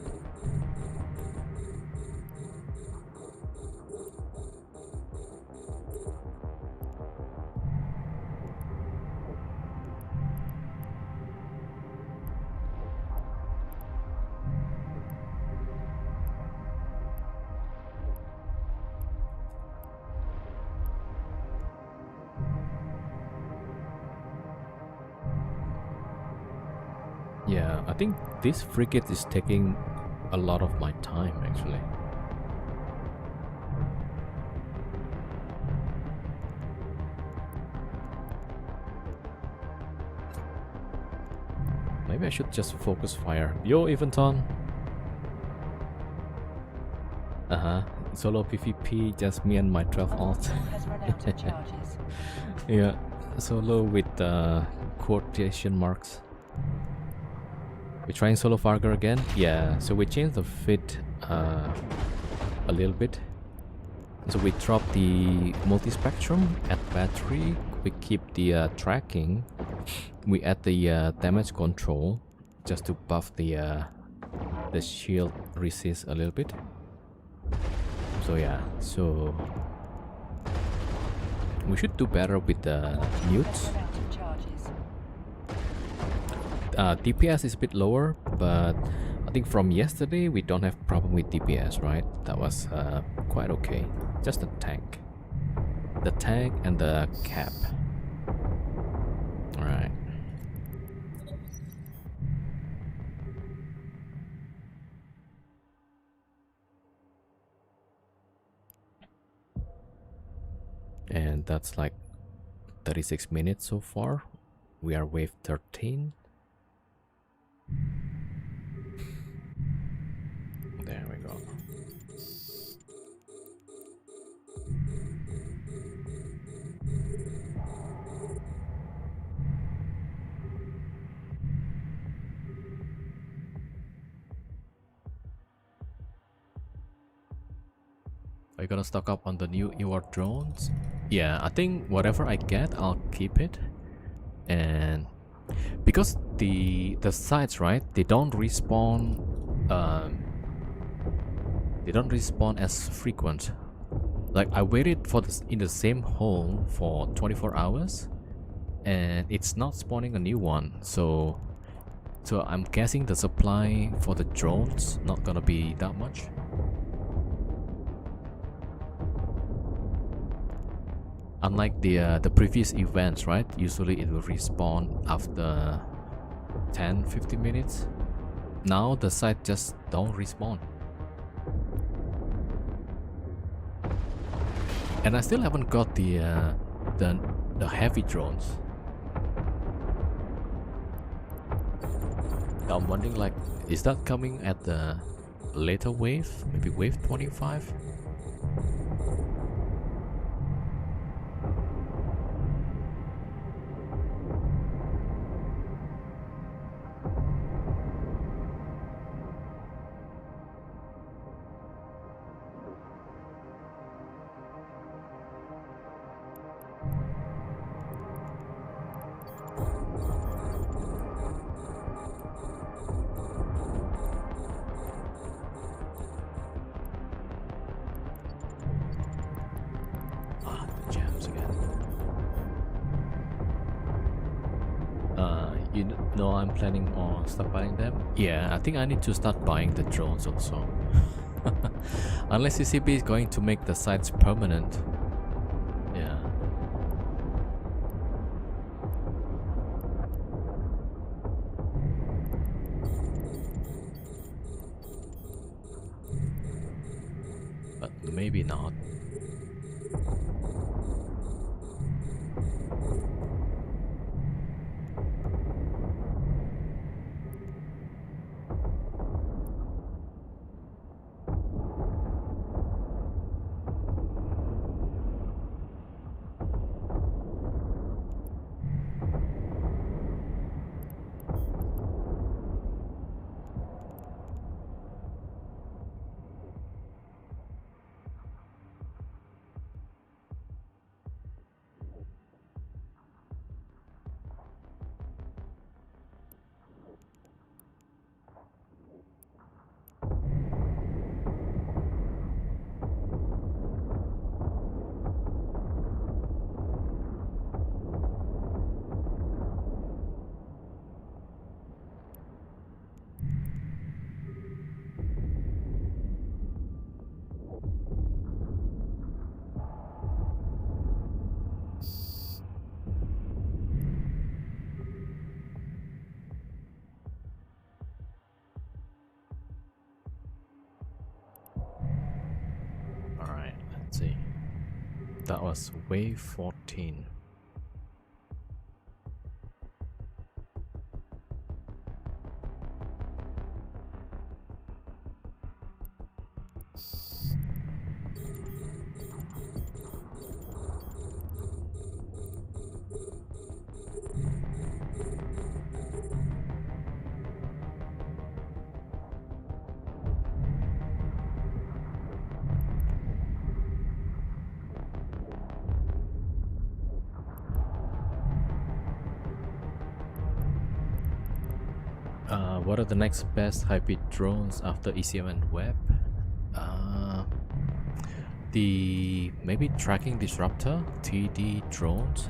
Yeah, I think this frigate is taking a lot of my time actually. Maybe I should just focus fire. Yo, Eventon! Solo PvP, just me and my 12 alt. Has run out of charges. Yeah, solo with quotation marks. We're trying solo Farger again? Yeah, so we changed the fit a little bit. So we drop the multi-spectrum at battery, we keep the tracking, we add the damage control just to buff the shield resist a little bit. So yeah, so we should do better with the mutes. Run out of charges. DPS is a bit lower, but I think from yesterday we don't have problem with DPS, right? That was quite okay. Just the tank. The tank and the cap. Alright. And that's like 36 minutes so far. We are wave 13. There we go. Are you gonna stock up on the new EWAR drones? Yeah, I think whatever I get, I'll keep it. And because the sites, right, they don't respawn as frequent. Like I waited for this in the same hole for 24 hours and it's not spawning a new one, so I'm guessing the supply for the drones not gonna be that much. Unlike the previous events, right? Usually it will respawn after 10-15 minutes. Now the site just don't respawn. And I still haven't got the heavy drones. I'm wondering, like, is that coming at the later wave? Maybe wave 25? know I'm planning on start buying them. Yeah, I think I need to start buying the drones also. Unless CCP is going to make the sites permanent. Yeah. But maybe not. Alright, let's see. That was wave 14. What are the next best hybrid drones after ECM and web? The maybe tracking disruptor TD drones.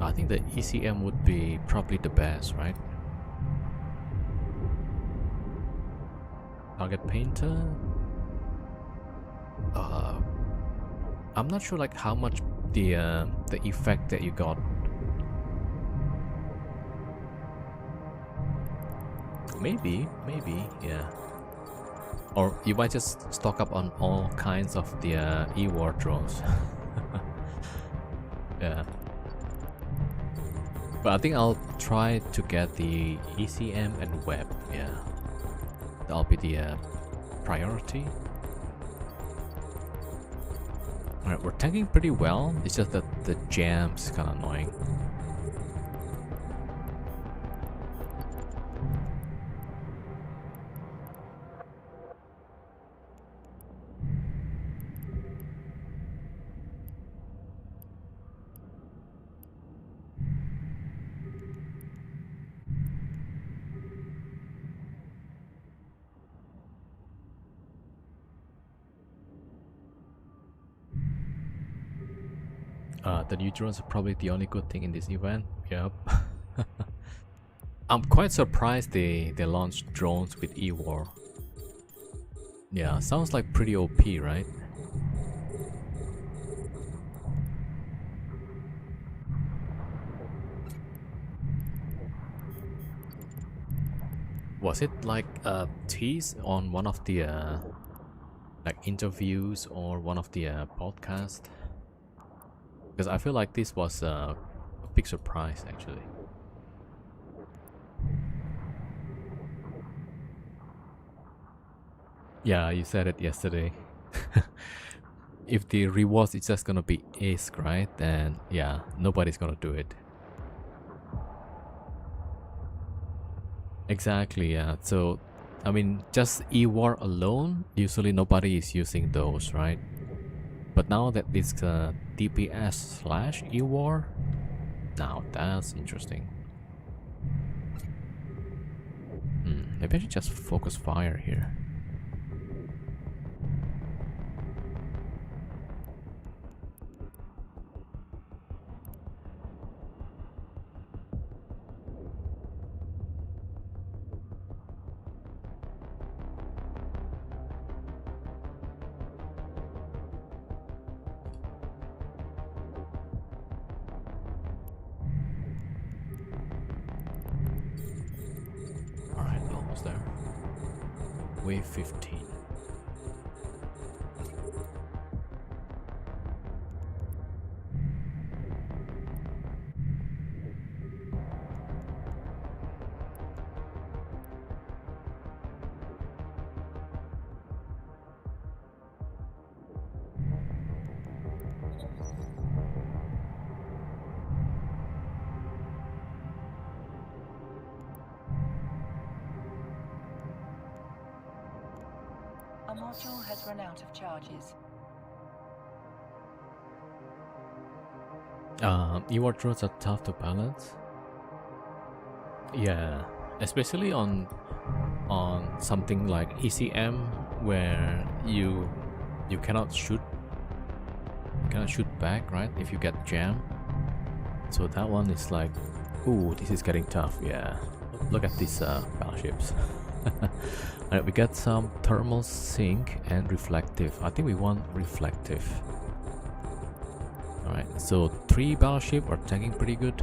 I think the ECM would be probably the best, right? Target painter. I'm not sure like how much the effect that you got. Maybe, yeah. Or you might just stock up on all kinds of the E-War drones. Yeah. But I think I'll try to get the ECM and web, yeah. That'll be the priority. Alright, we're tanking pretty well, it's just that the jam's kinda annoying. The new drones are probably the only good thing in this event. Yep. I'm quite surprised they launched drones with E-War. Yeah, sounds like pretty OP, right? Was it like a tease on one of the like interviews or one of the podcasts? Because I feel like this was a big surprise actually. Yeah, you said it yesterday. If the rewards is just gonna be ISK, right? Then yeah, nobody's gonna do it. Exactly, yeah. So, I mean, just E-War alone, usually nobody is using those, right? But now that it's DPS slash E-War, now that's interesting. Maybe I should just focus fire here. almost there. Wave 15. A module has run out of charges. Eward drones are tough to balance. Yeah, especially on something like ECM where you cannot shoot back, right? If you get jammed. So that one is like, ooh, this is getting tough. Yeah, look at these battleships. Alright, we got some thermal sync and reflective. I think we want reflective. Alright, so 3 battleship are tanking pretty good.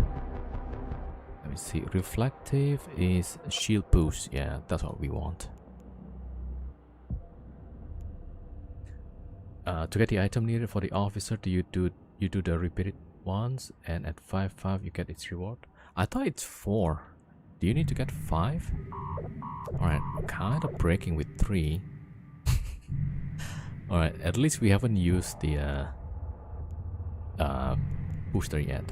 Let me see. Reflective is shield boost. Yeah, that's what we want. To get the item needed for the officer, you do the repeated ones, and at 5/5 you get its reward. I thought it's 4. Do you need to get 5? Alright, kind of breaking with 3. Alright, at least we haven't used the booster yet.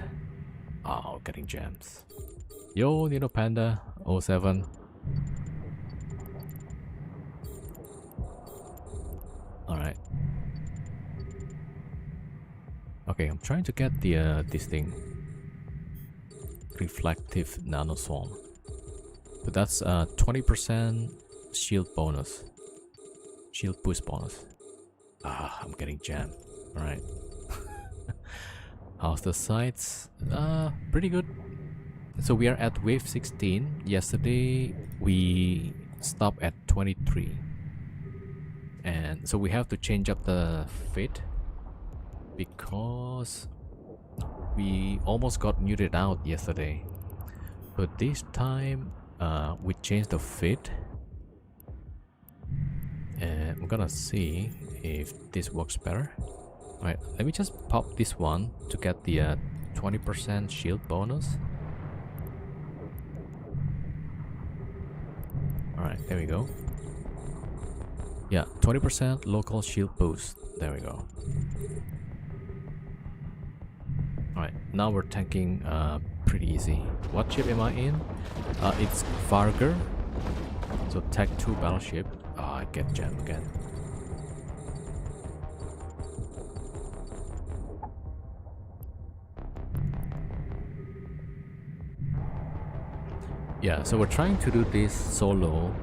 Oh, getting gems. Yo, Nino Panda 07. Alright. Okay, I'm trying to get the this thing. Reflective Nano Swarm. But that's 20% shield bonus. Shield boost bonus. Ah, I'm getting jammed. Alright. How's the sights? Pretty good. So we are at wave 16. Yesterday we stopped at 23. And so we have to change up the fit because we almost got muted out yesterday. But this time we changed the fit. And I'm gonna see if this works better. Alright, let me just pop this one to get the 20% shield bonus. Alright, there we go. Yeah, 20% local shield boost. There we go. Alright, now we're tanking pretty easy. What ship am I in? It's Varger. So Tech 2 battleship. I get jammed again. Yeah, so we're trying to do this solo,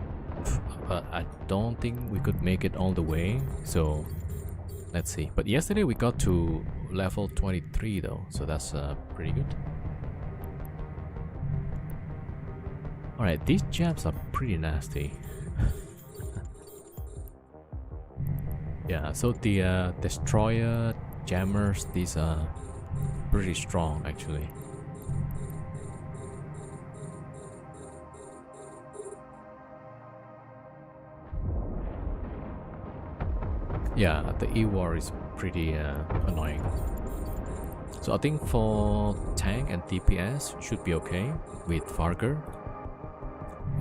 but I don't think we could make it all the way, so let's see. But yesterday we got to level 23 though, so that's pretty good. Alright, these jabs are pretty nasty. Yeah, so the destroyer, jammers, these are pretty strong actually. Yeah, the E-War is pretty annoying. So I think for tank and DPS should be okay with Varger.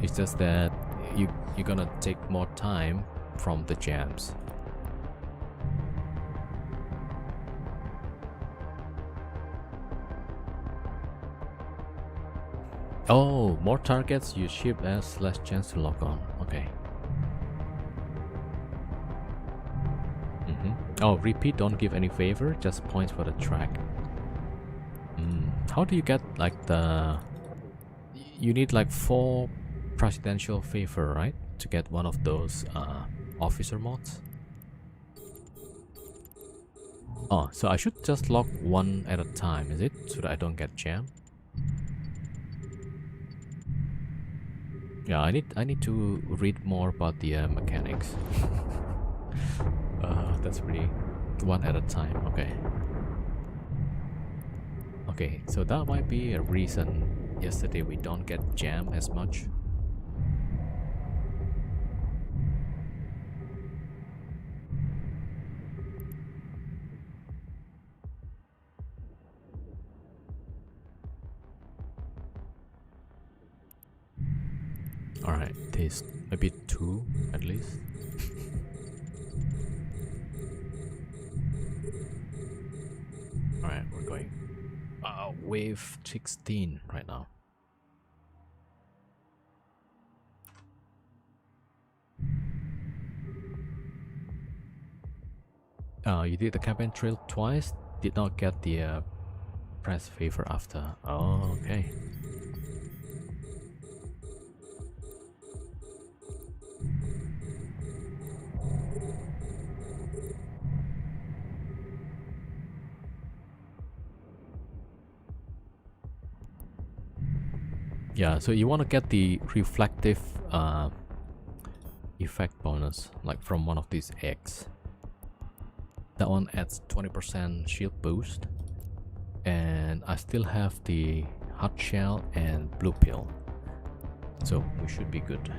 It's just that you're gonna take more time from the jams. Oh, more targets you ship as less chance to lock on. Okay. Oh, repeat don't give any favor, just points for the track. How do you get like the... You need like 4 presidential favor, right? To get one of those officer mods. Oh, so I should just lock one at a time, is it? So that I don't get jammed? Yeah, I need to read more about the mechanics. That's really one at a time. Okay. Okay, so that might be a reason yesterday we don't get jammed as much. Alright, taste maybe 2 at least. Alright, we're going wave 16 right now. You did the campaign trail twice, did not get the press favor after. Oh, okay. Yeah, so you want to get the reflective effect bonus, like from one of these eggs. That one adds 20% shield boost, and I still have the hot shell and blue pill, so we should be good.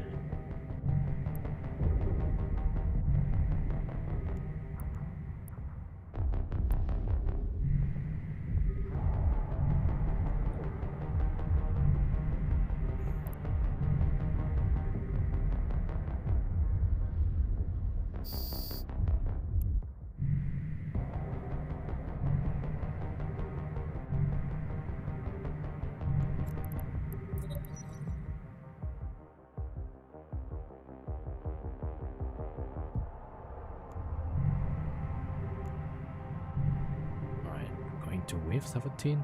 To wave 17.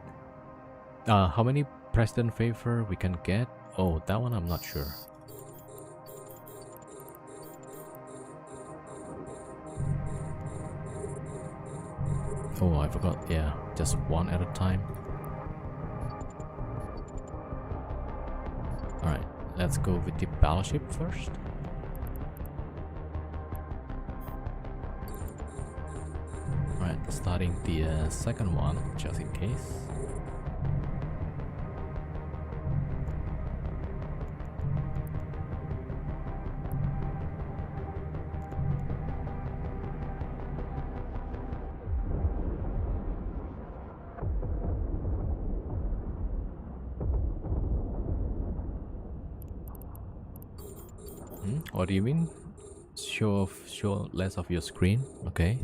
How many president favor we can get? Oh, that one I'm not sure. Oh, I forgot. Yeah, just one at a time. Alright, let's go with the battleship first. Alright, starting the second one, just in case. What do you mean? Show less of your screen? Okay.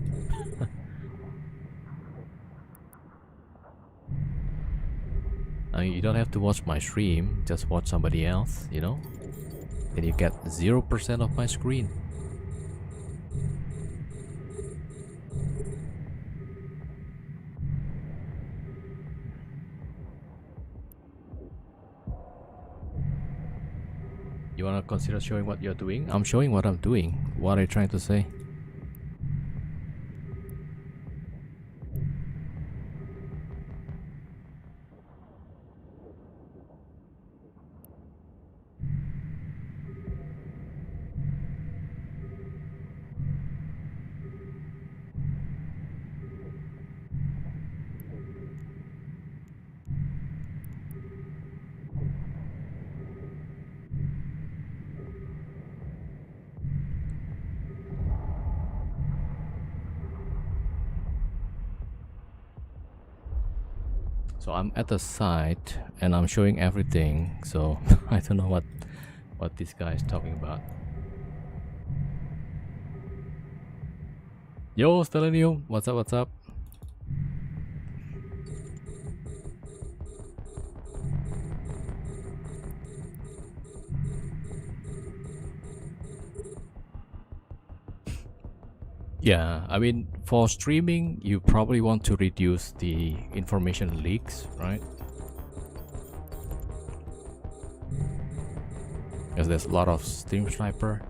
You don't have to watch my stream, just watch somebody else, you know? Then you get 0% of my screen. You wanna consider showing what you're doing? I'm showing what I'm doing. What are you trying to say? So I'm at the site and I'm showing everything, so I don't know what this guy is talking about. Yo, Stellanium, what's up, what's up? Yeah, I mean, for streaming, you probably want to reduce the information leaks, right? Because there's a lot of stream sniper.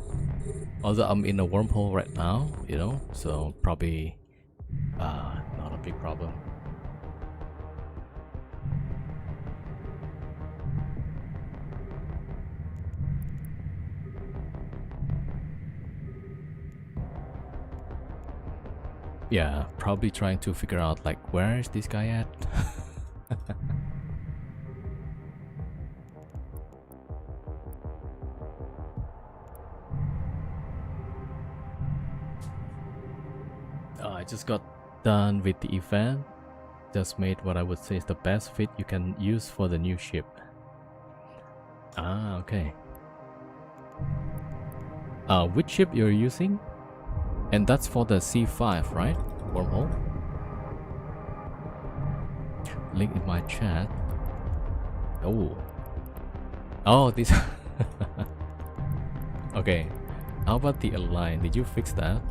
Although I'm in a wormhole right now, you know, so probably not a big problem. Yeah, probably trying to figure out like where is this guy at? I just got done with the event. Just made what I would say is the best fit you can use for the new ship. Ah, okay. Which ship you're using? And that's for the C5, right? Wormhole. Link in my chat. Oh, this. Okay. How about the Align? Did you fix that?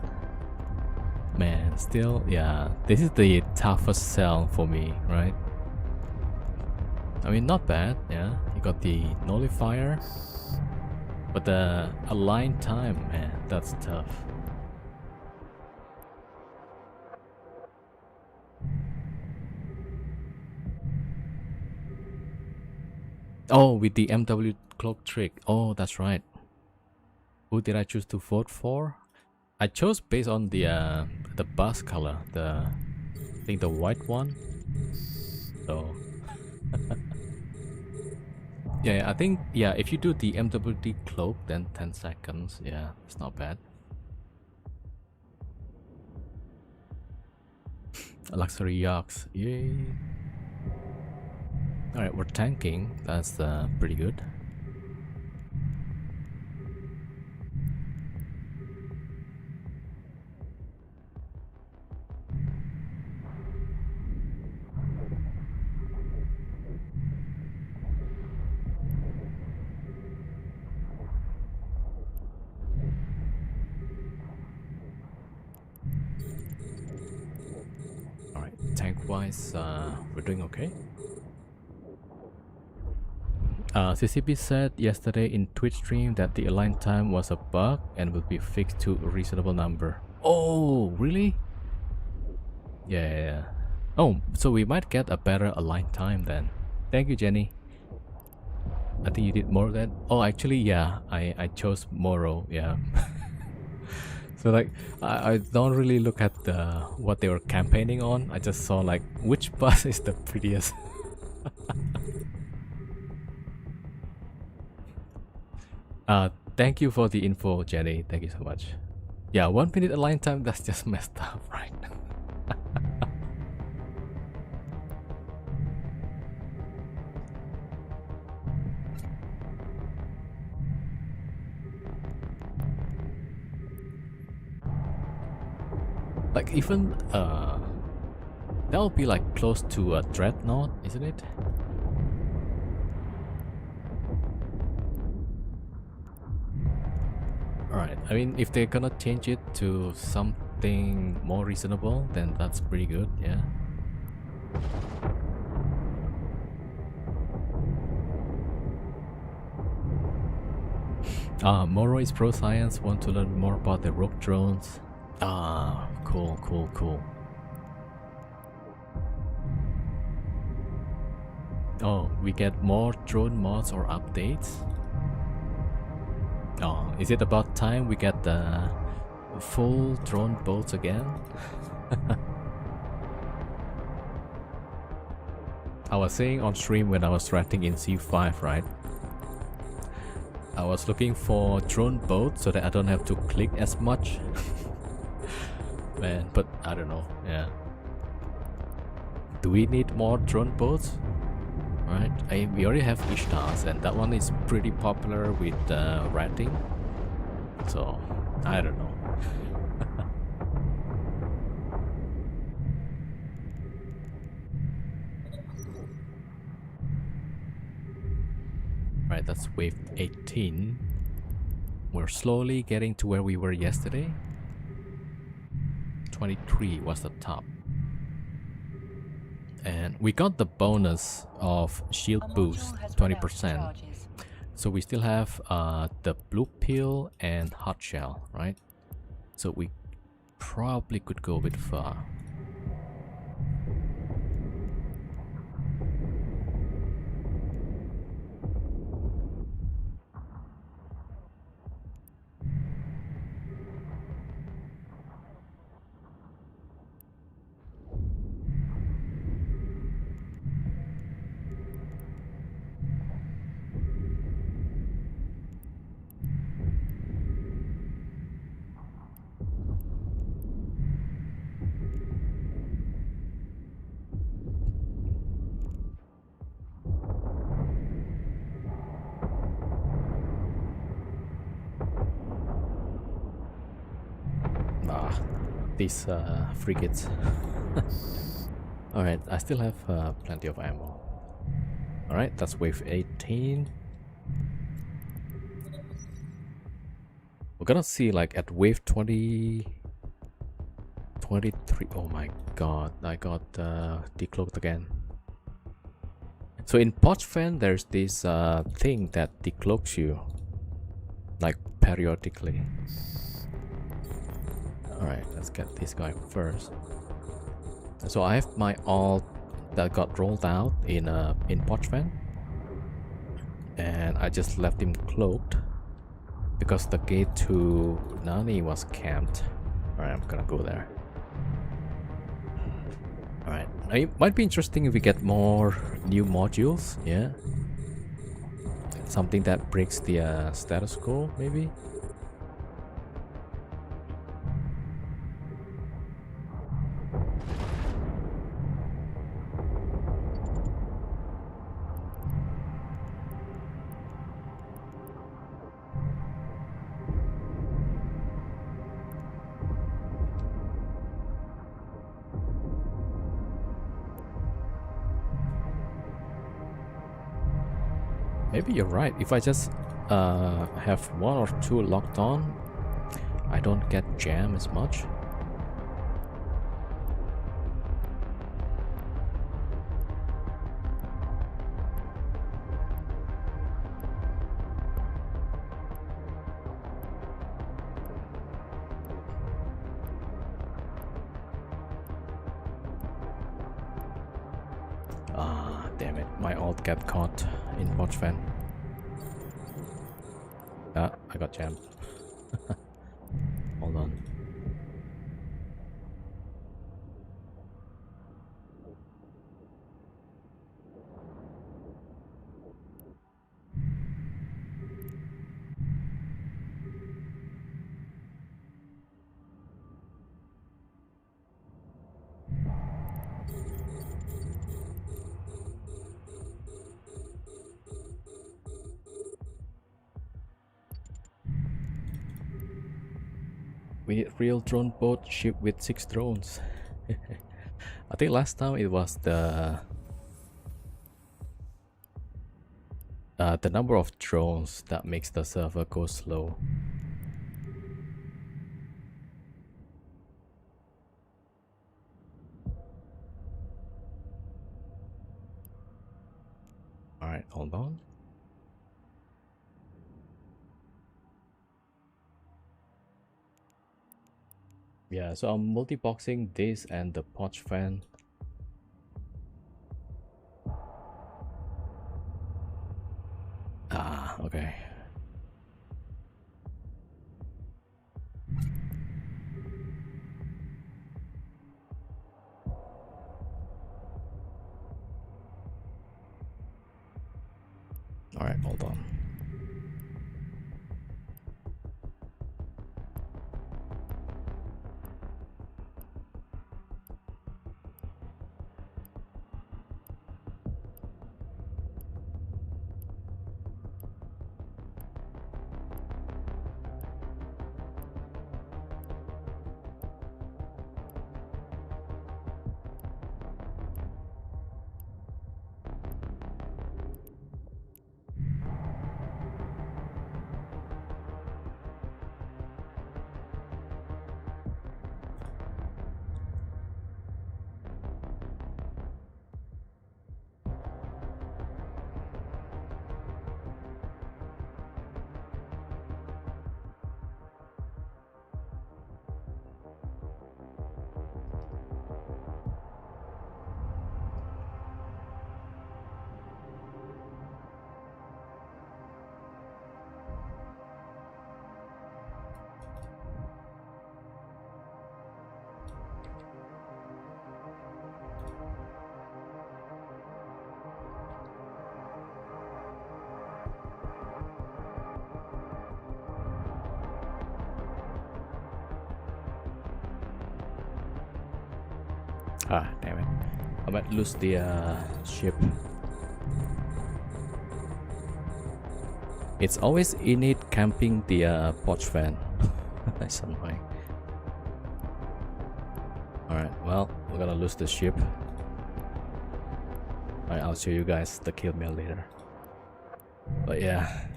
Man, still, yeah. This is the toughest cell for me, right? I mean, not bad, yeah. You got the nullifier, but the Align time, man, that's tough. Oh, with the MW cloak trick. Oh, that's right. Who did I choose to vote for? I chose based on the bus color, I think the white one. So yeah, I think if you do the MWD cloak, then 10 seconds. Yeah, it's not bad. Luxury yachts, yay! All right, we're tanking. That's pretty good. Tank-wise, we're doing okay. CCP said yesterday in Twitch stream that the align time was a bug and will be fixed to a reasonable number. Oh, really? Yeah. Oh, so we might get a better align time then. Thank you, Jenny. I think you did more than. Oh, actually, yeah, I chose Moro. Yeah. So like, I don't really look at what they were campaigning on. I just saw like which bus is the prettiest. Thank you for the info, Jenny. Thank you so much. Yeah, 1 minute align time. That's just messed up, right? Like even that'll be like close to a dreadnought, isn't it? Alright, I mean if they're gonna change it to something more reasonable, then that's pretty good, yeah. Moro is pro science, want to learn more about the rogue drones. Cool. Oh, we get more drone mods or updates? Oh, is it about time we get the full drone boats again? I was saying on stream when I was writing in C5, right? I was looking for drone boats so that I don't have to click as much. Man, but I don't know, yeah. Do we need more drone boats? Right, we already have Ishtars and that one is pretty popular with rating. So, I don't know. Right, that's wave 18. We're slowly getting to where we were yesterday. 23 was the top. And we got the bonus of shield boost, 20%. So we still have the blue pill and hot shell, right? So we probably could go a bit far. these frigates. Alright, I still have plenty of ammo. Alright, that's wave 18. We're gonna see like at wave 20... 23. Oh my god, I got decloaked again. So in Pochven there's this thing that decloaks you, like periodically. Alright, let's get this guy first. So I have my alt that got rolled out in Pochven, and I just left him cloaked because the gate to Nani was camped. Alright, I'm gonna go there. Alright, it might be interesting if we get more new modules, yeah? Something that breaks the status quo, maybe? Maybe you're right. If I just have one or two locked on, I don't get jam as much. Ah, damn it. My alt got caught in Pochven. Ah, I got jammed. Hold on. We need real drone boat ship with 6 drones. I think last time it was the number of drones that makes the server go slow. Alright, hold on. Yeah, so I'm multi-boxing this and the Pochven. Ah, okay. Alright, hold on. Ah, damn it. I might lose the ship. It's always Enid camping the Pochven. That's annoying. Alright, well, we're gonna lose the ship. Alright, I'll show you guys the kill mail later. But yeah.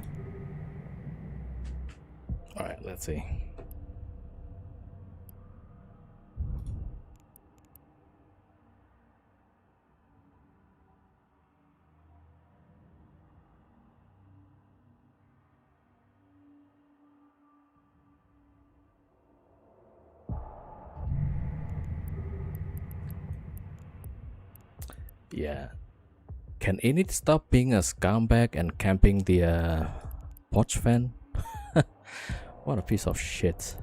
Alright, let's see. Yeah. Can Enid stop being a scumbag and camping the porch fan? What a piece of shit.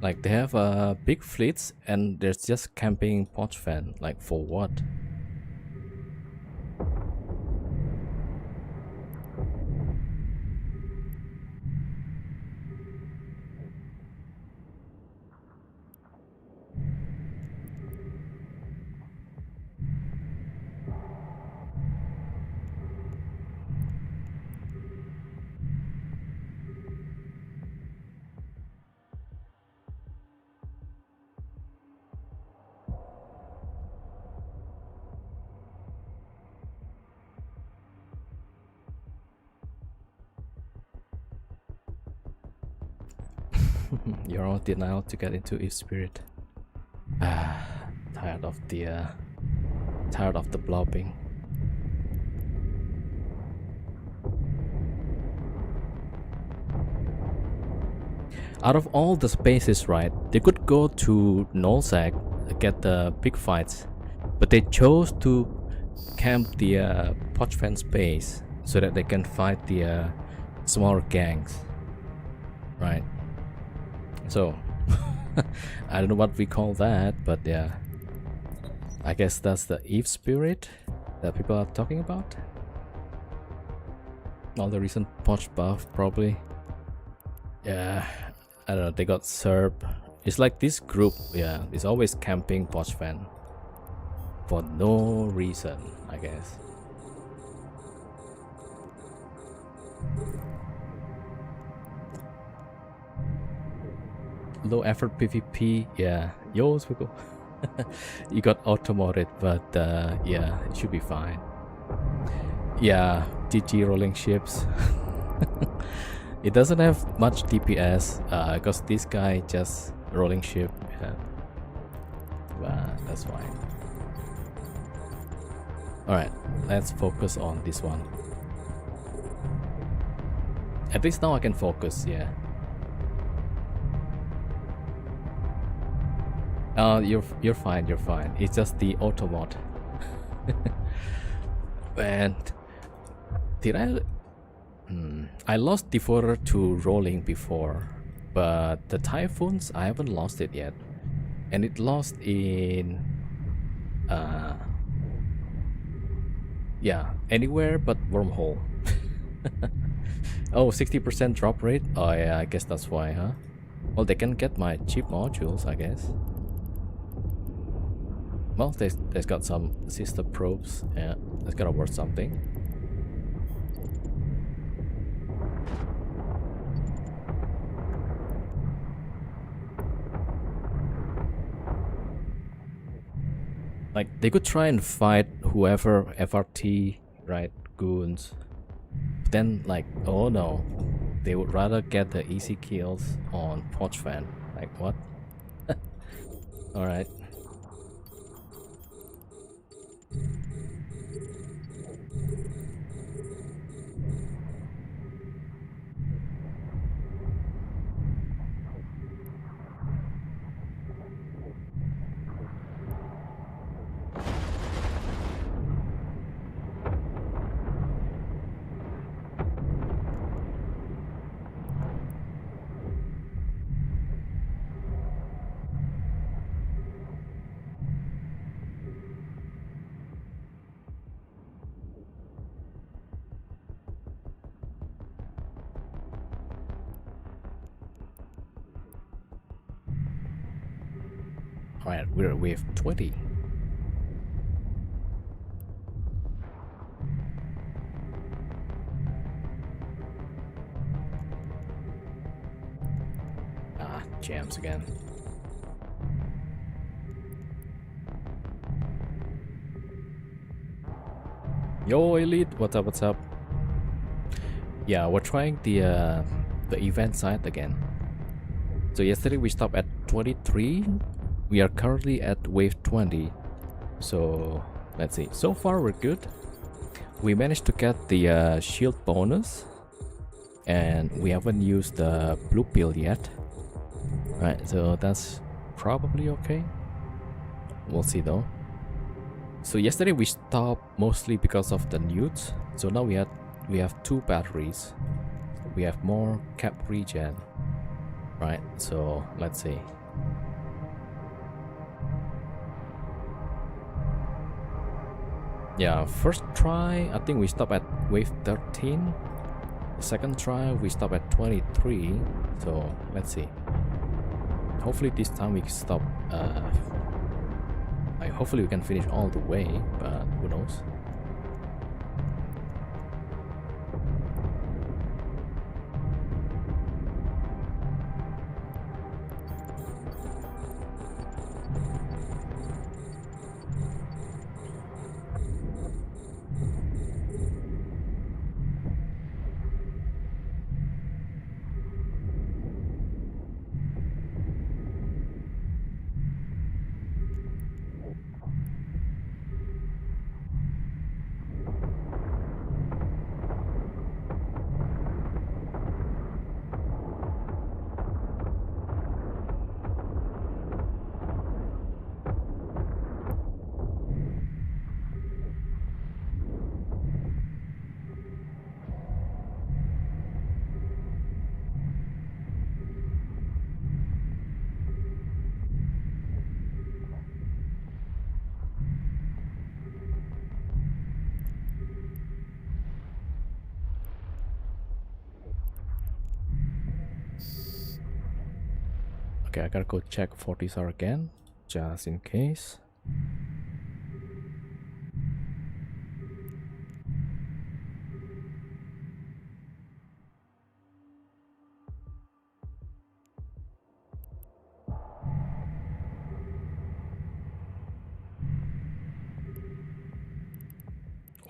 Like they have big fleets and there's just camping porch fan. Like for what? You're all denial to get into Eve Spirit. Tired of the blobbing. Out of all the spaces, right, they could go to Nullsec, get the big fights, but they chose to camp the Pochfan space so that they can fight the smaller gangs, right? So, I don't know what we call that, but yeah, I guess that's the Eve Spirit that people are talking about. All the recent Poch buff, probably. Yeah, I don't know, they got Serb. It's like this group, yeah, is always camping Pochfan for no reason, I guess. Low effort PvP, yeah, yours people. You got automoted, but yeah, it should be fine. Yeah, GG rolling ships. It doesn't have much DPS because this guy just rolling ship, yeah. But that's fine. Alright, let's focus on this one. At least now I can focus, yeah. You're fine, you're fine. It's just the automod. And did I lost Devourer to rolling before, but the Typhoons I haven't lost it yet. And it lost in yeah, anywhere but Wormhole. Oh, 60% drop rate? Oh yeah, I guess that's why, huh? Well, they can get my cheap modules, I guess. Well, there's got some sister probes. Yeah, that's gotta worth something. Like, they could try and fight whoever FRT, right, goons. But then, like, oh no. They would rather get the easy kills on Pochfan. Like, what? Alright. Alright, we're at wave 20. Jams again. Yo, Elite, what's up? What's up? Yeah, we're trying the event site again. So yesterday we stopped at 23. We are currently at wave 20. So let's see. So far we're good. We managed to get the shield bonus, and we haven't used the blue pill yet. Right, so that's probably okay. We'll see though. So yesterday we stopped mostly because of the newts. So now we have 2 batteries. We have more cap regen. Right, so let's see. Yeah, first try I think we stopped at wave 13. The second try we stopped at 23. So let's see. Hopefully this time we can stop. Hopefully we can finish all the way, but who knows. Okay, I gotta go check 40SR again, just in case.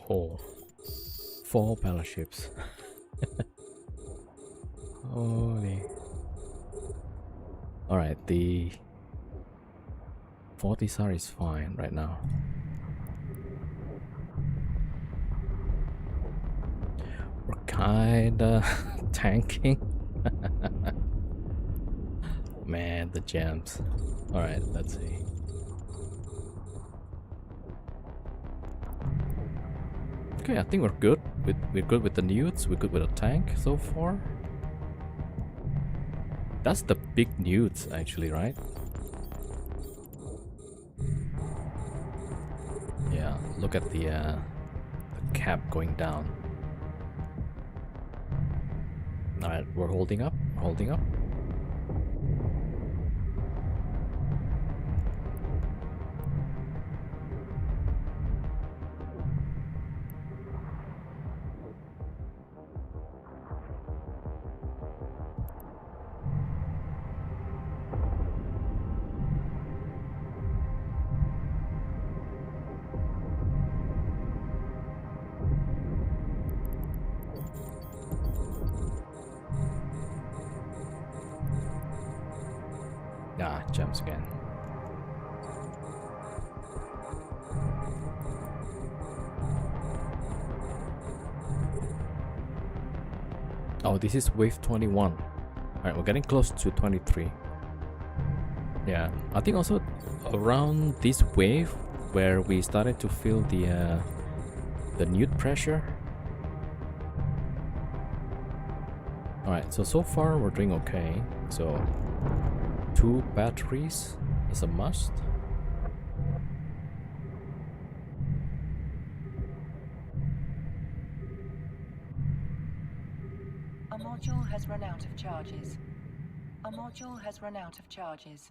Oh, 4 battleships. Holy. Alright, the 40SR is fine right now. We're kinda tanking. Man, the gems. Alright, let's see. Okay, I think we're good. We're good with the newts. We're good with the tank so far. That's the big newts, actually, right? Yeah, look at the cap going down. Alright, we're holding up. Holding up. Ah, jumps again. Oh, this is wave 21. Alright, we're getting close to 23. Yeah, I think also around this wave where we started to feel the newt pressure. Alright, so far we're doing okay. So 2 batteries is a must. A module has run out of charges. A module has run out of charges.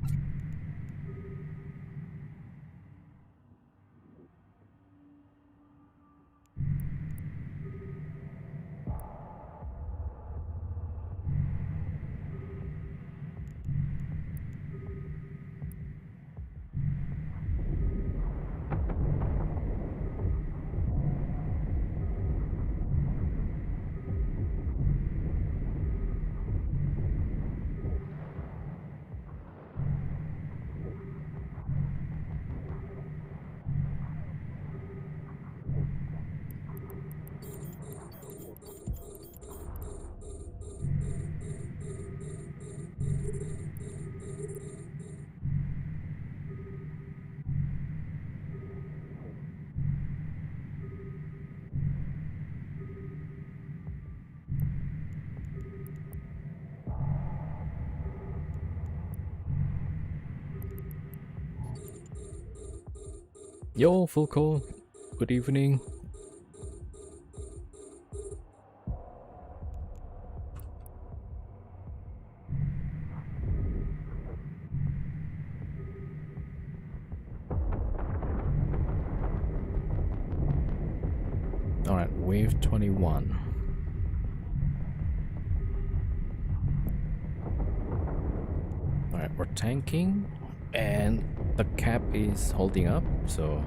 Yo, Fulco. Good evening. Alright, wave 21. Alright, we're tanking and the cap is holding up, so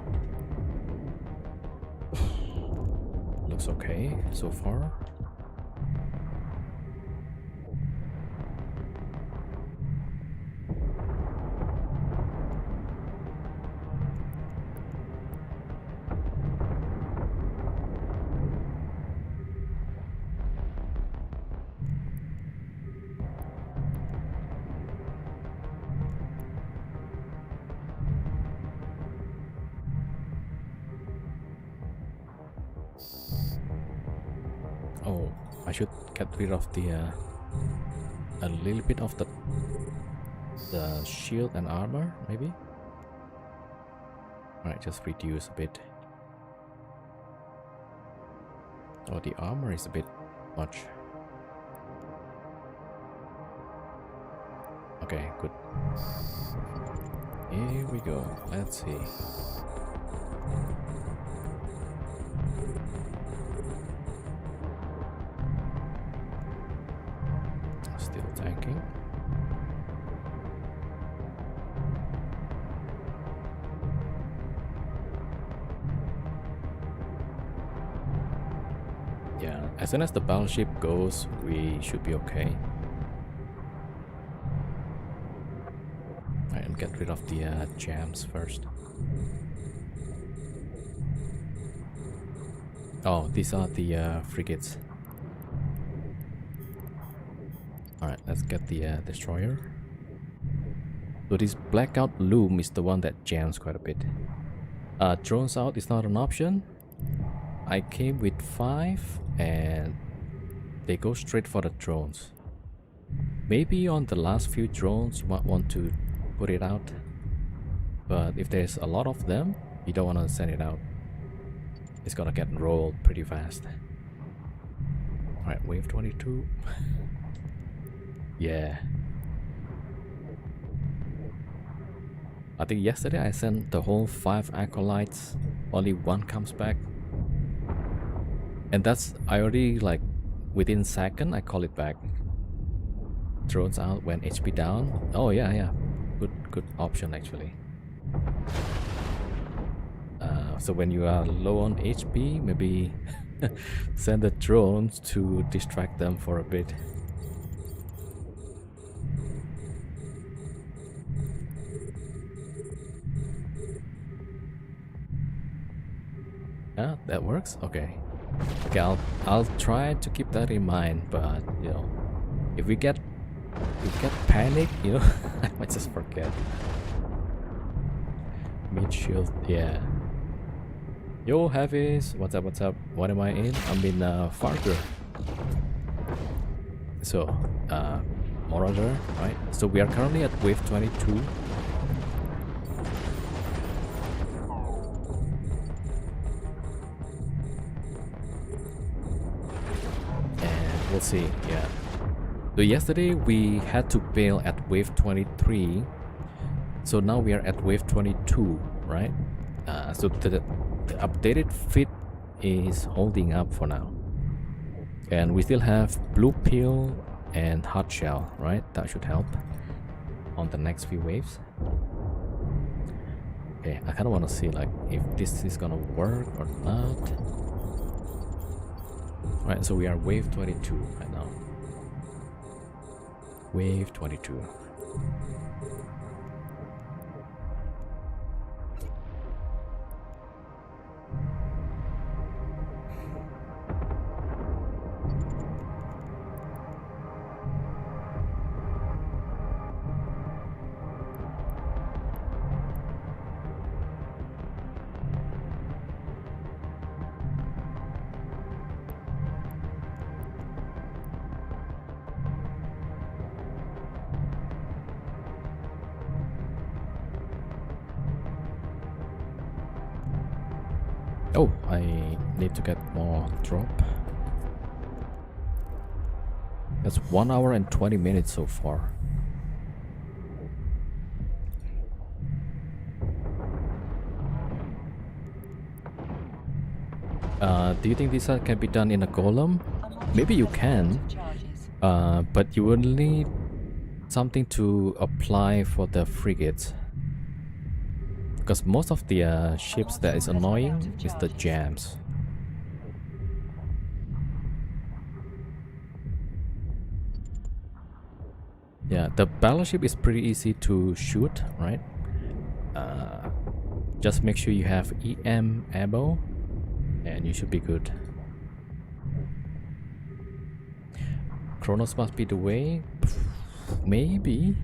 looks okay so far. Oh, I should get rid of the a little bit of the shield and armor, maybe. Alright, just reduce a bit. Oh, the armor is a bit much. Okay, good. Here we go. Let's see. Still tanking. Yeah, as soon as the battleship goes, we should be okay. Alright, and get rid of the jams first. Oh, these are the frigates. Alright, let's get the destroyer. So this blackout loom is the one that jams quite a bit. Drones out is not an option. I came with 5 and they go straight for the drones. Maybe on the last few drones you might want to put it out. But if there's a lot of them, you don't want to send it out. It's gonna get rolled pretty fast. Alright, wave 22. Yeah. I think yesterday I sent the whole 5 acolytes. Only 1 comes back. And that's, I already like, within second I call it back. Drones out when HP down. Oh yeah. Good option actually. So when you are low on HP, maybe send the drones to distract them for a bit. Yeah, that works? Okay. Okay, I'll try to keep that in mind, but you know, if we get panic, you know, I might just forget. Mid shield, yeah. Yo, Heavies, what's up? What am I in? I'm in Fargo. So, Marauder, right? So we are currently at wave 22. And we'll see, yeah. So yesterday we had to bail at wave 23. So now we are at wave 22, right? So the updated fit is holding up for now. And we still have blue pill and hot shell, right? That should help on the next few waves. Okay, I kind of want to see like if this is gonna work or not. Right, so we are wave 22 right now. Wave 22. Oh, I need to get more drop. That's 1 hour and 20 minutes so far. Do you think this can be done in a golem? Maybe you can, but you will need something to apply for the frigates. Because most of the ships that is annoying is the jams. Yeah, the battleship is pretty easy to shoot, right? Just make sure you have EM ammo and you should be good. Kronos must be the way. Maybe.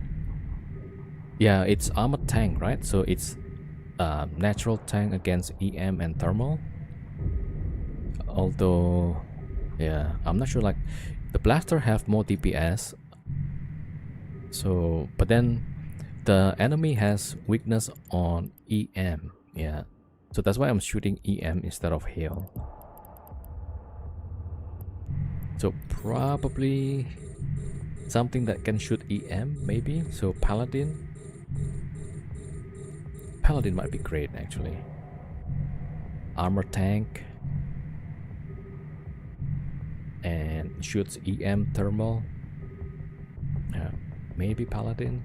Yeah, it's armored tank, right? So it's natural tank against EM and thermal. Although, yeah, I'm not sure. Like, the blaster have more DPS. So, but then the enemy has weakness on EM. Yeah, so that's why I'm shooting EM instead of Hail. So probably something that can shoot EM, maybe. So Paladin might be great actually. Armor tank and shoots EM thermal. Yeah, maybe Paladin.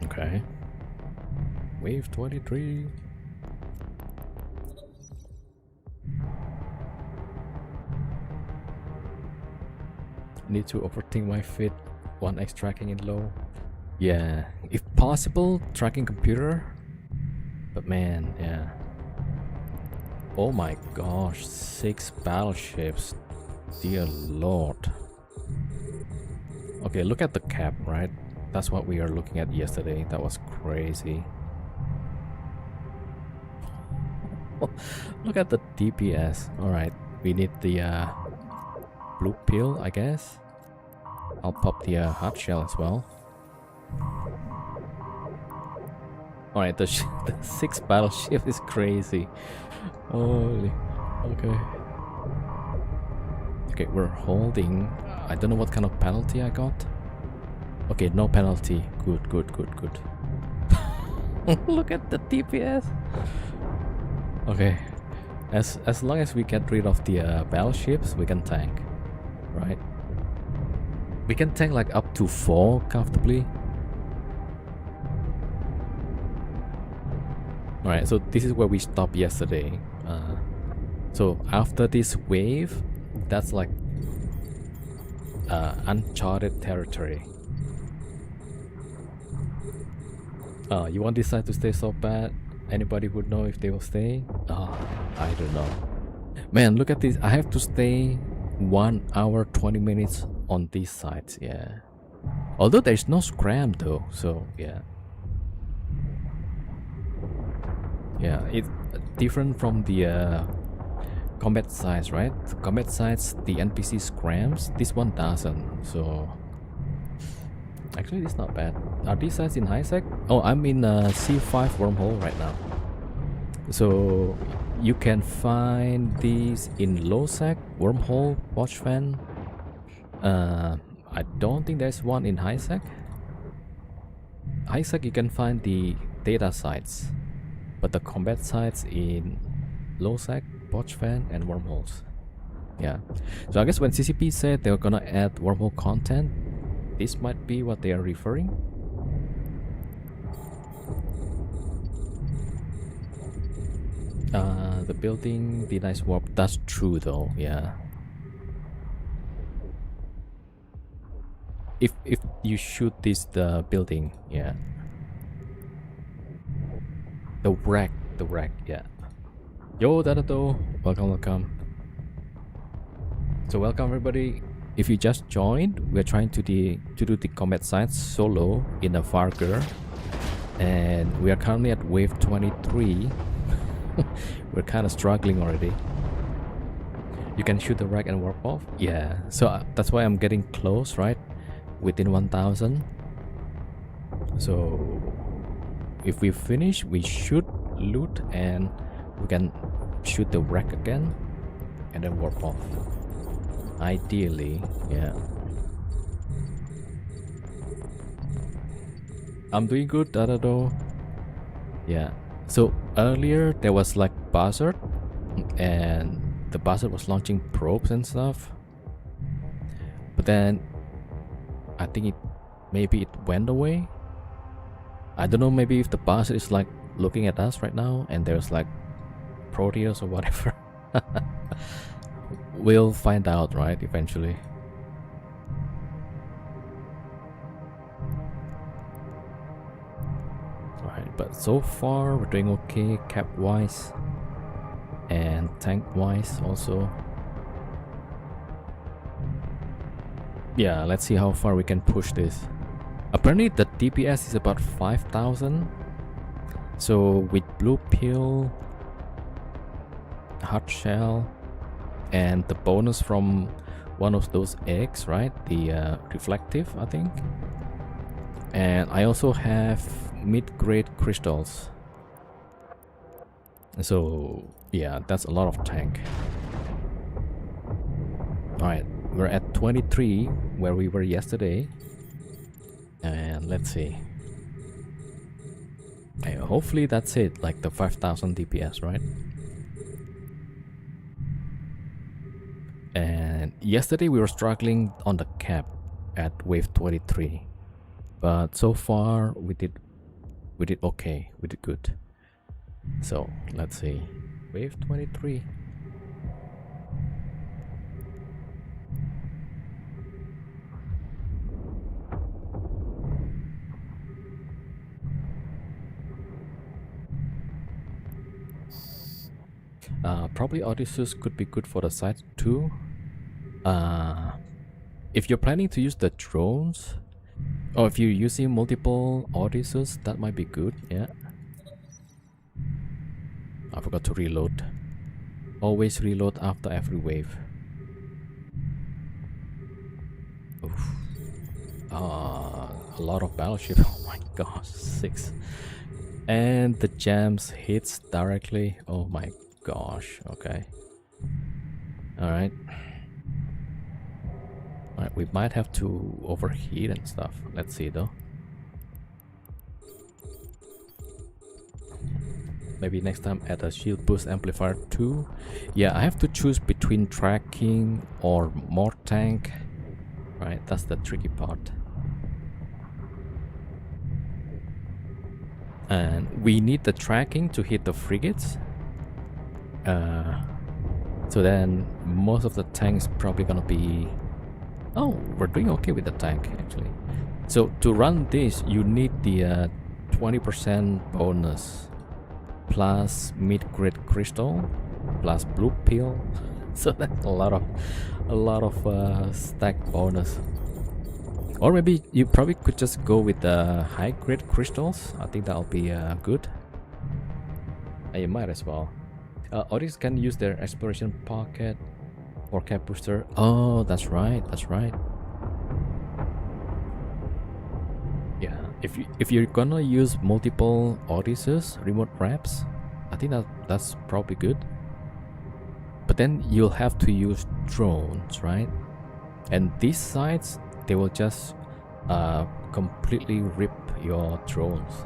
Okay. Wave 23. Need to overthink my fit. 1x tracking in low. Yeah, if possible, tracking computer. But man, yeah. Oh my gosh, 6 battleships. Dear lord. Okay, look at the cap, right? That's what we were looking at yesterday. That was crazy. Look at the DPS. Alright, we need the blue pill, I guess. I'll pop the hard shell as well. Alright, the 6 battleship is crazy. Holy. Okay. Okay, we're holding. I don't know what kind of penalty I got. Okay, no penalty. Good, good, good, good. Look at the DPS. Okay, as long as we get rid of the battleships, we can tank, right? We can tank like up to 4 comfortably. Alright, so this is where we stopped yesterday. So after this wave, that's like uncharted territory. You want this side to stay so bad? Anybody would know if they will stay? I don't know. Man, look at this. I have to stay 1 hour 20 minutes on these sides. Yeah. Although there's no scram though, so yeah. Yeah, it's different from the combat sites, right? The combat sites, the NPC scrams. This one doesn't. So actually, it's not bad. Are these sites in high sec? Oh, I'm in C5 wormhole right now. So you can find these in low sec, wormhole, watch fan. I don't think there's one in high sec. High sec you can find the data sites, but the combat sites in low sec, watch fan, and wormholes. Yeah. So I guess when CCP said they were gonna add wormhole content, this might be what they are referring. The building denies warp. That's true though, yeah. If you shoot this the building, yeah. The wreck, yeah. Yo, Dadato, welcome. So welcome everybody. If you just joined, we're trying to do the combat sites solo in a Vargur. And we are currently at wave 23. We're kind of struggling already. You can shoot the wreck and warp off. Yeah, so that's why I'm getting close, right? Within 1000. So if we finish, we should loot and we can shoot the wreck again and then warp off. Ideally, yeah. I'm doing good, Dadado. Yeah. So earlier there was like buzzard, and the buzzard was launching probes and stuff. But then I think maybe it went away. I don't know, maybe if the buzzard is like looking at us right now and there's like Proteus or whatever. We'll find out, right, eventually. Alright, but so far we're doing okay cap wise and tank wise also. Yeah, let's see how far we can push this. Apparently the DPS is about 5000. So with blue pill, hard shell, and the bonus from one of those eggs, right? The reflective, I think. And I also have mid-grade crystals. So yeah, that's a lot of tank. Alright, we're at 23 where we were yesterday. And let's see. Okay, hopefully that's it, like the 5000 DPS, right? And yesterday we were struggling on the cap at wave 23. But so far we did okay, we did good. So let's see. Wave 23. Probably Odysseus could be good for the site too. If you're planning to use the drones, or if you're using multiple Odysseus, that might be good, yeah. I forgot to reload. Always reload after every wave. Oof. A lot of battleship. Oh my gosh, 6. And the jams hits directly. Oh my gosh, okay. Alright. Alright, we might have to overheat and stuff. Let's see though. Maybe next time add a shield boost amplifier too. Yeah, I have to choose between tracking or more tank. Right, that's the tricky part. And we need the tracking to hit the frigates. So then most of the tanks probably gonna be... Oh, we're doing okay with the tank actually. So to run this, you need the 20% bonus plus mid-grade crystal plus blue pill. So that's a lot of stack bonus. Or maybe you probably could just go with the high-grade crystals. I think that'll be good. You might as well. Odys can use their exploration pocket or cap booster. Oh, that's right. That's right. Yeah, if you're gonna use multiple Odysseus remote wraps, I think that's probably good. But then you'll have to use drones, right? And these sites, they will just completely rip your drones.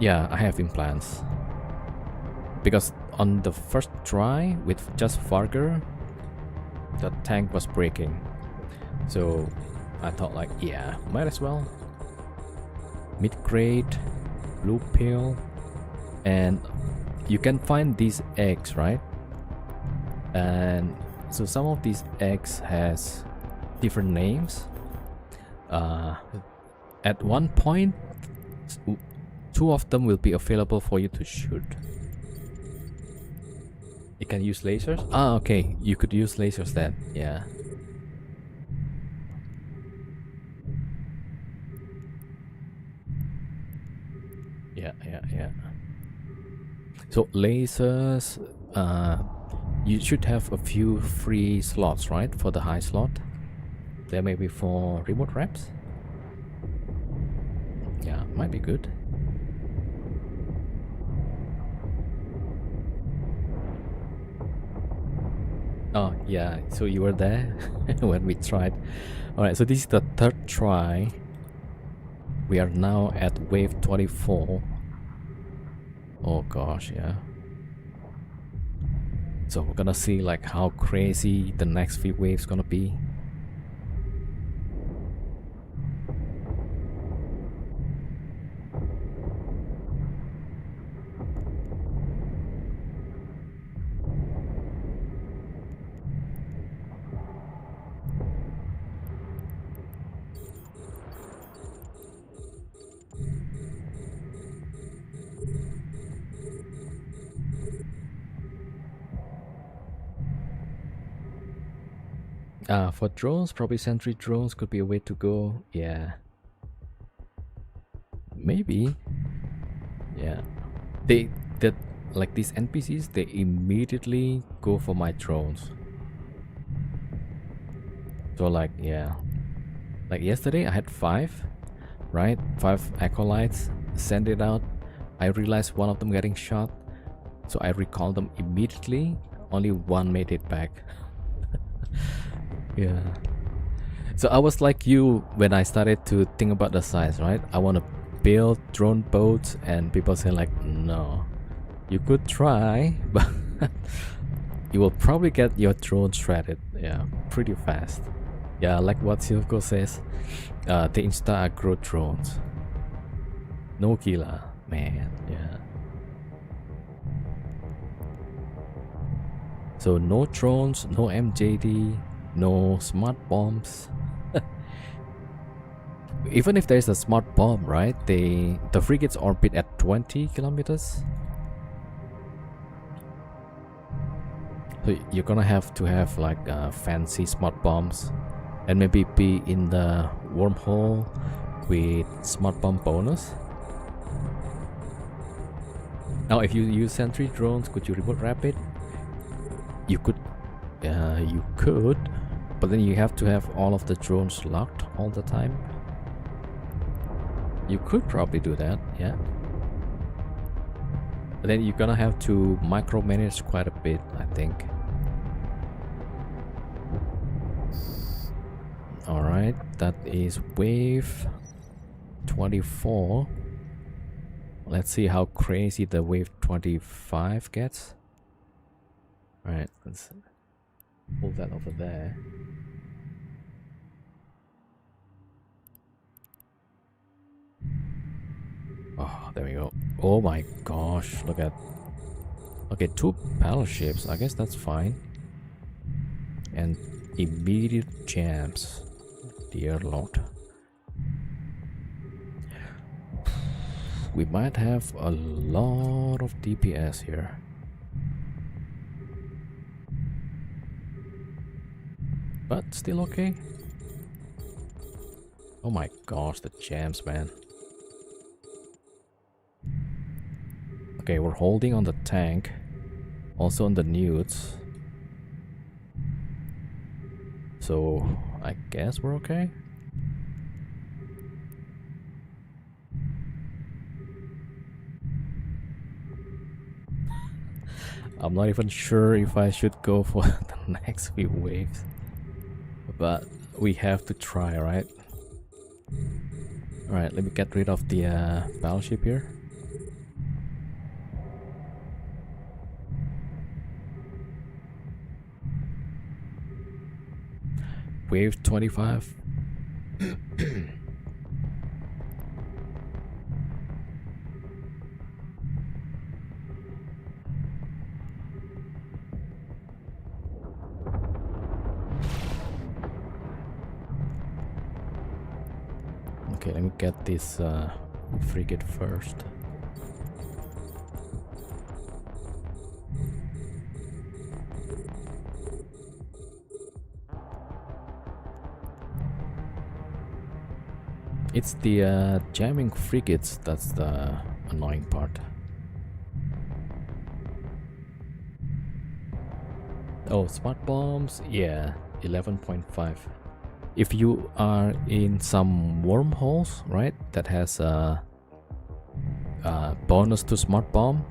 Yeah, I have implants. Because on the first try with just Farger, the tank was breaking. So I thought like, yeah, might as well. Mid-grade, blue pill, and you can find these eggs, right? And so some of these eggs has different names. At one point, 2 of them will be available for you to shoot. You can use lasers? Ah, okay, you could use lasers then, yeah. So lasers, you should have a few free slots, right? For the high slot. There may be for remote reps. Yeah, might be good. Oh yeah, so you were there when we tried. Alright, so this is the third try. We are now at wave 24. Oh gosh, yeah. So we're gonna see like how crazy the next few waves gonna be. For drones, probably sentry drones could be a way to go. Yeah. Maybe. Yeah. They like these NPCs, they immediately go for my drones. So like, yeah. Like yesterday I had 5, right? 5 acolytes, send it out. I realized one of them getting shot. So I recalled them immediately. Only one made it back. Yeah. So I was like you when I started to think about the size, right? I want to build drone boats, and people say like, no, you could try, but you will probably get your drone shredded. Yeah, pretty fast. Yeah, like what Silco says, the insta aggro drones. No killer, man. Yeah. So no drones, no MJD, no smart bombs. Even if there's a smart bomb, right? The frigates orbit at 20 kilometers. So you're gonna have to have like fancy smart bombs, and maybe be in the wormhole with smart bomb bonus. Now, if you use sentry drones, could you remote rapid? You could, but then you have to have all of the drones locked all the time. You could probably do that, yeah. But then you're gonna have to micromanage quite a bit, I think. Alright, that is wave 24. Let's see how crazy the wave 25 gets. Alright, let's pull that over there. Oh, there we go. Oh my gosh, look at... Okay, 2 battleships, I guess that's fine. And immediate jams. Dear Lord. We might have a lot of DPS here. But still okay. Oh my gosh, the jams, man. Okay, we're holding on the tank. Also on the newts. So, I guess we're okay. I'm not even sure if I should go for the next few waves. But we have to try, right? Alright, let me get rid of the battleship here. Wave 25. Okay, let me get this frigate first. It's the jamming frigates that's the annoying part. Oh, smart bombs, yeah, 11.5. If you are in some wormholes, right, that has a bonus to smart bomb,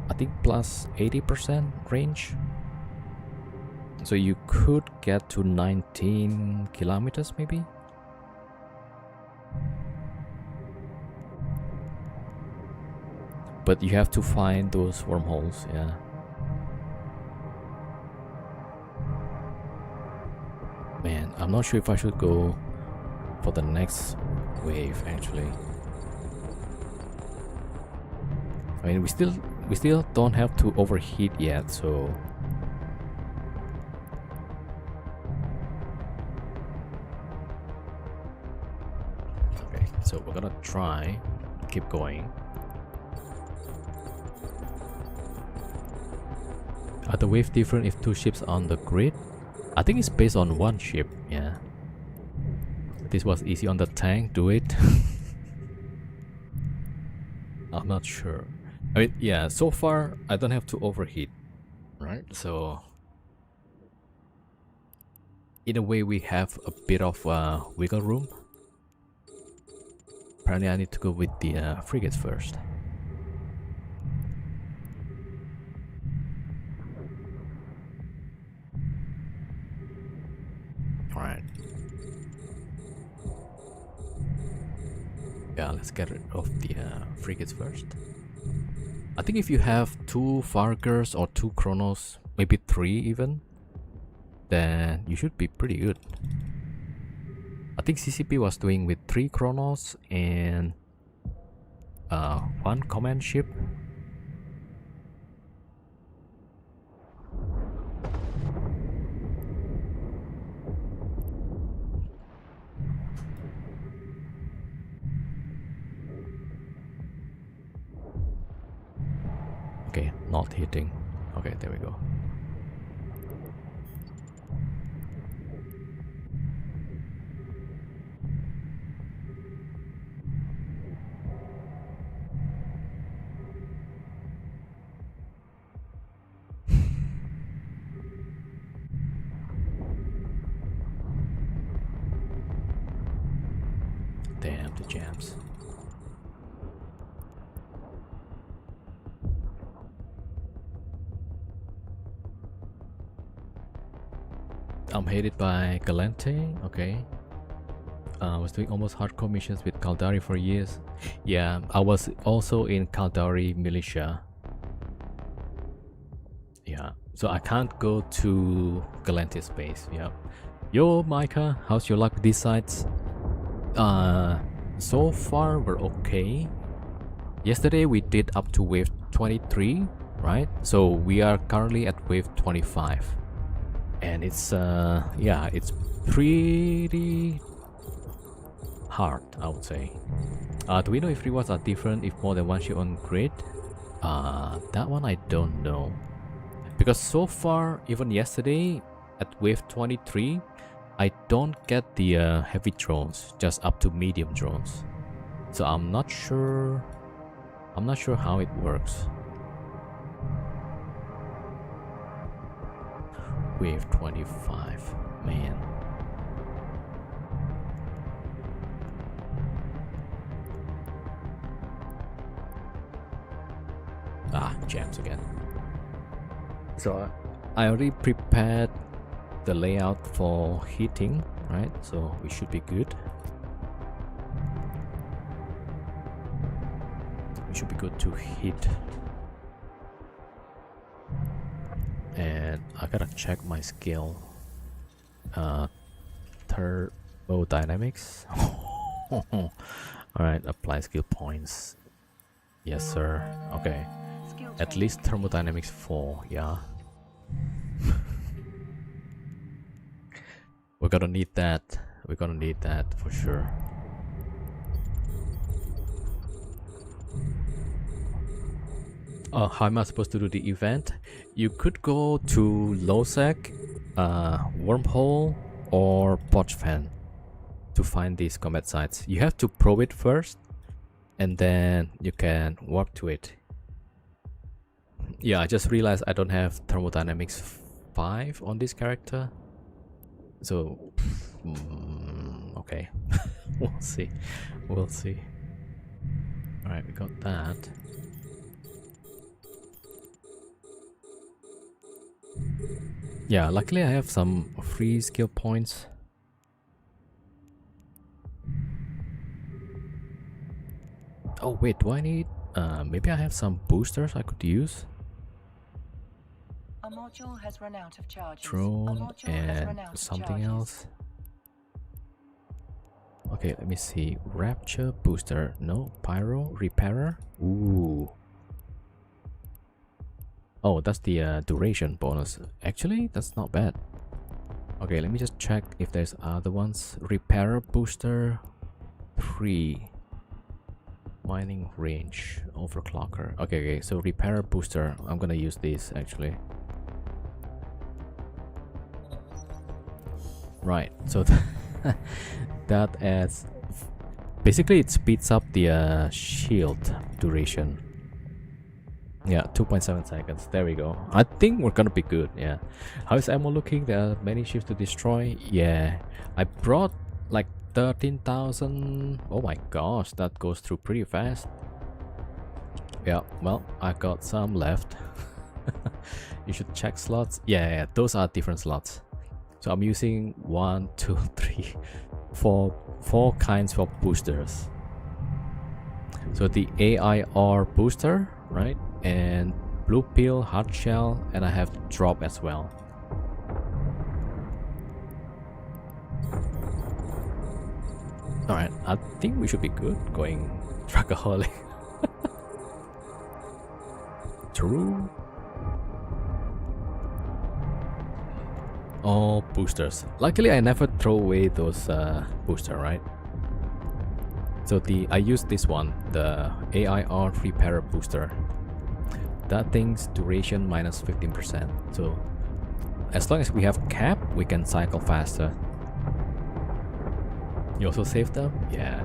I think plus 80% range. So you could get to 19 kilometers maybe. But you have to find those wormholes, yeah. Man, I'm not sure if I should go for the next wave actually. I mean, we still don't have to overheat yet, so okay. So we're gonna try keep going. Are the wave different if two ships on the grid? I think it's based on one ship. Yeah. This was easy on the tank. Do it. I'm not sure. I mean, yeah, so far I don't have to overheat, right? So in a way we have a bit of wiggle room. Apparently I need to go with the frigates first. Alright. Yeah, let's get rid of the frigates first. I think if you have 2 Fargers or 2 Chronos, maybe 3 even, then you should be pretty good. I think CCP was doing with 3 Chronos and 1 command ship. Okay, not hitting. Okay, there we go. Damn, the jams. I'm hated by Galante. Okay. I was doing almost hardcore missions with Caldari for years. Yeah, I was also in Caldari militia. Yeah, so I can't go to Galante space. Yeah. Yo, Micah, how's your luck with these sites? So far we're okay. Yesterday we did up to wave 23, right? So we are currently at wave 25. And it's yeah, it's pretty hard, I would say. Do we know if rewards are different if more than one ship on grid? That one I don't know. Because so far, even yesterday at wave 23, I don't get the heavy drones, just up to medium drones. So I'm not sure how it works. Wave 25, man. Ah, jams again. So I already prepared the layout for heating, right? So we should be good. We should be good to heat. And I gotta check my skill. Thermodynamics. Alright, apply skill points. Yes, sir. Okay. At least thermodynamics 4, yeah. We're gonna need that. We're gonna need that for sure. How am I supposed to do the event? You could go to Losec, Wormhole, or Pochfan to find these combat sites. You have to probe it first, and then you can warp to it. Yeah, I just realized I don't have thermodynamics 5 on this character. So, okay. We'll see. We'll see. Alright, we got that. Yeah, luckily I have some free skill points. Oh wait, do I need... maybe I have some boosters I could use? A module has run out of charges. Drone and something else. Okay, let me see. Rapture booster. No. Pyro repairer. Ooh. Oh, that's the duration bonus. Actually, that's not bad. Okay, let me just check if there's other ones. Repairer booster 3. Mining range overclocker. Okay, so repairer booster. I'm gonna use this actually. Right, so that adds... Basically, it speeds up the shield duration. Yeah, 2.7 seconds. There we go. I think we're gonna be good, yeah. How is ammo looking? There are many ships to destroy. Yeah, I brought like 13,000. Oh my gosh, that goes through pretty fast. Yeah, well, I got some left. You should check slots. Yeah, those are different slots. So I'm using 1, 2, 3, 4 kinds of boosters. So the AIR booster, right? And blue pill, hard shell, and I have drop as well. Alright, I think we should be good going Truckaholic. True. All boosters. Luckily, I never throw away those booster, right? So I use this one, the AIR repairer booster. That thing's duration minus 15%. So as long as we have cap, we can cycle faster. You also save them? Yeah.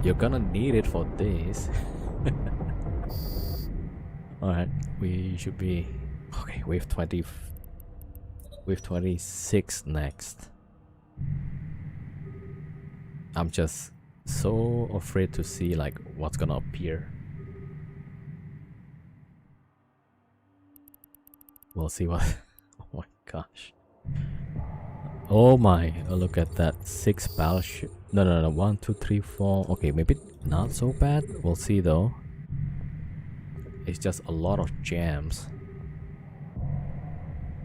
You're gonna need it for this. Alright, we should be... Okay, wave 20... Wave 26 next. I'm just so afraid to see like what's gonna appear. We'll see what... Oh my gosh. Oh my, look at that. 6 battleship. No. 1, 2, 3, 4. Okay, maybe not so bad. We'll see though. It's just a lot of jams.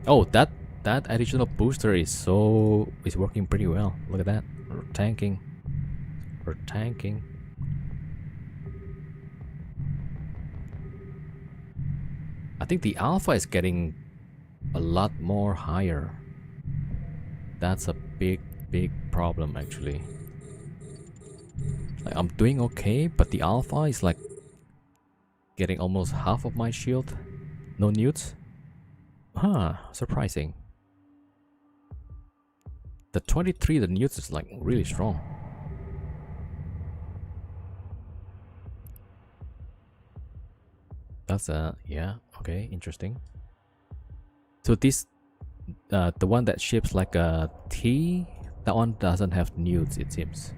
Oh, that additional booster is working pretty well. Look at that. We're tanking. I think the alpha is getting a lot more higher. That's a big problem actually. Like I'm doing okay, but the alpha is like getting almost half of my shield. No newts. Huh, surprising. The 23, the newts is like really strong. That's yeah, okay, interesting. So this the one that shapes like a T, that one doesn't have newts, it seems.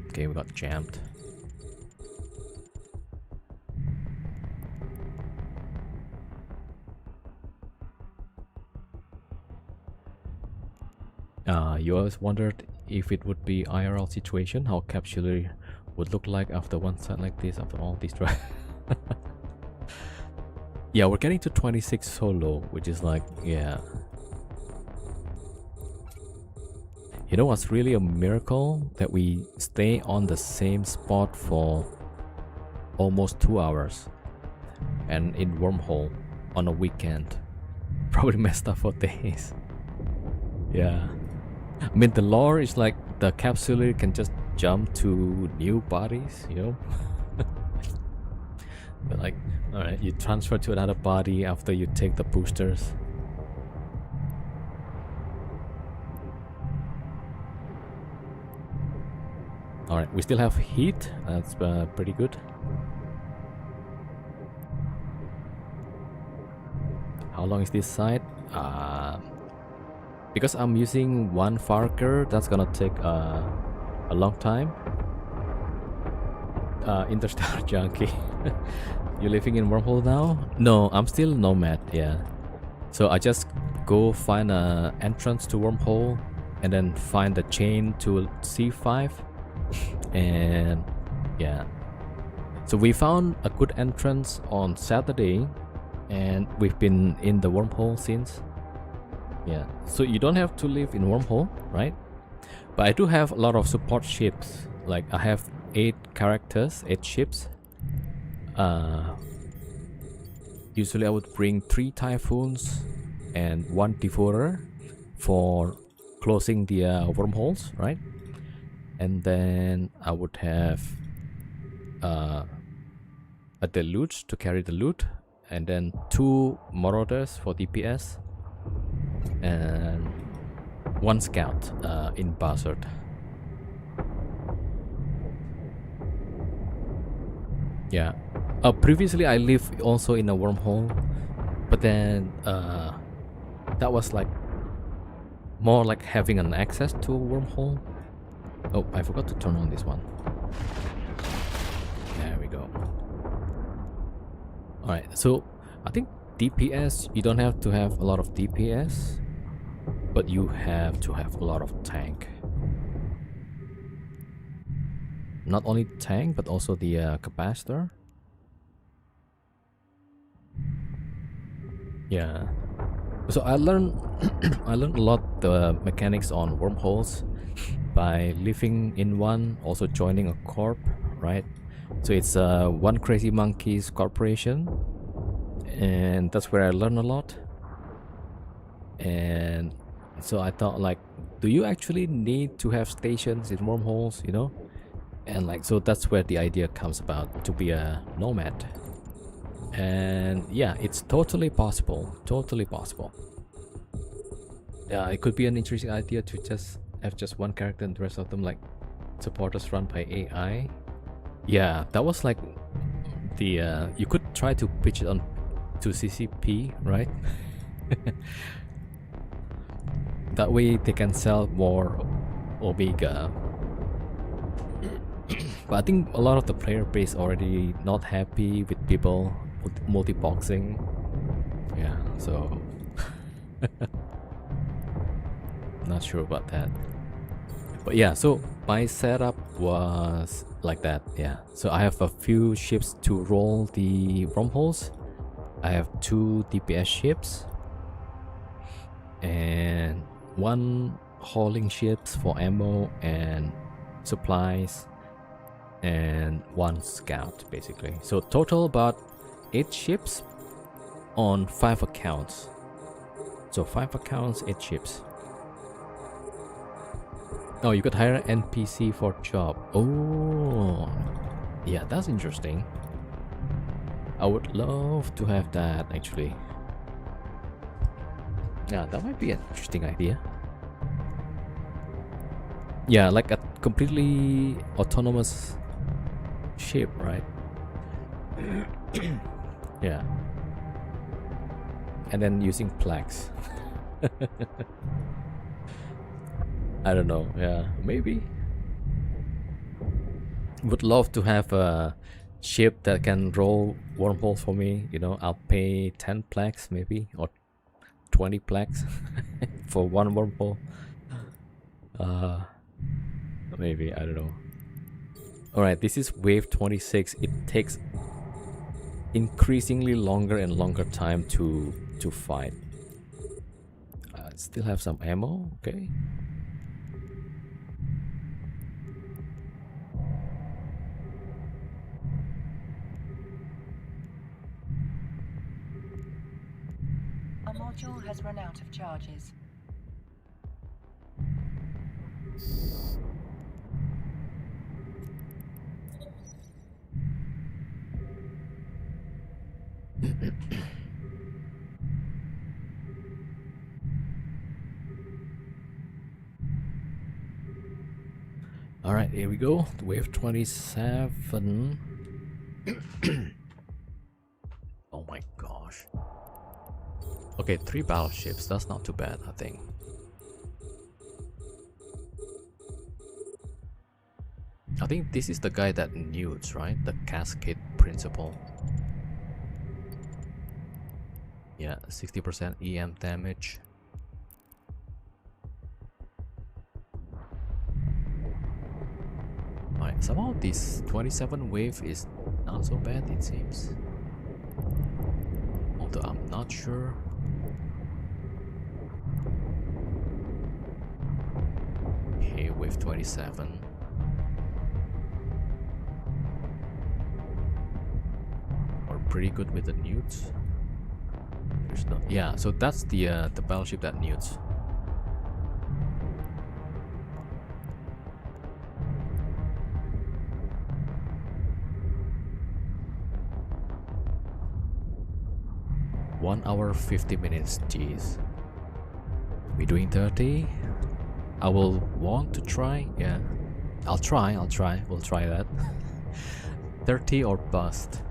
Okay, we got jammed. You always wondered if it would be IRL situation, how Capsuleer would look like after one set like this, after all these tries. Yeah, we're getting to 26 solo, which is like, yeah. You know what's really a miracle? That we stay on the same spot for almost 2 hours. And in Wormhole on a weekend. Probably messed up for days. Yeah. I mean, the lore is like the Capsuleer can just jump to new bodies, you know? But like, alright, you transfer to another body after you take the boosters. Alright, we still have heat. That's pretty good. How long is this side? Because I'm using one Farker, that's gonna take a long time. Interstellar Junkie. You living in wormhole now? No, I'm still nomad, yeah. So I just go find a entrance to wormhole and then find the chain to C5 and yeah. So we found a good entrance on Saturday and we've been in the wormhole since. Yeah, so you don't have to live in wormhole, right? But I do have a lot of support ships. Like I have 8 characters, 8 ships. Usually I would bring 3 typhoons and 1 devourer for closing the wormholes, right? And then I would have a deluge to carry the loot, and then 2 marauders for DPS, and 1 scout in Buzzard. Yeah. Previously I lived also in a wormhole, but then that was like more like having an access to a wormhole. Oh, I forgot to turn on this one. There we go. Alright, so I think DPS, you don't have to have a lot of DPS, but you have to have a lot of tank. Not only tank, but also the capacitor. Yeah. So I learned I learned a lot the mechanics on wormholes by living in one, also joining a corp, right? So it's One Crazy Monkeys Corporation, and that's where I learned a lot. And so I thought, like, do you actually need to have stations in wormholes, you know? And like, so that's where the idea comes about, to be a nomad. And yeah, it's totally possible, totally possible. Yeah, it could be an interesting idea to just have just one character and the rest of them like supporters run by AI. Yeah, that was like the you could try to pitch it on to CCP, right? That way they can sell more Omega. But I think a lot of the player base already not happy with people multi-boxing. Yeah, so not sure about that. But yeah, so my setup was like that. Yeah, so I have a few ships to roll the wormholes. I have 2 DPS ships and 1 hauling ships for ammo and supplies, and 1 scout basically. So total about 8 ships on 5 accounts. So 5 accounts, 8 ships. Oh, you could hire an NPC for job. Oh, yeah, that's interesting. I would love to have that actually. Yeah, that might be an interesting idea. Yeah, like a completely autonomous ship, right? Yeah. And then using plaques. I don't know, yeah, maybe. Would love to have a ship that can roll wormholes for me, you know. I'll pay 10 plaques maybe, or 20 plaques for 1 wormhole. Maybe, I don't know. Alright, this is wave 26. It takes increasingly longer and longer time to fight. Still have some ammo, okay. A module has run out of charges. All right, here we go. Wave 27. Oh my gosh. Okay, 3 battleships. That's not too bad, I think. I think this is the guy that newts, right? The Cascade Principle. Yeah, 60% EM damage. Alright, somehow this 27 wave is not so bad, it seems. Although I'm not sure. Okay, wave 27. We're pretty good with the newts. There's no, yeah, so that's the battleship that newts. One hour 50 minutes, jeez. We doing 30? I will want to try, yeah. I'll try, we'll try that. 30 or bust.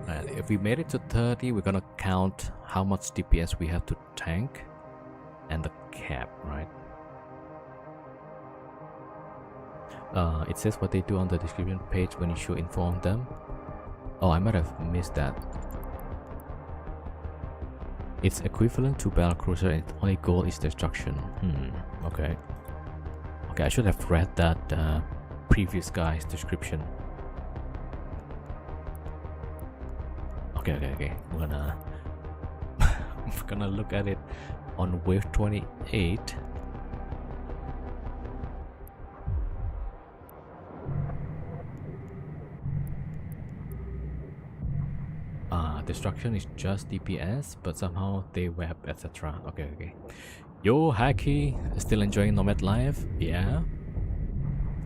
And if we made it to 30, we're gonna count how much DPS we have to tank and the cap, right? It says what they do on the description page when you should inform them. Oh, I might have missed that. It's equivalent to battlecruiser and its only goal is destruction. Okay. Okay, I should have read that previous guy's description. Okay. We're gonna look at it on wave 28. Destruction is just DPS, but somehow they web, etc. Okay. Yo, Hacky, still enjoying Nomad life? Yeah.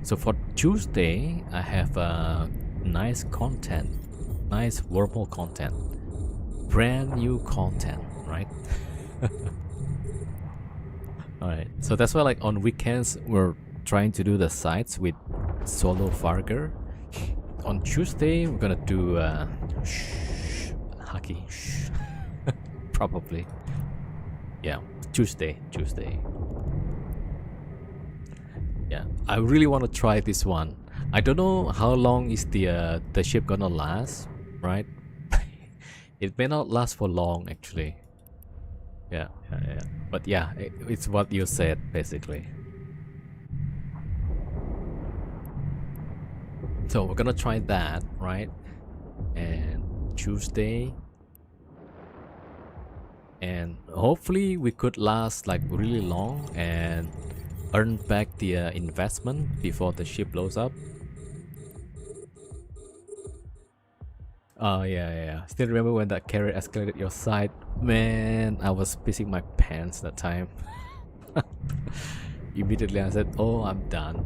So for Tuesday, I have nice content, nice wormhole content, brand new content, right? Alright, so that's why like on weekends we're trying to do the sites with Solo Farger. On Tuesday we're gonna do Haki. Probably. Yeah, Tuesday. Yeah, I really want to try this one. I don't know how long is the ship gonna last, right? It may not last for long actually. Yeah. But yeah, it's what you said basically. So we're gonna try that, right? And Tuesday. And hopefully we could last like really long and earn back the investment before the ship blows up. Oh yeah. Still remember when that carrier escalated your side? Man, I was pissing my pants that time. Immediately I said, oh, I'm done.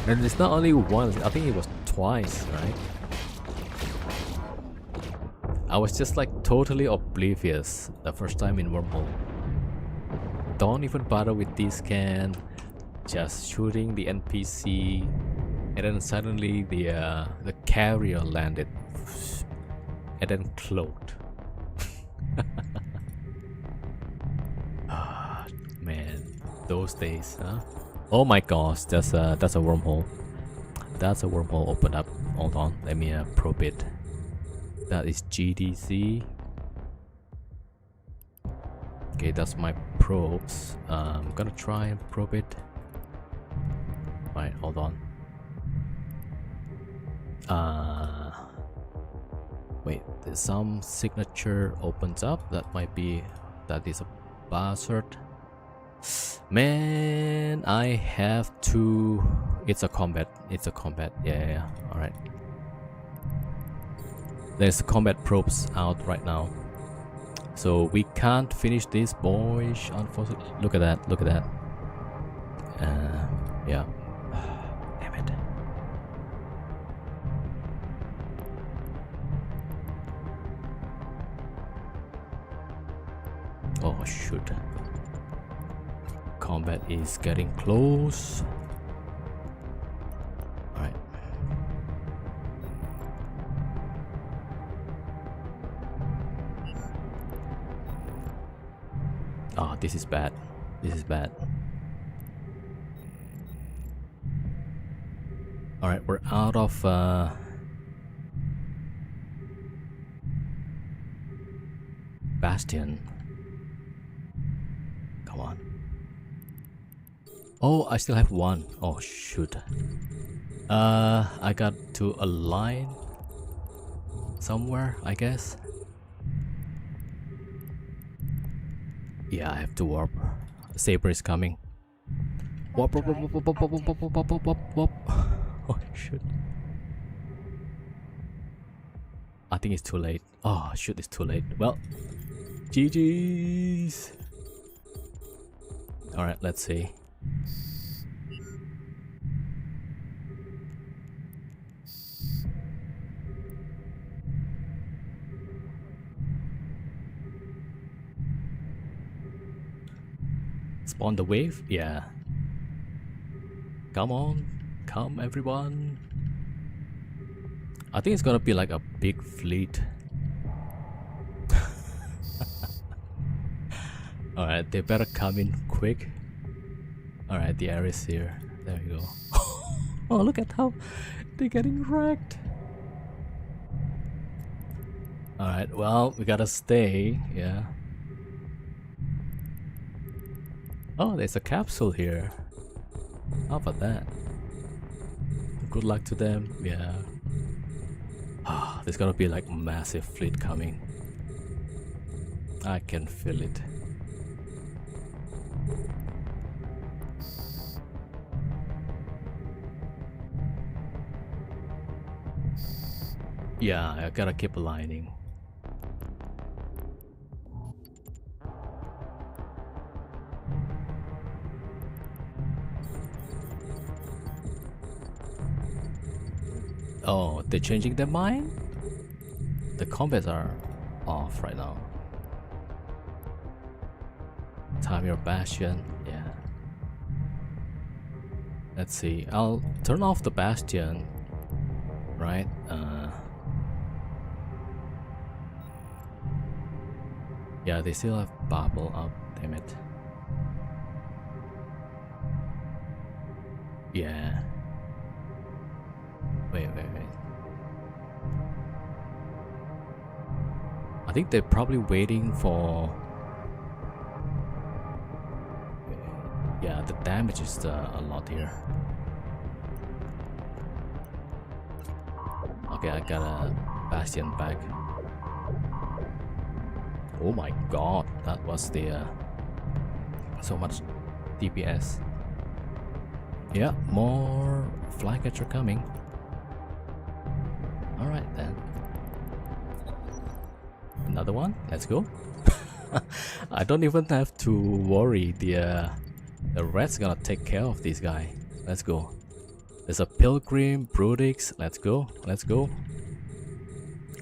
And it's not only once, I think it was twice, right? I was just like totally oblivious the first time in Wormhole. Don't even bother with D-scan, just shooting the NPC, and then suddenly the carrier landed, and then cloaked. Man, those days, huh? Oh my gosh, that's a wormhole. That's a wormhole opened up. Hold on, let me probe it. That is GDC. Okay, that's my probes. I'm gonna try and probe it. Right, hold on. Wait, there's some signature opens up. That is a buzzard. Man, I have to. It's a combat. Yeah. All right. There's combat probes out right now, so we can't finish this, boys. Unfortunately, look at that. Yeah. Damn it. Oh shoot. combat is getting close. Alright. Oh, this is bad. This is bad. Alright, we're out of Bastion. Come on. Oh, I still have one. Oh shoot. I got to align somewhere, I guess. Yeah, I have to warp. Saber is coming. Warp, warp, warp, warp, warp, warp, warp, warp, warp, warp, warp, warp. Oh shoot. I think it's too late. Oh shoot, it's too late. Well, GG's. Alright, let's see. Spawn the wave? Yeah. Come on. Come everyone. I think it's gonna be like a big fleet. Alright, they better come in quick. Alright, the air is here. There we go. Oh, look at how they're getting wrecked. Alright, well, we gotta stay. Yeah. Oh, there's a capsule here. How about that? Good luck to them. Yeah. Ah, there's gonna be like massive fleet coming. I can feel it. Yeah, I gotta keep aligning. Oh, they're changing their mind? The combats are off right now. Time your Bastion, yeah. Let's see, I'll turn off the Bastion, right? Yeah, they still have bubble up, damn it. Yeah. Wait. I think they're probably waiting for... Yeah, the damage is a lot here. Okay, I got a Bastion back. Oh my god, that was the... so much DPS. Yeah, more Flycatcher coming. Alright then. Another one? Let's go. I don't even have to worry. The red's gonna take care of this guy. Let's go. There's a Pilgrim, Brutix. Let's go. Let's go.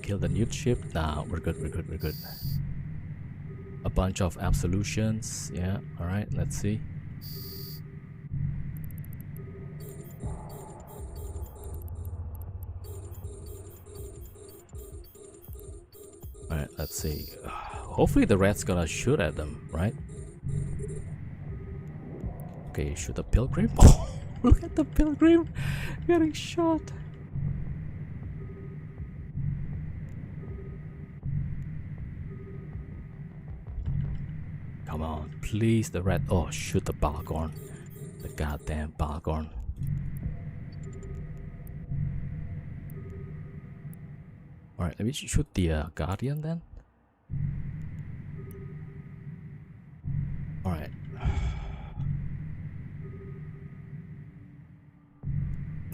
Kill the nude ship. Nah, we're good. We're good. A bunch of absolutions. Yeah, alright, let's see. Alright, let's see. Hopefully the red's gonna shoot at them, right? Okay, shoot the Pilgrim. Oh, look at the Pilgrim getting shot. Come on, please, the red. Oh, shoot the Balgorn. The goddamn Balgorn. Alright, let me shoot the Guardian then. Alright.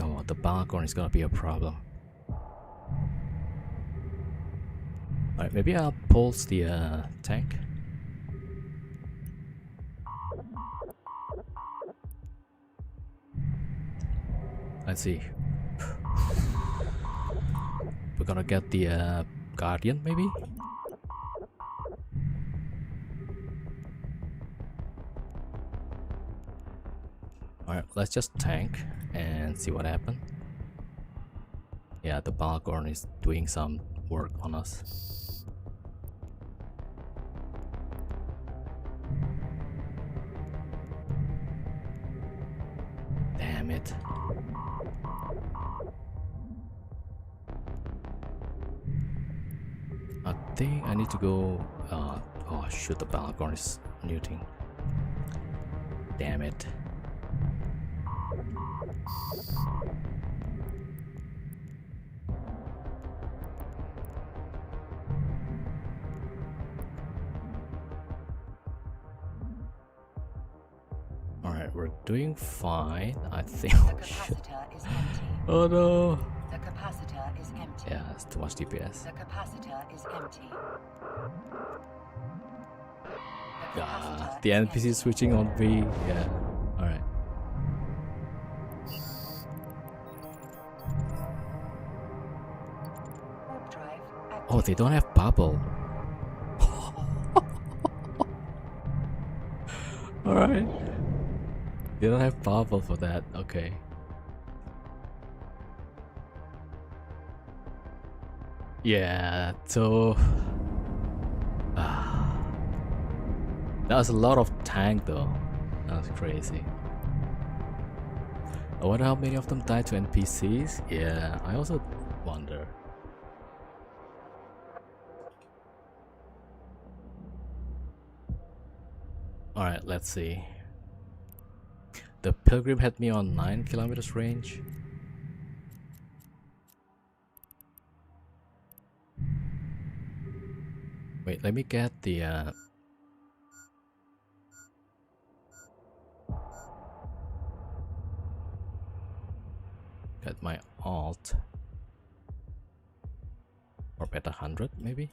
Oh, the Balgorn is gonna be a problem. Alright, maybe I'll pulse the tank. Let's see. We're gonna get the Guardian, maybe? Alright, let's just tank and see what happens. Yeah, the Balgorn is doing some work on us. Damn it. I think I need to go. Oh shoot, the Balgorn is muting. Damn it. Alright, we're doing fine, I think. The capacitor is empty. Oh no. The capacitor is empty. Yeah, it's too much DPS. The capacitor is empty. The NPC is switching on me. Yeah. Alright. Warp drive Oh, they don't have bubble. Alright. They don't have bubble for that. Okay. Yeah, so that was a lot of tank though. That was crazy. I wonder how many of them died to NPCs. Yeah, I also wonder. Alright, let's see. The Pilgrim had me on 9 kilometers range. Wait, let me get the get my alt. Or better 100 maybe?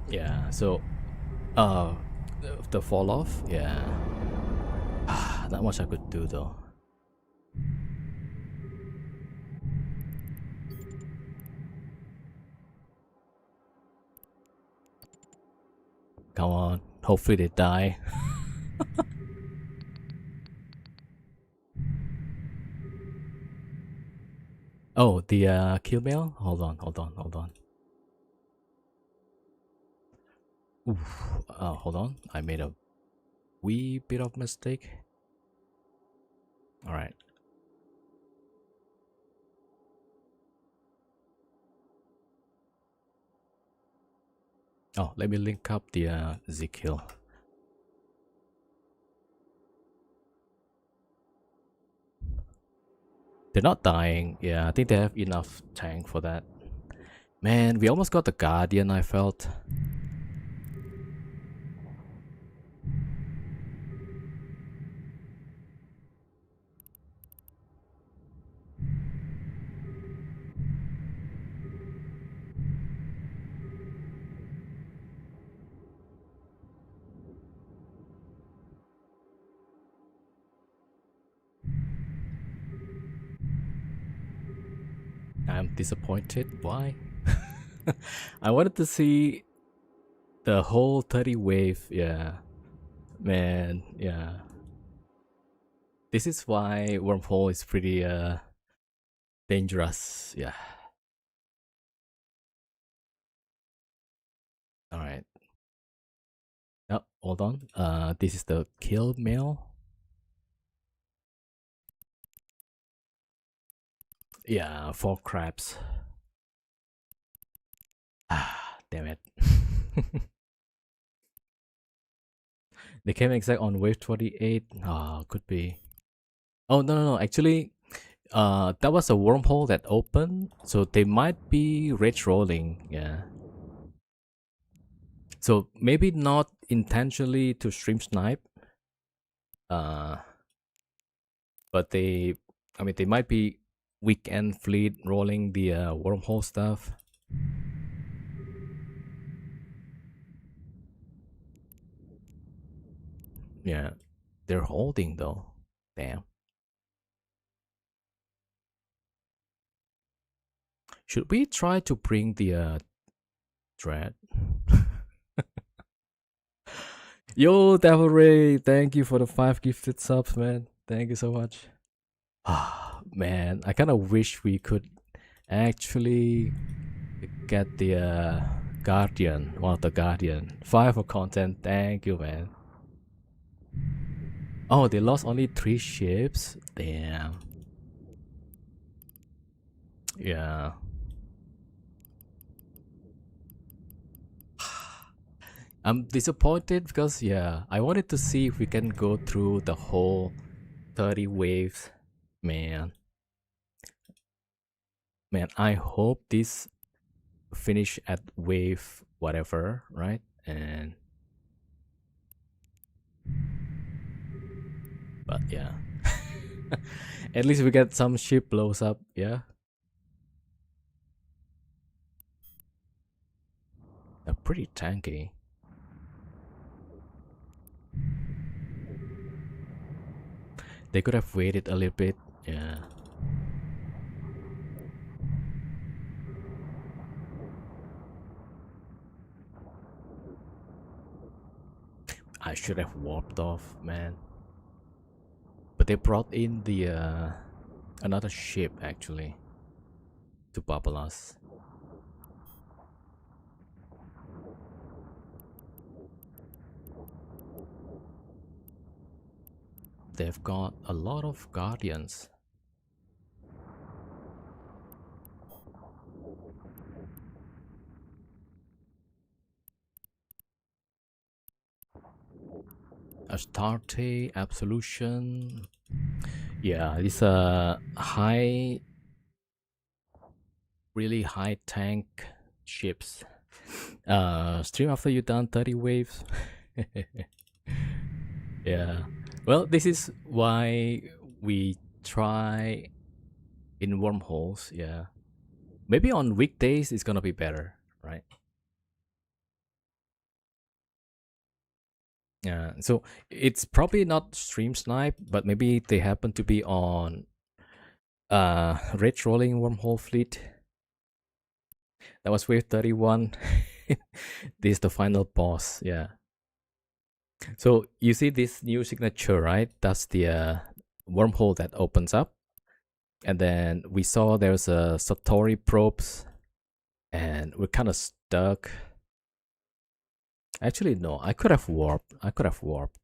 Yeah, so the fall off, yeah. Not much I could do though. Come on, hopefully they die. Oh, the kill mail? Hold on. Oof, hold on. I made a wee bit of mistake. Alright. Oh, let me link up the Z-kill. They're not dying. Yeah, I think they have enough tank for that. Man, we almost got the Guardian, I felt. I'm disappointed. Why? I wanted to see the whole 30 wave. Yeah. Man, yeah. This is why wormhole is pretty dangerous. Yeah. Alright. Oh, hold on. This is the kill mail. Yeah, 4 crabs. Ah, damn it. They came exact on wave 28. Ah, could be. Oh, no. Actually, that was a wormhole that opened, so they might be rage rolling. Yeah. So maybe not intentionally to stream snipe. But they might be weekend fleet rolling the wormhole stuff. Yeah, they're holding though. Damn. Should we try to bring the dread? Yo, Devil Ray, thank you for the 5 gifted subs, man. Thank you so much. Ah, man, I kind of wish we could actually get the Guardian, one of the Guardian. 5 for content, thank you, man. Oh, they lost only 3 ships? Damn. Yeah. I'm disappointed because, yeah, I wanted to see if we can go through the whole 30 waves. Man, I hope this finish at wave whatever, right? And but yeah, at least we get some ship blows up. Yeah, they're pretty tanky. They could have waited a little bit. Yeah. I should have warped off, man. But they brought in the another ship actually to bubble us. They've got a lot of guardians. Astarte, Absolution. Yeah, these high, really high tank ships. Stream after you done 30 waves. Yeah. Well, this is why we try in wormholes. Yeah. Maybe on weekdays it's gonna be better, right? Yeah. So it's probably not stream snipe, but maybe they happen to be on Rage Rolling Wormhole Fleet. That was wave 31. This is the final boss. Yeah. So you see this new signature, right? That's the wormhole that opens up. And then we saw there's a Satori probes. And we're kind of stuck. Actually, no. I could have warped. I could have warped,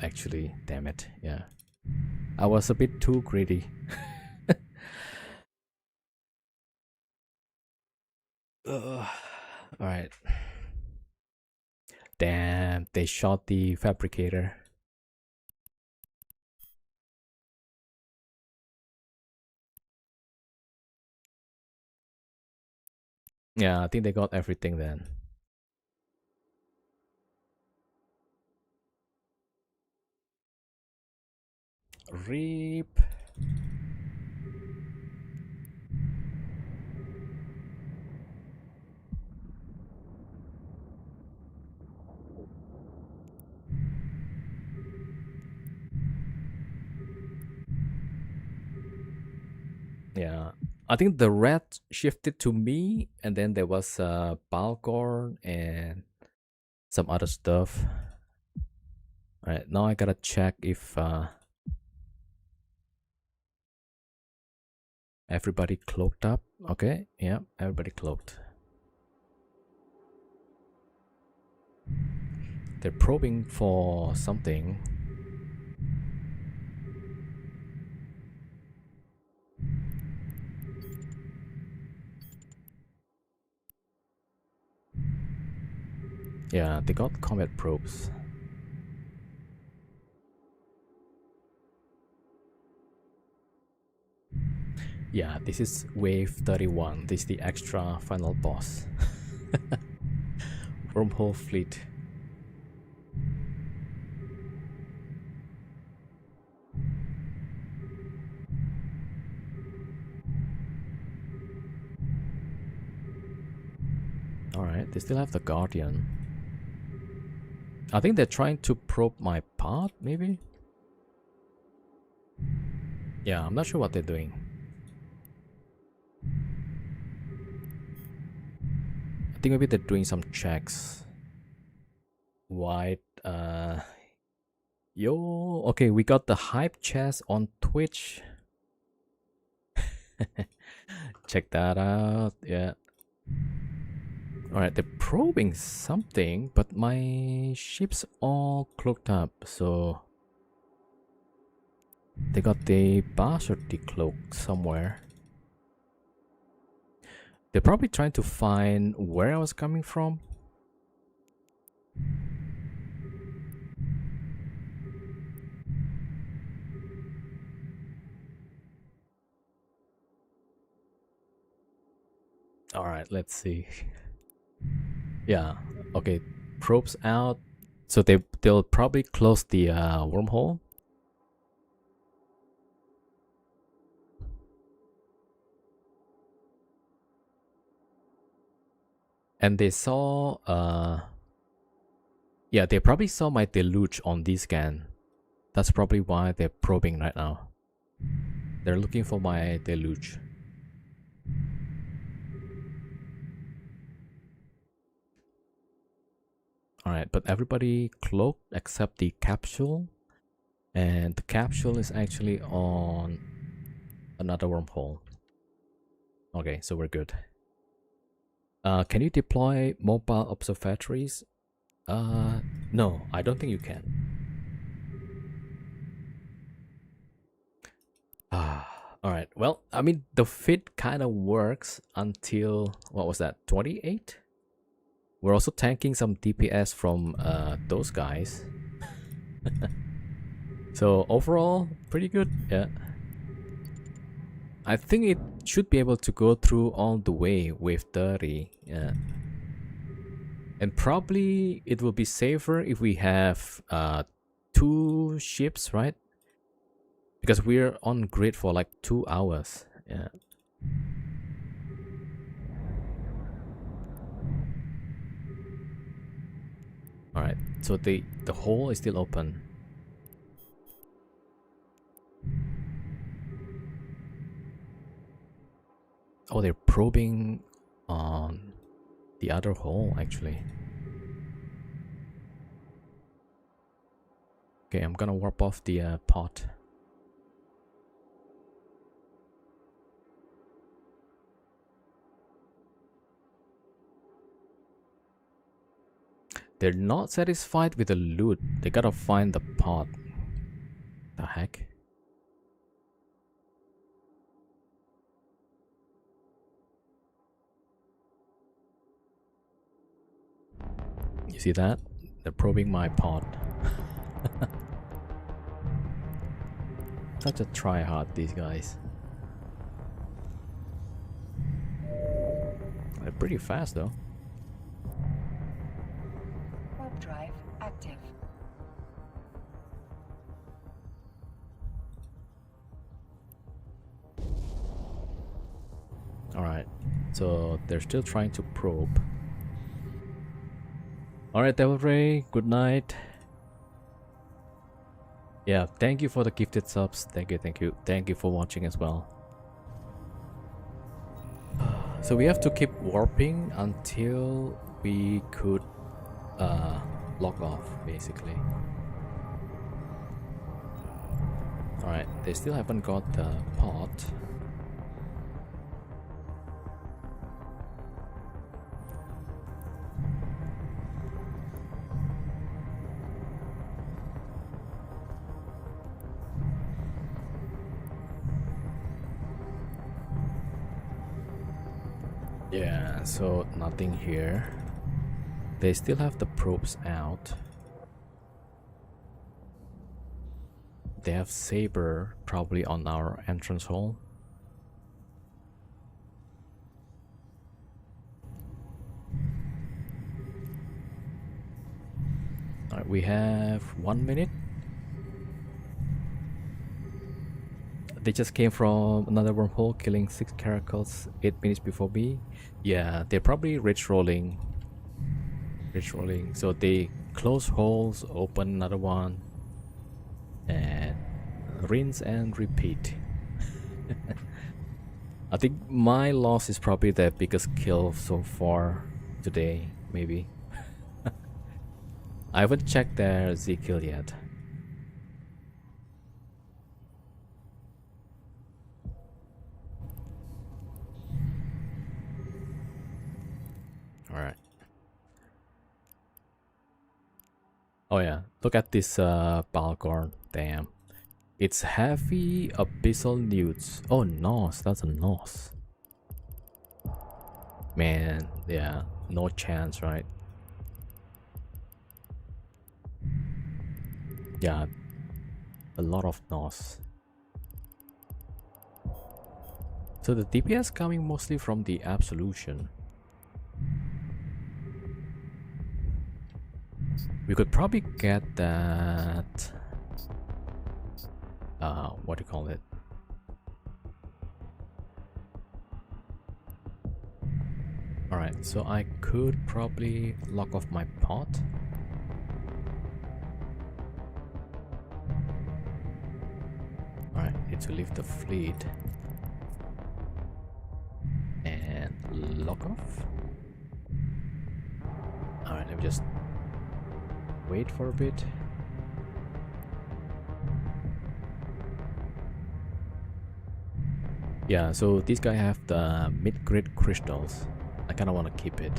actually. Damn it. Yeah. I was a bit too greedy. Alright. Damn, they shot the fabricator. Yeah, I think they got everything then. Reap. Yeah, I think the red shifted to me, and then there was Balgorn and some other stuff. Alright, now I gotta check if everybody cloaked up. Okay, yeah, everybody cloaked. They're probing for something. Yeah, they got combat probes. Yeah, this is wave 31. This is the extra final boss. Wormhole Fleet. Alright, they still have the Guardian. I think they're trying to probe my path, maybe? Yeah, I'm not sure what they're doing. I think maybe they're doing some checks. White, yo, okay, we got the hype chest on Twitch. Check that out. Yeah. All right, they're probing something, but my ship's all cloaked up, so they got the bastard decloak somewhere. They're probably trying to find where I was coming from. All right, let's see. Yeah, okay, probes out. So they'll probably close the wormhole. And they saw yeah, they probably saw my deluge on this scan. That's probably why they're probing right now. They're looking for my deluge. Alright, but everybody cloaked except the capsule. And the capsule is actually on another wormhole. Okay, so we're good. Can you deploy mobile observatories? No, I don't think you can. Alright, well, I mean, the fit kind of works until, what was that, 28? We're also tanking some DPS from those guys. So overall, pretty good, yeah. I think it should be able to go through all the way with 30, yeah. And probably it will be safer if we have 2 ships, right? Because we're on grid for like 2 hours, yeah. Alright, so the hole is still open. Oh, they're probing on the other hole, actually. Okay, I'm gonna warp off the pot. They're not satisfied with the loot. They gotta find the pot. The heck? You see that? They're probing my pot. Such a try-hard, these guys. They're pretty fast though. Warp drive active. Alright, so they're still trying to probe. Alright, Devil Ray, good night. Yeah, thank you for the gifted subs. Thank you, thank you. Thank you for watching as well. So we have to keep warping until we could log off, basically. Alright, they still haven't got the pot. Yeah, so nothing here. They still have the probes out. They have Saber probably on our entrance hole. Alright, we have 1 minute. They just came from another wormhole, killing 6 caracals 8 minutes before me. Yeah, they're probably rage rolling. Rage rolling. So they close holes, open another one, and rinse and repeat. I think my loss is probably the biggest kill so far today, maybe. I haven't checked their Z kill yet. Alright. Oh yeah, look at this Balgorn. Damn. It's heavy abyssal newts. Oh, Nos, that's a Nos. Man, yeah, no chance, right? Yeah, a lot of Nos. So the DPS coming mostly from the Absolution. We could probably get that... what do you call it? Alright, so I could probably lock off my pot. Alright, need to leave the fleet. And lock off. Alright, let me just wait for a bit. Yeah, so these guys have the mid-grade crystals. I kind of want to keep it.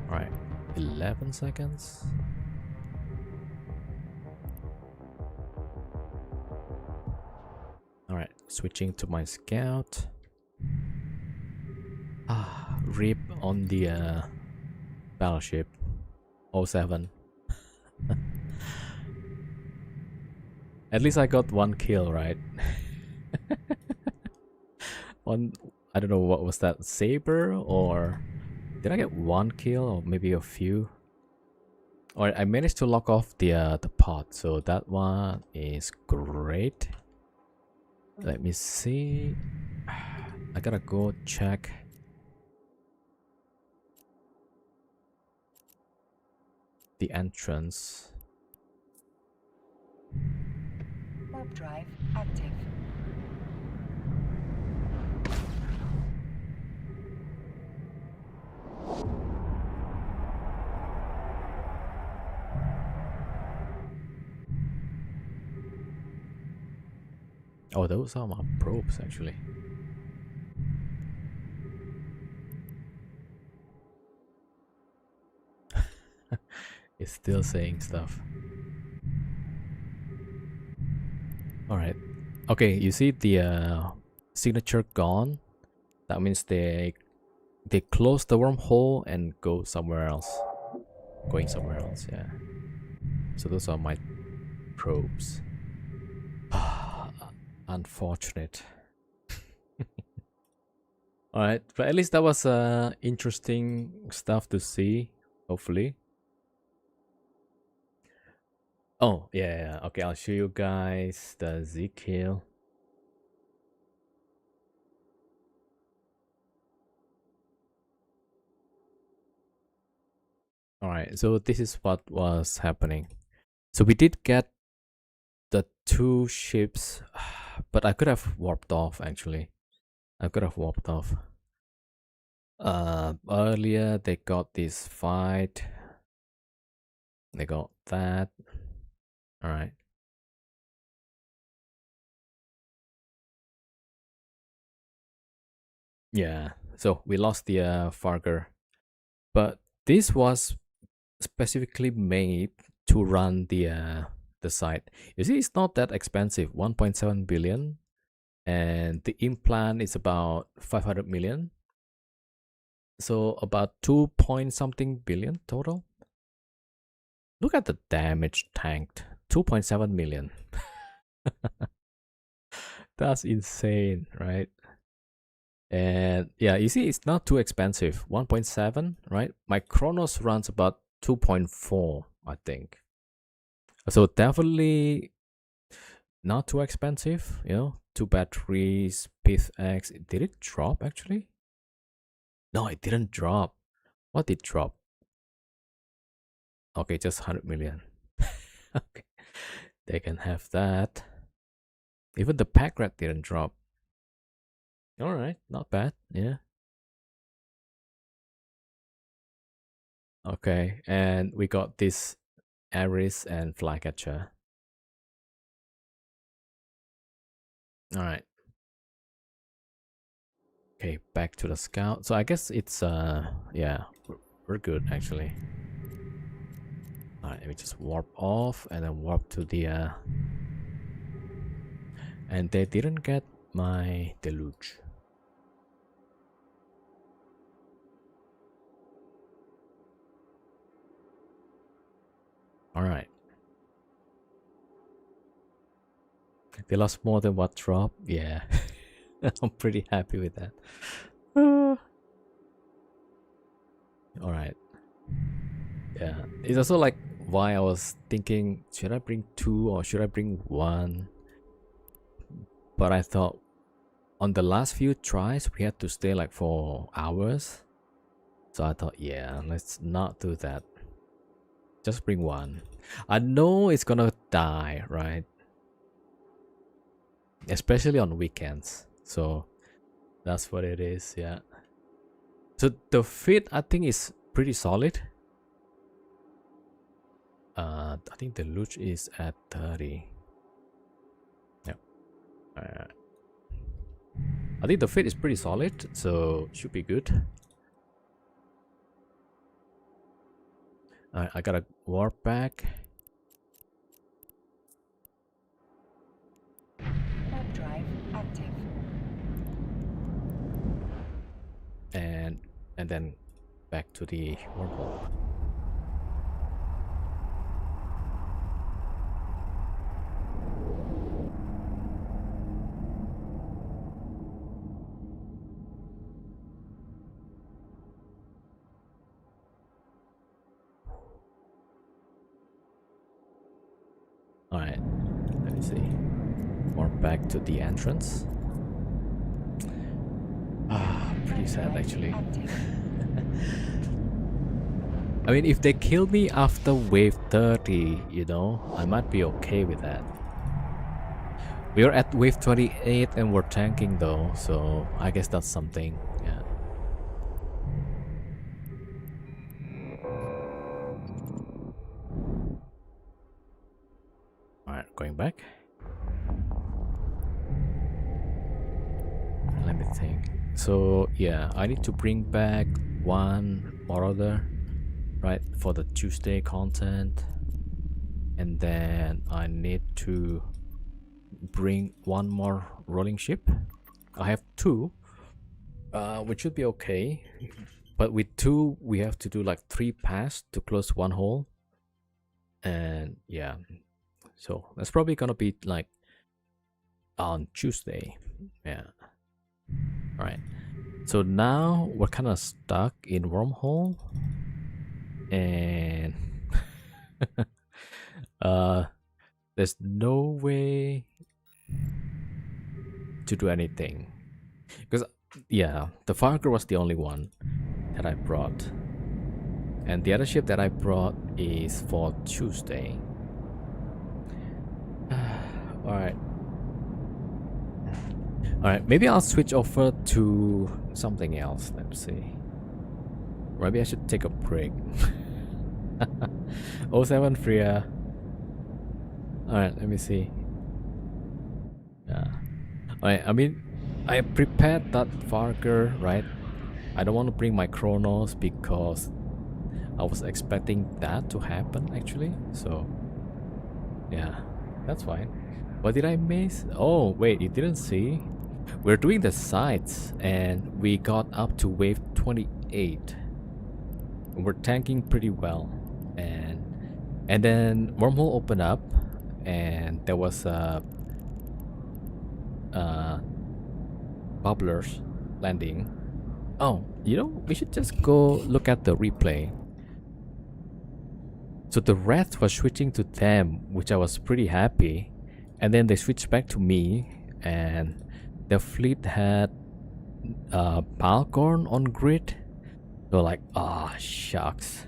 Alright, 11 seconds. Alright, switching to my scout. Rip on the battleship 07. At least I got one kill, right? One, I don't know what was that, saber, or did I get one kill or maybe a few? Alright, I managed to lock off the pot, so that one is great. Let me see. I gotta go check. The entrance. Warp drive active. Oh, those are my probes actually. It's still saying stuff. Alright. Okay, you see the signature gone? That means they close the wormhole and go somewhere else. Going somewhere else, yeah. So those are my probes. Unfortunate. Alright, but at least that was interesting stuff to see, hopefully. Oh, yeah, okay, I'll show you guys the Z kill. Alright, so this is what was happening. So we did get the 2 ships, but I could have warped off actually. I could have warped off. Earlier they got this fight. They got that. Alright. Yeah, so we lost the Farger. But this was specifically made to run the site. You see, it's not that expensive, 1.7 billion, and the implant is about 500 million. So about 2 point something billion total. Look at the damage tanked, 2.7 million. That's insane, right? And yeah, you see, it's not too expensive, 1.7, right? My Kronos runs about 2.4, I think. So definitely not too expensive, you know. 2 batteries, Pith X. Did it drop actually? No, it didn't drop. What did drop? Okay, just 100 million. Okay, they can have that. Even the pack rat didn't drop. Alright, not bad, yeah. Okay, and we got this Aris and Flycatcher. Alright. Okay, back to the scout. So I guess it's yeah, we're good actually. Alright, let me just warp off and then warp to the and they didn't get my deluge. Alright. They lost more than what dropped. Yeah. I'm pretty happy with that. Alright. Yeah. It's also like why I was thinking, should I bring 2 or should I bring 1? But I thought on the last few tries we had to stay like for hours. So I thought, yeah, let's not do that. Just bring 1. I know it's gonna die, right? Especially on weekends. So that's what it is, yeah. So the fit I think is pretty solid. I think the loot is at 30. Yep. I think the fit is pretty solid, so should be good. I gotta warp back. Warp drive active. And then back to the wormhole. Alright, let me see. Warp back to the entrance. Pretty sad actually. I mean, if they kill me after wave 30, you know, I might be okay with that. We're at wave 28 and we're tanking though, so I guess that's something, yeah. Alright, going back. Let me think. So yeah, I need to bring back 1 Marauder, right, for the Tuesday content. And then I need to bring 1 more rolling ship. I have 2, which should be okay. But with 2, we have to do like 3 passes to close 1 hole. And yeah, so that's probably gonna be like on Tuesday. Yeah. Alright. So now we're kind of stuck in wormhole. And there's no way to do anything. Because yeah, the Farker was the only one that I brought. And the other ship that I brought is for Tuesday. Alright. Alright, maybe I'll switch over to something else. Let's see. Maybe I should take a break. 07 Freya. Alright, let me see. Yeah. Alright, I mean, I prepared that Farker, right? I don't want to bring my Chronos because I was expecting that to happen actually. So, yeah, that's fine. What did I miss? Oh, wait, you didn't see? We're doing the sides and we got up to wave 28. We're tanking pretty well. And then wormhole opened up and there was bubblers landing. Oh, you know, we should just go look at the replay. So the rats were switching to them, which I was pretty happy. And then they switched back to me and the fleet had Balcorn on grid. So like, ah, oh, shucks.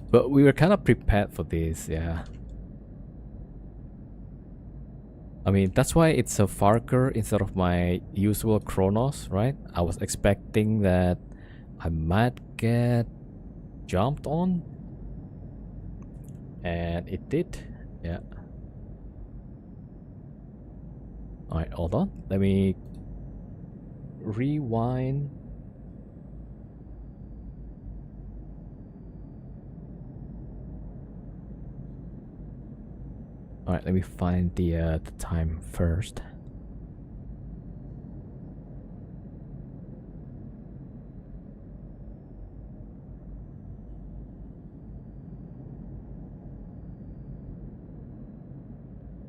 But we were kind of prepared for this, yeah. I mean, that's why it's a Farker instead of my usual Kronos, right? I was expecting that I might get jumped on, and it did. Yeah. Alright, hold on. Let me rewind. Alright, let me find the time first.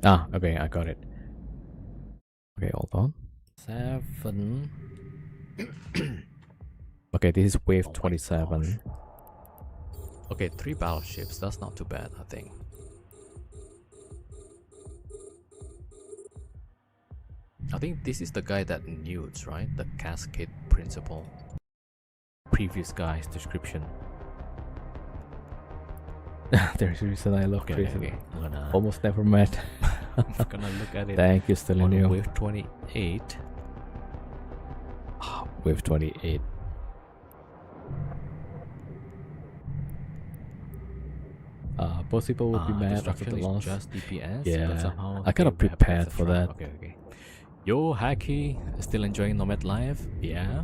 Ah, okay, I got it. Okay, hold on. 7. Okay, this is wave 27. Okay, 3 battleships. That's not too bad, I think. I think this is the guy that newts, right? The Cascade Principle. Previous guy's description. There's a reason I love Chris. Okay. I'm gonna almost never met. I'm gonna look at it. Thank you, still in you. Wave 28. Oh, wave 28. Most people would be mad after the loss. Just DPS. Yeah, I kind of prepared for that. Okay, okay. Yo, Haki, still enjoying Nomad Life? Yeah.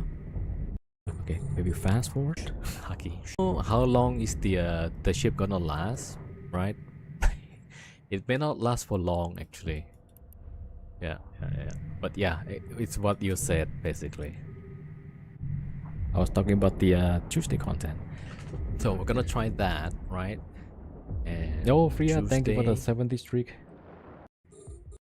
Okay, maybe fast forward. Haki. So how long is the ship gonna last? Right? It may not last for long, actually. Yeah. But yeah, it's what you said basically. I was talking about the Tuesday content. So we're gonna try that, right? And no, Freya, thank you for the 70 streak.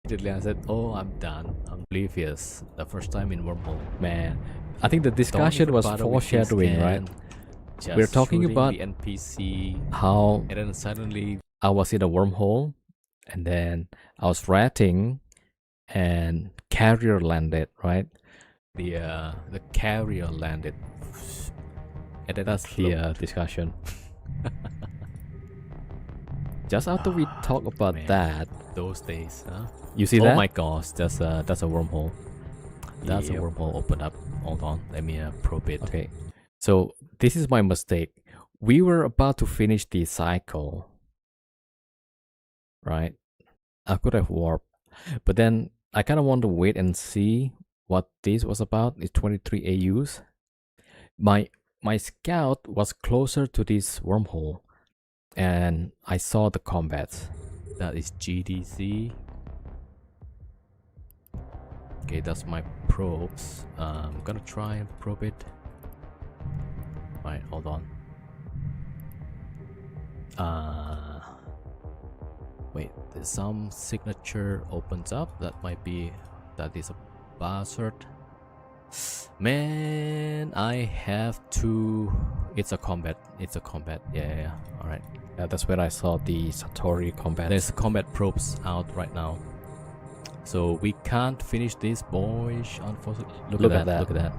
Immediately I said, oh, I'm done. I'm oblivious. The first time in Wormhole. Man, I think the discussion was foreshadowing, right? We're talking about the NPC, how and then suddenly I was in a wormhole, and then I was ratting, and carrier landed, right? The carrier landed, and then that's the discussion. Just after we talk about that, those days, huh? You see that? Oh my gosh, that's a wormhole. That's a wormhole open up. Hold on, let me probe it. Okay, so this is my mistake. We were about to finish the cycle, right? I could have warped, but then I kind of want to wait and see what this was about. It's 23 AUs. My scout was closer to this wormhole, and I saw the combats. That is GDC. Okay, that's my probes. I'm gonna try and probe it. Alright, hold on. Wait, there's some signature opens up. That is a buzzard. Man, I have to. It's a combat. Yeah. Alright. Yeah, that's where I saw the Satori combat. There's combat probes out right now. So we can't finish this, boys. Unfortunately, look at that.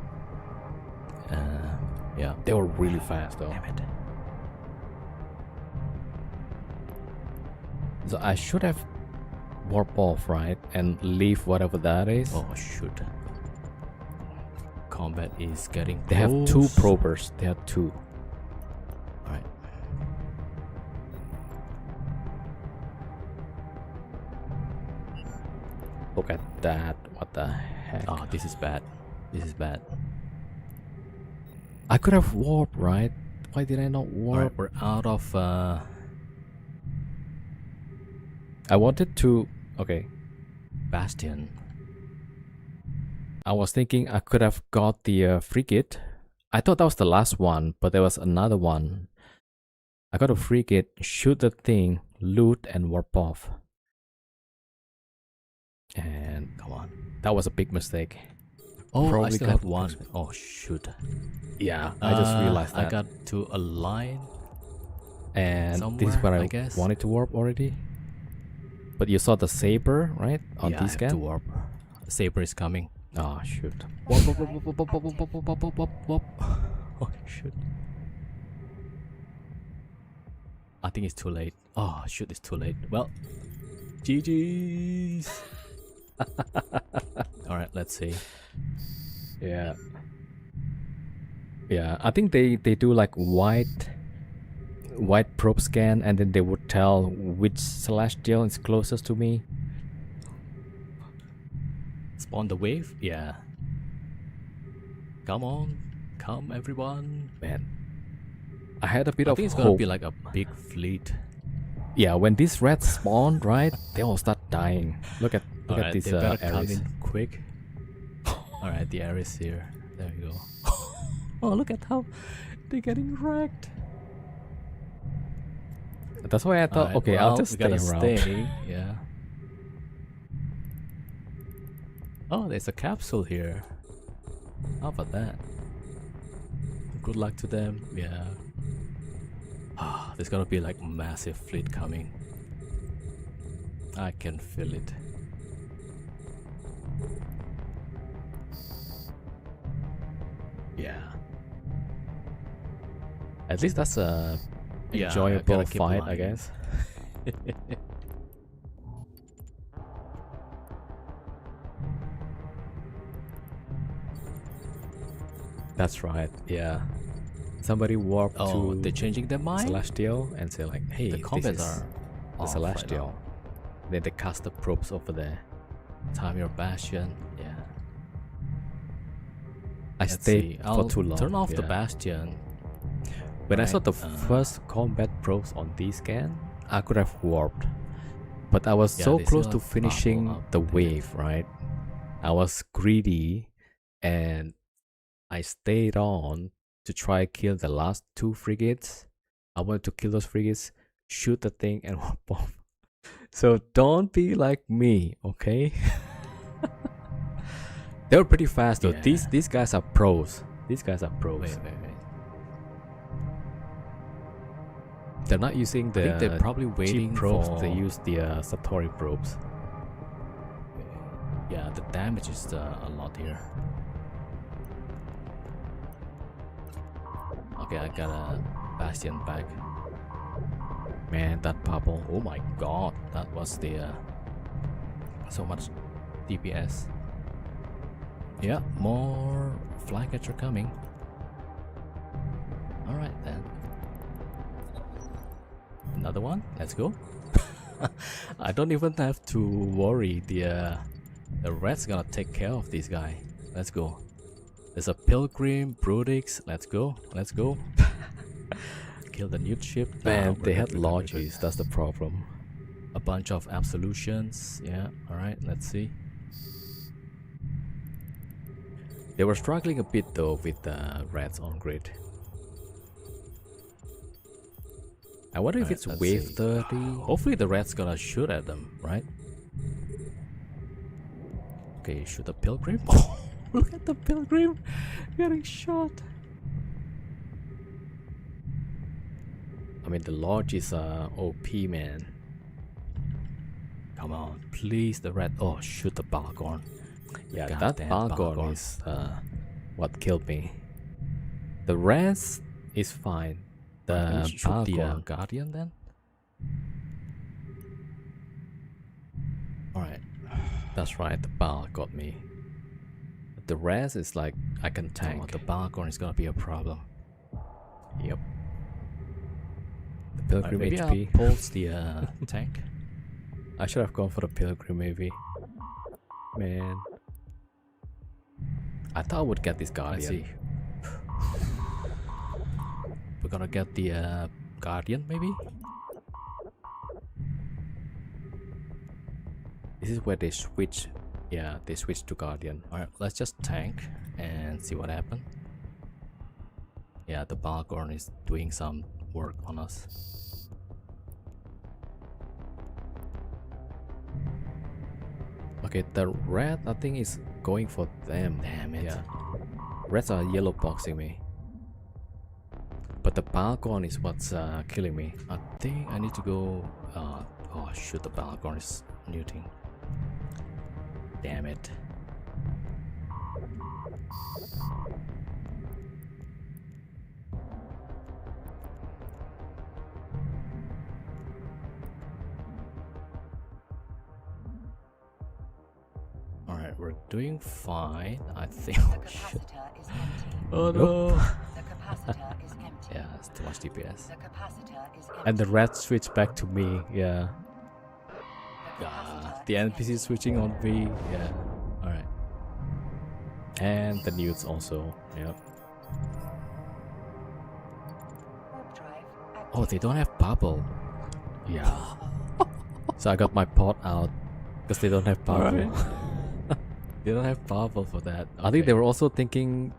Yeah, they were really fast though. Damn it. So I should have warp off, right, and leave whatever that is. Oh shoot! Combat is getting close. They have 2 probers. They have 2. All right. Look at that. What the heck? Oh, this is bad. I could have warped, right? Why did I not warp? Right, we're out of... I wanted to... Okay. Bastion. I was thinking I could have got the frigate. I thought that was the last one, but there was another one. I got a frigate, shoot the thing, loot, and warp off. And come on, that was a big mistake. Oh, probably I still have 1. Oh shoot. Yeah, I just realized that. I got to a line, and this is where I guess. Wanted to warp already. But you saw the saber, right? On this scan. To warp. The saber is coming. Oh shoot. Warp. Oh shoot. I think it's too late. Oh shoot, it's too late. Well, GG's. All right, let's see. Yeah. Yeah, I think they do like white probe scan, and then they would tell which celestial is closest to me. Spawn the wave? Yeah. Come on. Come, everyone. Man, I had a bit I of think it's gonna hope. be like a big fleet. Yeah, when these rats spawn, right, they all start dying. Look at Alright, this they better come Ares. in quick. Alright, the Ares here. There you go. Oh, look at how they're getting wrecked. That's why I thought, Alright, okay, well, I'll just we stay gotta around. stay, yeah. Oh, there's a capsule here. How about that? Good luck to them. Yeah. Ah, there's gonna be like massive fleet coming. I can feel it. Yeah. At least that's a Yeah, I enjoyable gotta keep fight, I lying. guess. That's right. Yeah. Somebody warped Oh, to they're changing their mind? Celestial and say like, hey, The this comments is are the off Celestial. right Then they cast the probes over there. now. Time your bastion. Yeah. I Let's stayed see. for I'll too long. turn off the yeah. bastion. When I saw Right, the first combat probes on this scan, I could have warped. But I was Yeah, so they close still to have finishing bubble up the there. wave, right? I was greedy and I stayed on to try kill the last 2 frigates. I wanted to kill those frigates, shoot the thing, and warp off. So don't be like me, okay? They were pretty fast though. Yeah. These guys are pros. These guys are pros. Wait. They're not using I the think they're probably waiting cheap probes. for... They use the Satori probes. Yeah, the damage is a lot here. Okay, I got a bastion back. Man, that bubble. Oh my god, that was the so much DPS. Yeah, more flycatcher coming. All right then. Another one. Let's go. I don't even have to worry. The rat's gonna take care of this guy. Let's go. There's a pilgrim, Brudix. Let's go. Let's go. Kill the nude ship. Man, We're they good, had we're good, we're good. lodges. That's the problem. A bunch of absolutions. Yeah. All right. Let's see. They were struggling a bit though with the rats on grid. I wonder if Alright, it's let's wave see. 30. Hopefully the rat's gonna shoot at them, right? Okay, shoot the pilgrim. Oh, look at the pilgrim getting shot. I mean, the lodge is OP, man. Come on, please, the rat. Oh, shoot the Balgorn. Yeah, that Goddamn Balgorn Balgorn. is what killed me. The rest is fine. The Can we shoot the Balgorn, Guardian then? Alright. that's right, the Bal got me. The rest is like, I can Oh, tank. the Balgorn is gonna be a problem. Yep. The Alright, Pilgrim maybe HP. I'll pulse the tank. I should have gone for the Pilgrim maybe. Man. I thought I would get this Let's Guardian. see. We're gonna get the Guardian, maybe? This is where they switch. Yeah, they switch to Guardian. Alright, let's just tank and see what happens. Yeah, the Balgorn is doing some work on us. Okay, the red I think is going for them. Damn it. Yeah. Reds are yellow boxing me. But the Balgorn is what's killing me. I think I need to go... oh shoot, the Balgorn is muting. Damn it. we're doing fine. I think. The Oh shit. capacitor is empty. Oh Nope. no. The capacitor is empty. Yeah, it's too much DPS. The capacitor is empty. And the red switched back to me. Yeah. The Ah, capacitor the is NPC empty. switching on me. Yeah. All right. And the nudes also. Yep. Warp drive Oh, they don't have bubble. Yeah. So I got my pot out because they don't have bubble. Alright. They don't have bubble for that. I think they were also thinking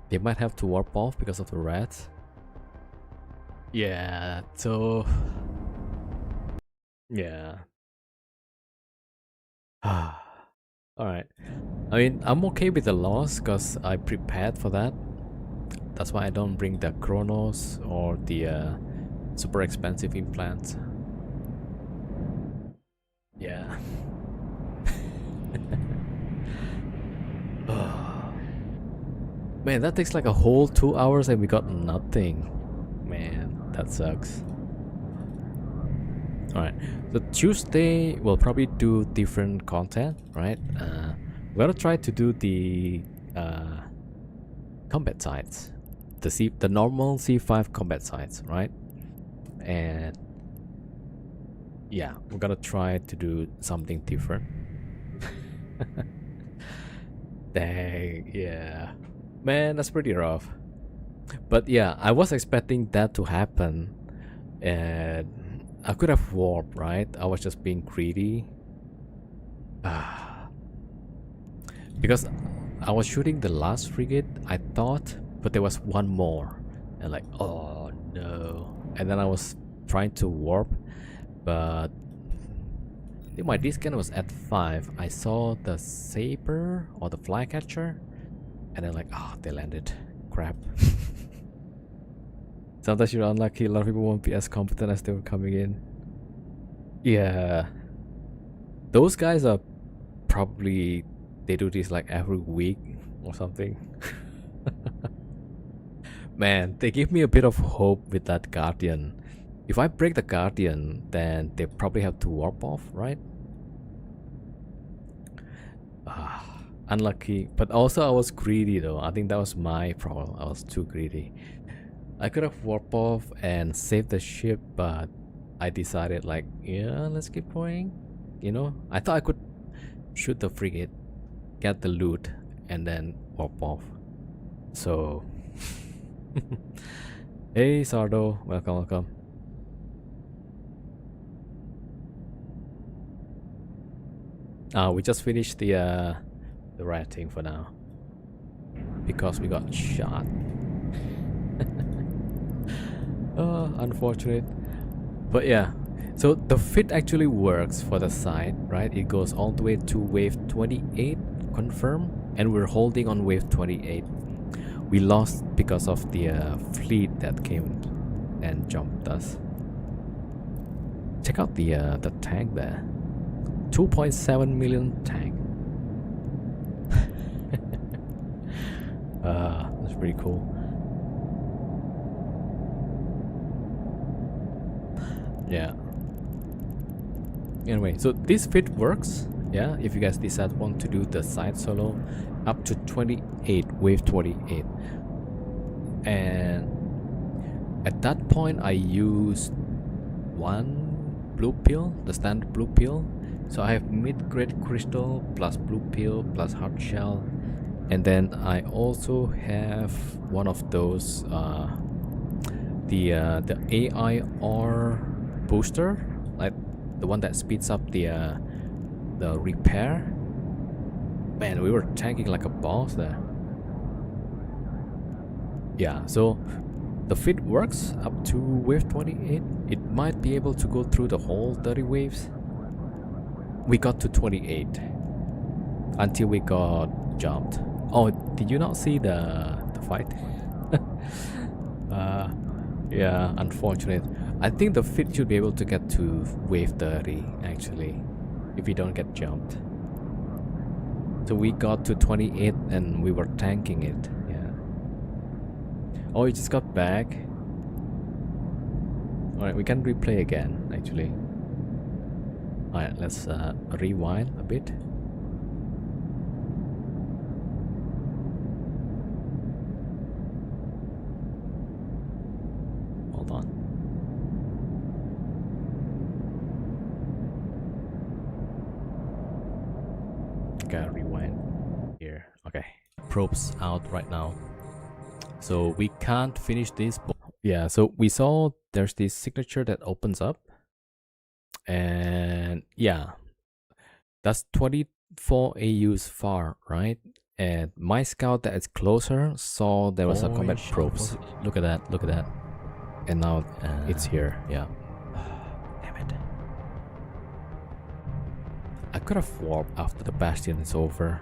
they might have to warp off because of the rats. Yeah. So. Yeah. Alright. I mean, I'm okay with the loss because I prepared for that. That's why I don't bring the Chronos or the super expensive implants. Yeah. Man, that takes like a whole 2 hours and we got nothing. Man, that sucks. Alright, so Tuesday we'll probably do different content, right? We're gonna try to do the combat sites. The normal C5 combat sites, right? And yeah, we're gonna try to do something different. Dang, yeah. Man, that's pretty rough. But yeah, I was expecting that to happen. And I could have warped, right? I was just being greedy. Because I was shooting the last frigate, I thought, but there was one more. And like, oh no. And then I was trying to warp, but I think my disc was at 5. I saw the saber or the flycatcher, and then like, oh, they landed. Crap. Sometimes you're unlucky, a lot of people won't be as competent as they were coming in. Yeah. Those guys are probably, they do this like every week or something. Man, they give me a bit of hope with that Guardian. If I break the Guardian, then they probably have to warp off, right? Unlucky. But also I was greedy though. I think that was my problem. I was too greedy. I could have warped off and saved the ship, but I decided like, yeah, let's keep going. You know, I thought I could shoot the frigate, get the loot, and then warp off. So, hey Sardo, welcome. We just finished the rating for now because we got shot. Unfortunate. But yeah, so the fit actually works for the site, right? It goes all the way to wave 28 confirm, and we're holding on wave 28. We lost because of the fleet that came and jumped us. Check out the tank there. 2.7 million tank. That's pretty cool. Yeah. Anyway, so this fit works. Yeah, if you guys decide want to do the side solo up to 28, wave 28. And at that point I used one blue pill, the standard blue pill. So I have mid-grade crystal plus blue pill plus hard shell, and then I also have one of those the AIR booster, like the one that speeds up the repair. Man, we were tanking like a boss there. Yeah, so the fit works up to wave 28. It might be able to go through the whole 30 waves. We got to 28 until we got jumped. Oh, did you not see the fight? Yeah, unfortunate. I think the fit should be able to get to wave 30 actually, if we don't get jumped. So we got to 28 and we were tanking it. Yeah. Oh, it just got back. Alright, we can replay again actually. Alright, let's rewind a bit. gotta rewind here. Okay. Probes out right now. So we can't finish this. Yeah, so we saw there's this signature that opens up. And yeah, that's 24 AUs far, right? And my scout that is closer saw there was a combat probes. Look at that. Look at that. And now it's here. Yeah. Damn it. I could have warped after the bastion is over.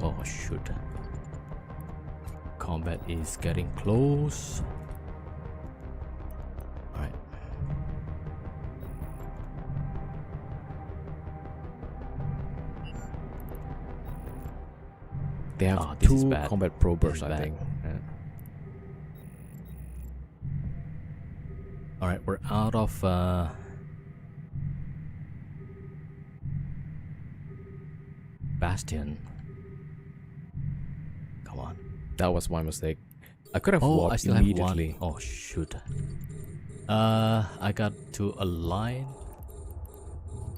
Oh shoot. Combat is getting close. Alright. They have this is two bad. combat This probers, is I bad. think. Yeah. Alright, we're out of Bastion. Come on. That was my mistake. I could have Oh, warped I still have immediately. one. Oh shoot. I got to a line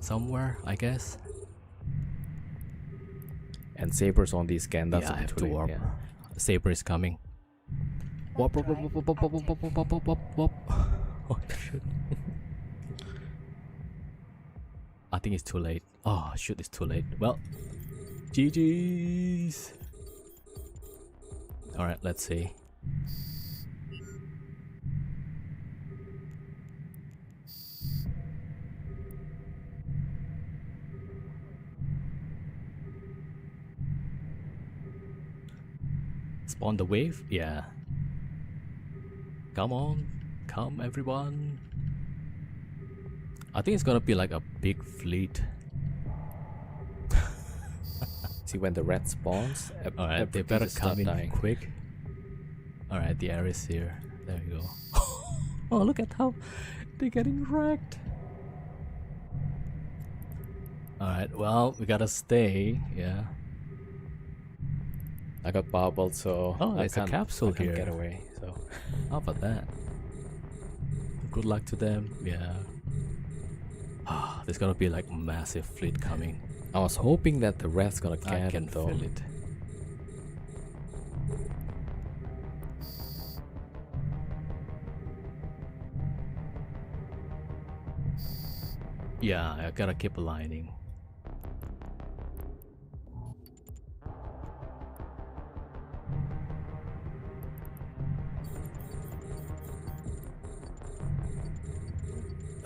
somewhere, I guess. And sabers on the scan. That's Yeah, I have to actually- warp. yeah. Saber is coming. Wop, wop, wop, wop, wop, wop, wop, wop, wop, wop, wop, wop. Oh shoot. I think it's too late. Oh shoot, it's too late. Well, GG's. Alright, let's see. Spawn the wave? Yeah. Come on. Come everyone. I think it's gonna be like a big fleet. See, when the red spawns, Alright, they everything better just come start in dying. quick. Alright, the air is here. There you go. Oh, look at how they're getting wrecked. Alright, well, we gotta stay. Yeah. I got bubbled, so Oh, I there's a can't- capsule I can't here. get away. So How about that? Good luck to them. Yeah. Ah, there's gonna be like massive fleet coming. I was hoping that the red's gonna I get can it though. feel it. Yeah, I gotta keep aligning.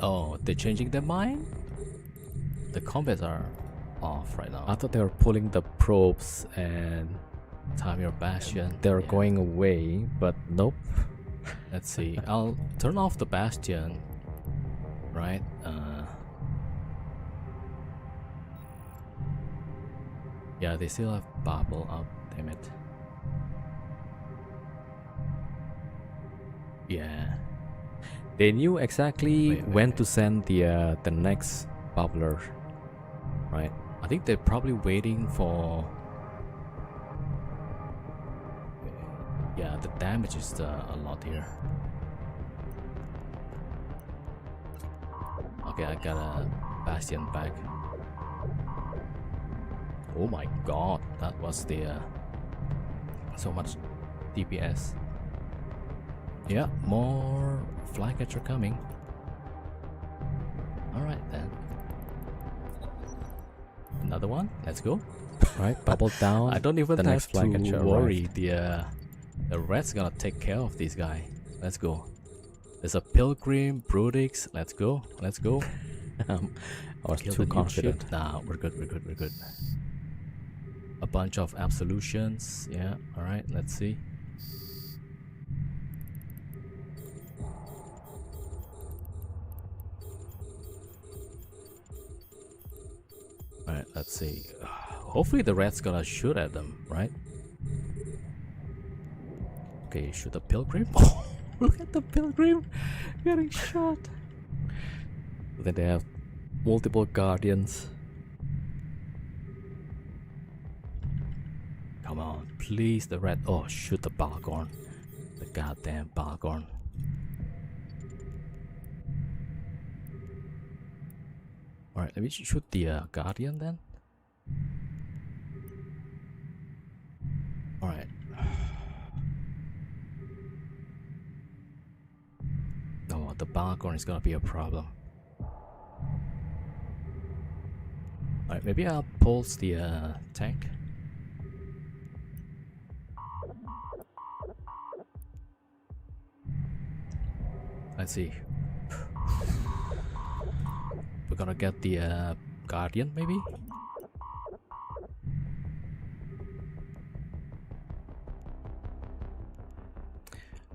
Oh, they're changing their mind? The combats are off right now. I thought they were pulling the probes and Time your bastion. they were Yeah. going away, but nope. Let's see. I'll turn off the bastion. Right? Yeah, they still have bubble up. Damn it. Yeah. They knew exactly Wait, when to send the next bubbler, right? I think they're probably waiting for. Yeah, the damage is a lot here. Okay, I got a bastion back. Oh my god, that was the so much DPS. Yeah, more flycatcher coming. Alright then. Another one, let's go. Right, bubble down. I don't even the have next to flycatcher worry. The red's gonna take care of this guy. Let's go. There's a pilgrim, Brudix. Let's go. Let's go. I was Kill too the new confident. ship. Nah, we're good. We're good. We're good. A bunch of absolutions. Yeah. All right. Let's see. All right. Let's see. Hopefully the red's gonna shoot at them, right? Okay, shoot the pilgrim. Oh, look at the pilgrim getting shot. Then they have multiple guardians. Come on, please, the red. Oh, shoot the Balgorn. The goddamn Balgorn. Alright, let me shoot the Guardian then. Alright. Oh, the balcony is gonna be a problem. Alright, maybe I'll pulse the tank. Let's see. We're gonna get the Guardian, maybe?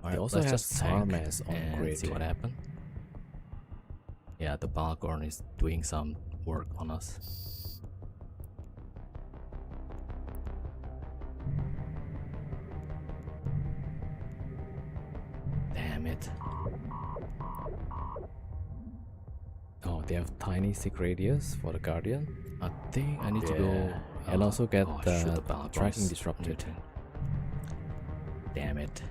Alright, also let's have just tank Sarmas on and grid. see what happens. Yeah, the Balgorn is doing some work on us. Damn it. Oh, they have tiny sick radius for the Guardian. I think I need to go and also get shoot, the Balgorn tracking is disrupted. mutant. Damn it.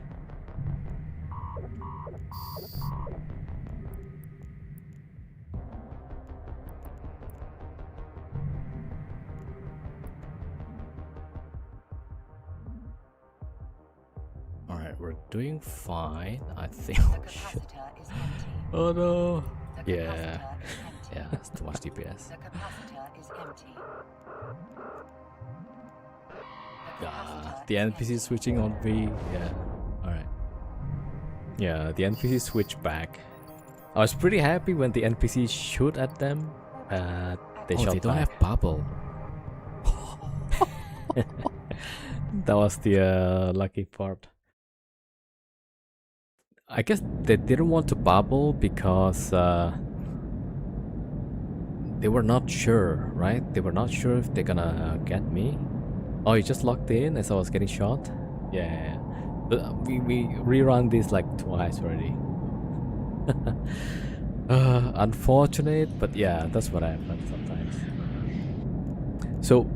Alright, we're doing fine, I think. The capacitor is empty. Oh no. The Yeah. capacitor is empty. Yeah, it's too much DPS. The capacitor is empty. The NPC switching on me. Yeah. Alright. Yeah, the NPC switched back. I was pretty happy when the NPC shoot at them. They shot They don't back. have bubble. That was the lucky part. I guess they didn't want to bubble because they were not sure, right? They were not sure if they're gonna get me. Oh, you just locked in as I was getting shot? Yeah. But we rerun this like twice already. Unfortunate, but yeah, that's what happens sometimes. So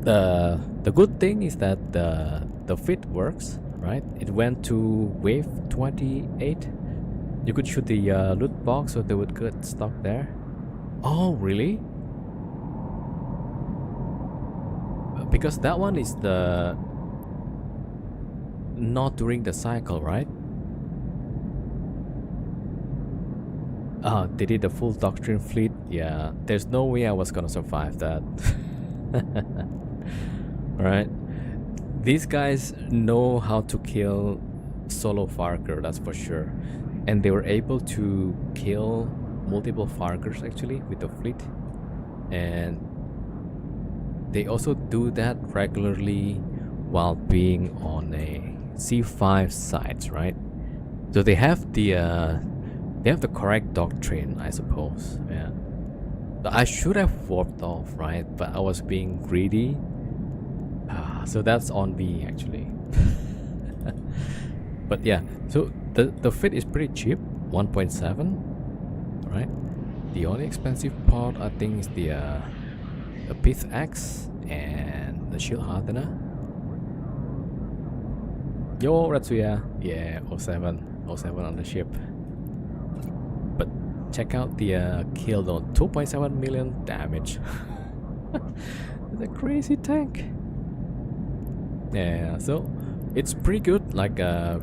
the good thing is that the fit works, right? It went to wave 28. You could shoot the loot box, so they would get stuck there. Oh, really? Because that one is the not during the cycle, right? They did the full Doctrine fleet. Yeah, there's no way I was gonna survive that. Alright. These guys know how to kill solo Farker, that's for sure. And they were able to kill multiple Farkers actually with the fleet. And they also do that regularly while being on a C5 sites, right? So they have the correct doctrine, I suppose. Yeah. So I should have warped off, right? But I was being greedy. So that's on me actually. But yeah, so the fit is pretty cheap, 1.7, right? The only expensive part I think is the Pith Axe and the Shield Hardener. Yo, Ratsuya. Yeah, 07 on the ship. But check out the kill note, 2.7 million damage. It's a crazy tank. Yeah, so it's pretty good. Like the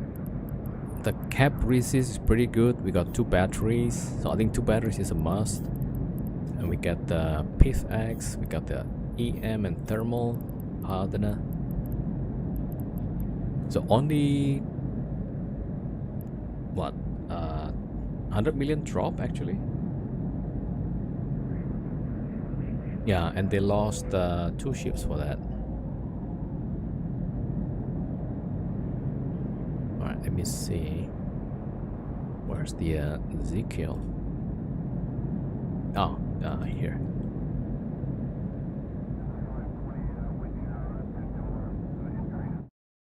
cap resist is pretty good. We got 2 batteries, so I think 2 batteries is a must. And we got the Pith Axe, we got the EM and thermal hardener. So only what 100 million drop actually. Yeah, and they lost 2 ships for that. Alright, let me see. Where's the Ezekiel? Oh, here.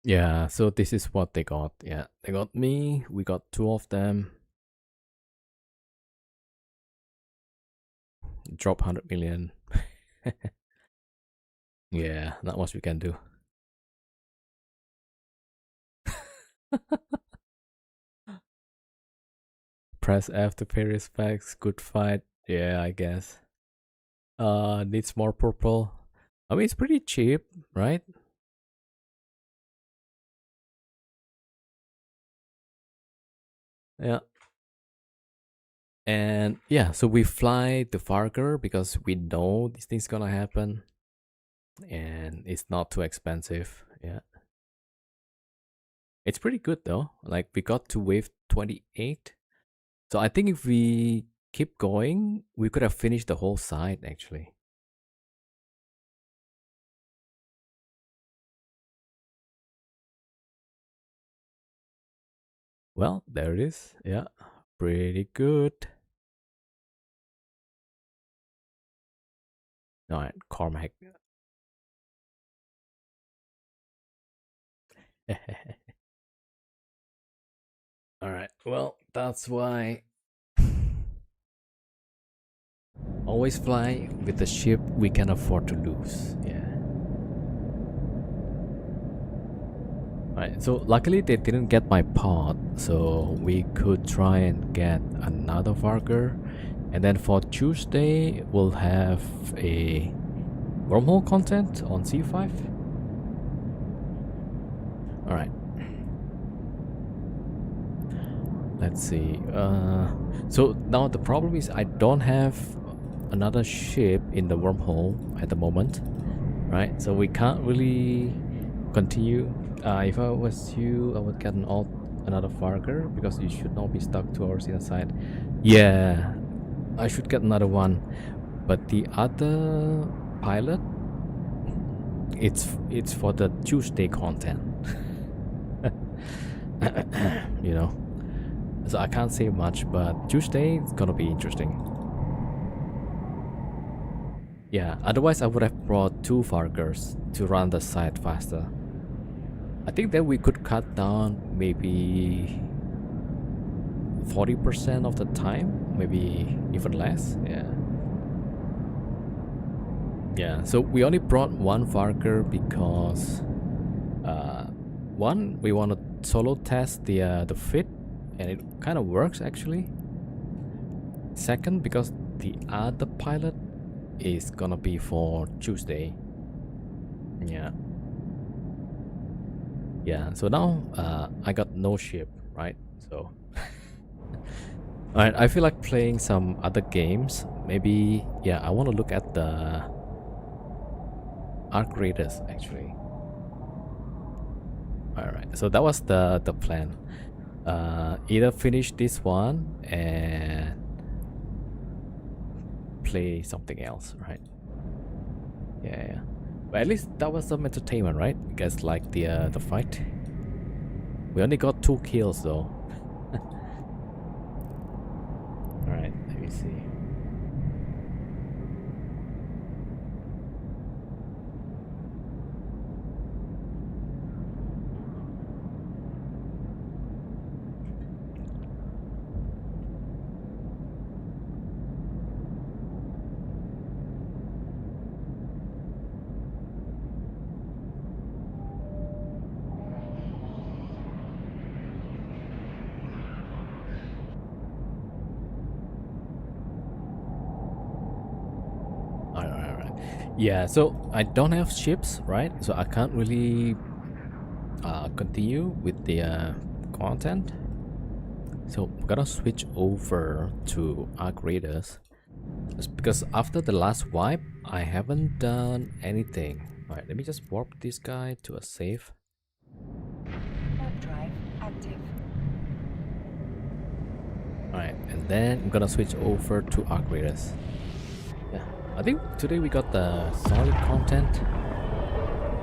Yeah, so this is what they got. Yeah, they got me. We got 2 of them. Drop 100 million. Yeah, not much we can do. Press F to pay respects. Good fight. Yeah, I guess. Needs more purple. I mean, it's pretty cheap, right? Yeah. And yeah, so we fly to Farger because we know this thing's gonna happen, and it's not too expensive. Yeah, it's pretty good though. Like we got to wave 28, so I think if we keep going, we could have finished the whole side actually. Well, there it is. Yeah, pretty good. All right, Cormac. All right. Well, that's why always fly with the ship we can afford to lose. Yeah. Right, so luckily they didn't get my pod, so we could try and get another Varger. And then for Tuesday, we'll have a wormhole content on C5. Alright. Let's see. So now the problem is I don't have another ship in the wormhole at the moment. Right, so we can't really continue. If I was you, I would get another Farger because you should not be stuck 2 hours inside. Yeah, I should get another one, but the other pilot, it's for the Tuesday content. You know, so I can't say much, but Tuesday it's gonna be interesting. Yeah, otherwise I would have brought 2 Fargers to run the site faster. I think that we could cut down maybe 40% of the time, maybe even less. Yeah. Yeah, so we only brought 1 Varger because one, we want to solo test the fit, and it kind of works actually. Second, because the other pilot is gonna be for Tuesday. Yeah. Yeah, so now I got no ship, right? So alright, I feel like playing some other games. Maybe, yeah, I want to look at the Arc Raiders actually. Alright, so that was the plan. Either finish this one and play something else, right? Yeah. But at least that was some entertainment, right? You guys like the fight? We only got 2 kills though. Alright, let me see. Yeah, so I don't have ships, right? So I can't really continue with the content. So I'm gonna switch over to Arc Raiders. Just because after the last wipe, I haven't done anything. Alright, let me just warp this guy to a safe. Warp drive active. Alright, and then I'm gonna switch over to Arc Raiders. Yeah, I think today we got the solid content.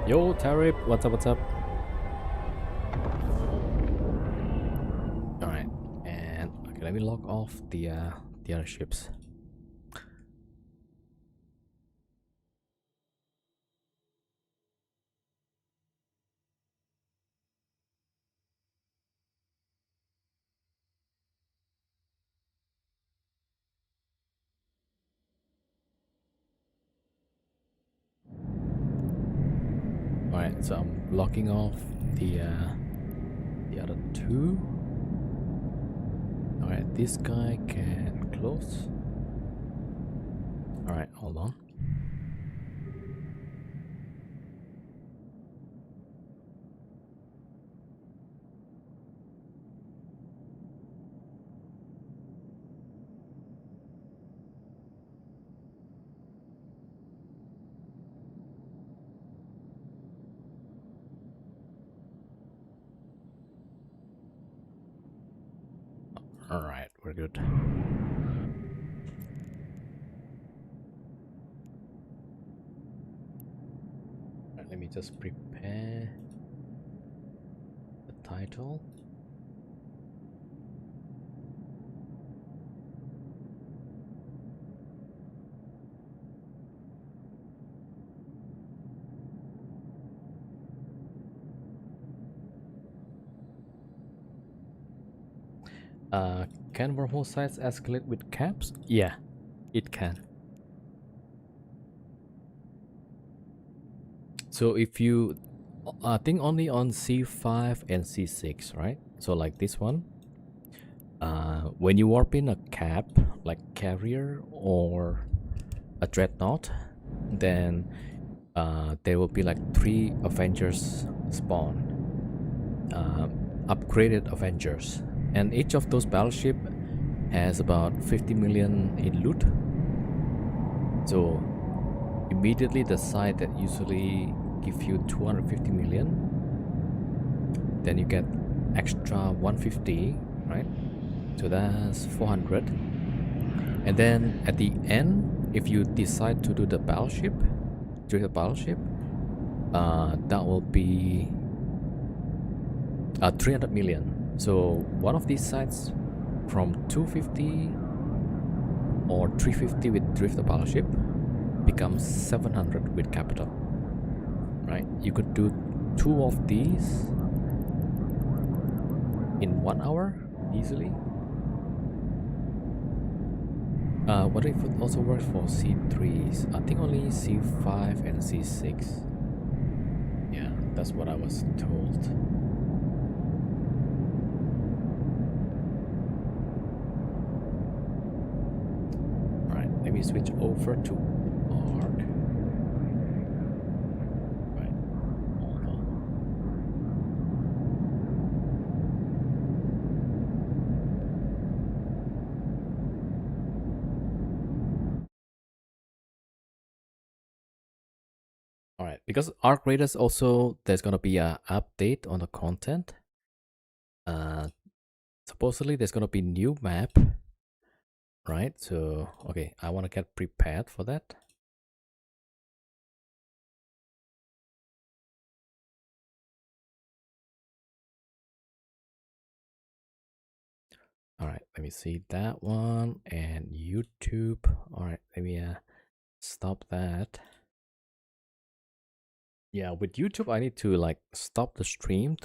Yo, Tarif, what's up, what's up? Alright, and okay, let me log off the other ships. Alright, so I'm locking off the other 2. Alright, this guy can close. Alright, hold on. All right, we're good. Right, let me just prepare the title. Can wormhole size escalate with caps? Yeah, it can. So if you, I think only on C5 and C6, right? So like this one, when you warp in a cap, like carrier or a dreadnought, then there will be like 3 Avengers spawn, upgraded Avengers, and each of those battleship has about 50 million in loot. So immediately the side that usually give you 250 million, then you get extra 150, right? So that's 400. And then at the end, if you decide to do the battleship, that will be 300 million. So one of these sides from 250 or 350 with drift battleship becomes 700 with capital, right? You could do 2 of these in 1 hour easily. What if it also works for C3s? I think only C5 and C6. Yeah, that's what I was told. Alright, let me switch over to ARC. Right, hold on. Alright, because Arc Raiders also, there's gonna be a update on the content. Supposedly there's gonna be new map, right? So, okay, I wanna get prepared for that. Alright, let me see that one, and YouTube. Alright, let me stop that. Yeah, with YouTube I need to like stop the stream to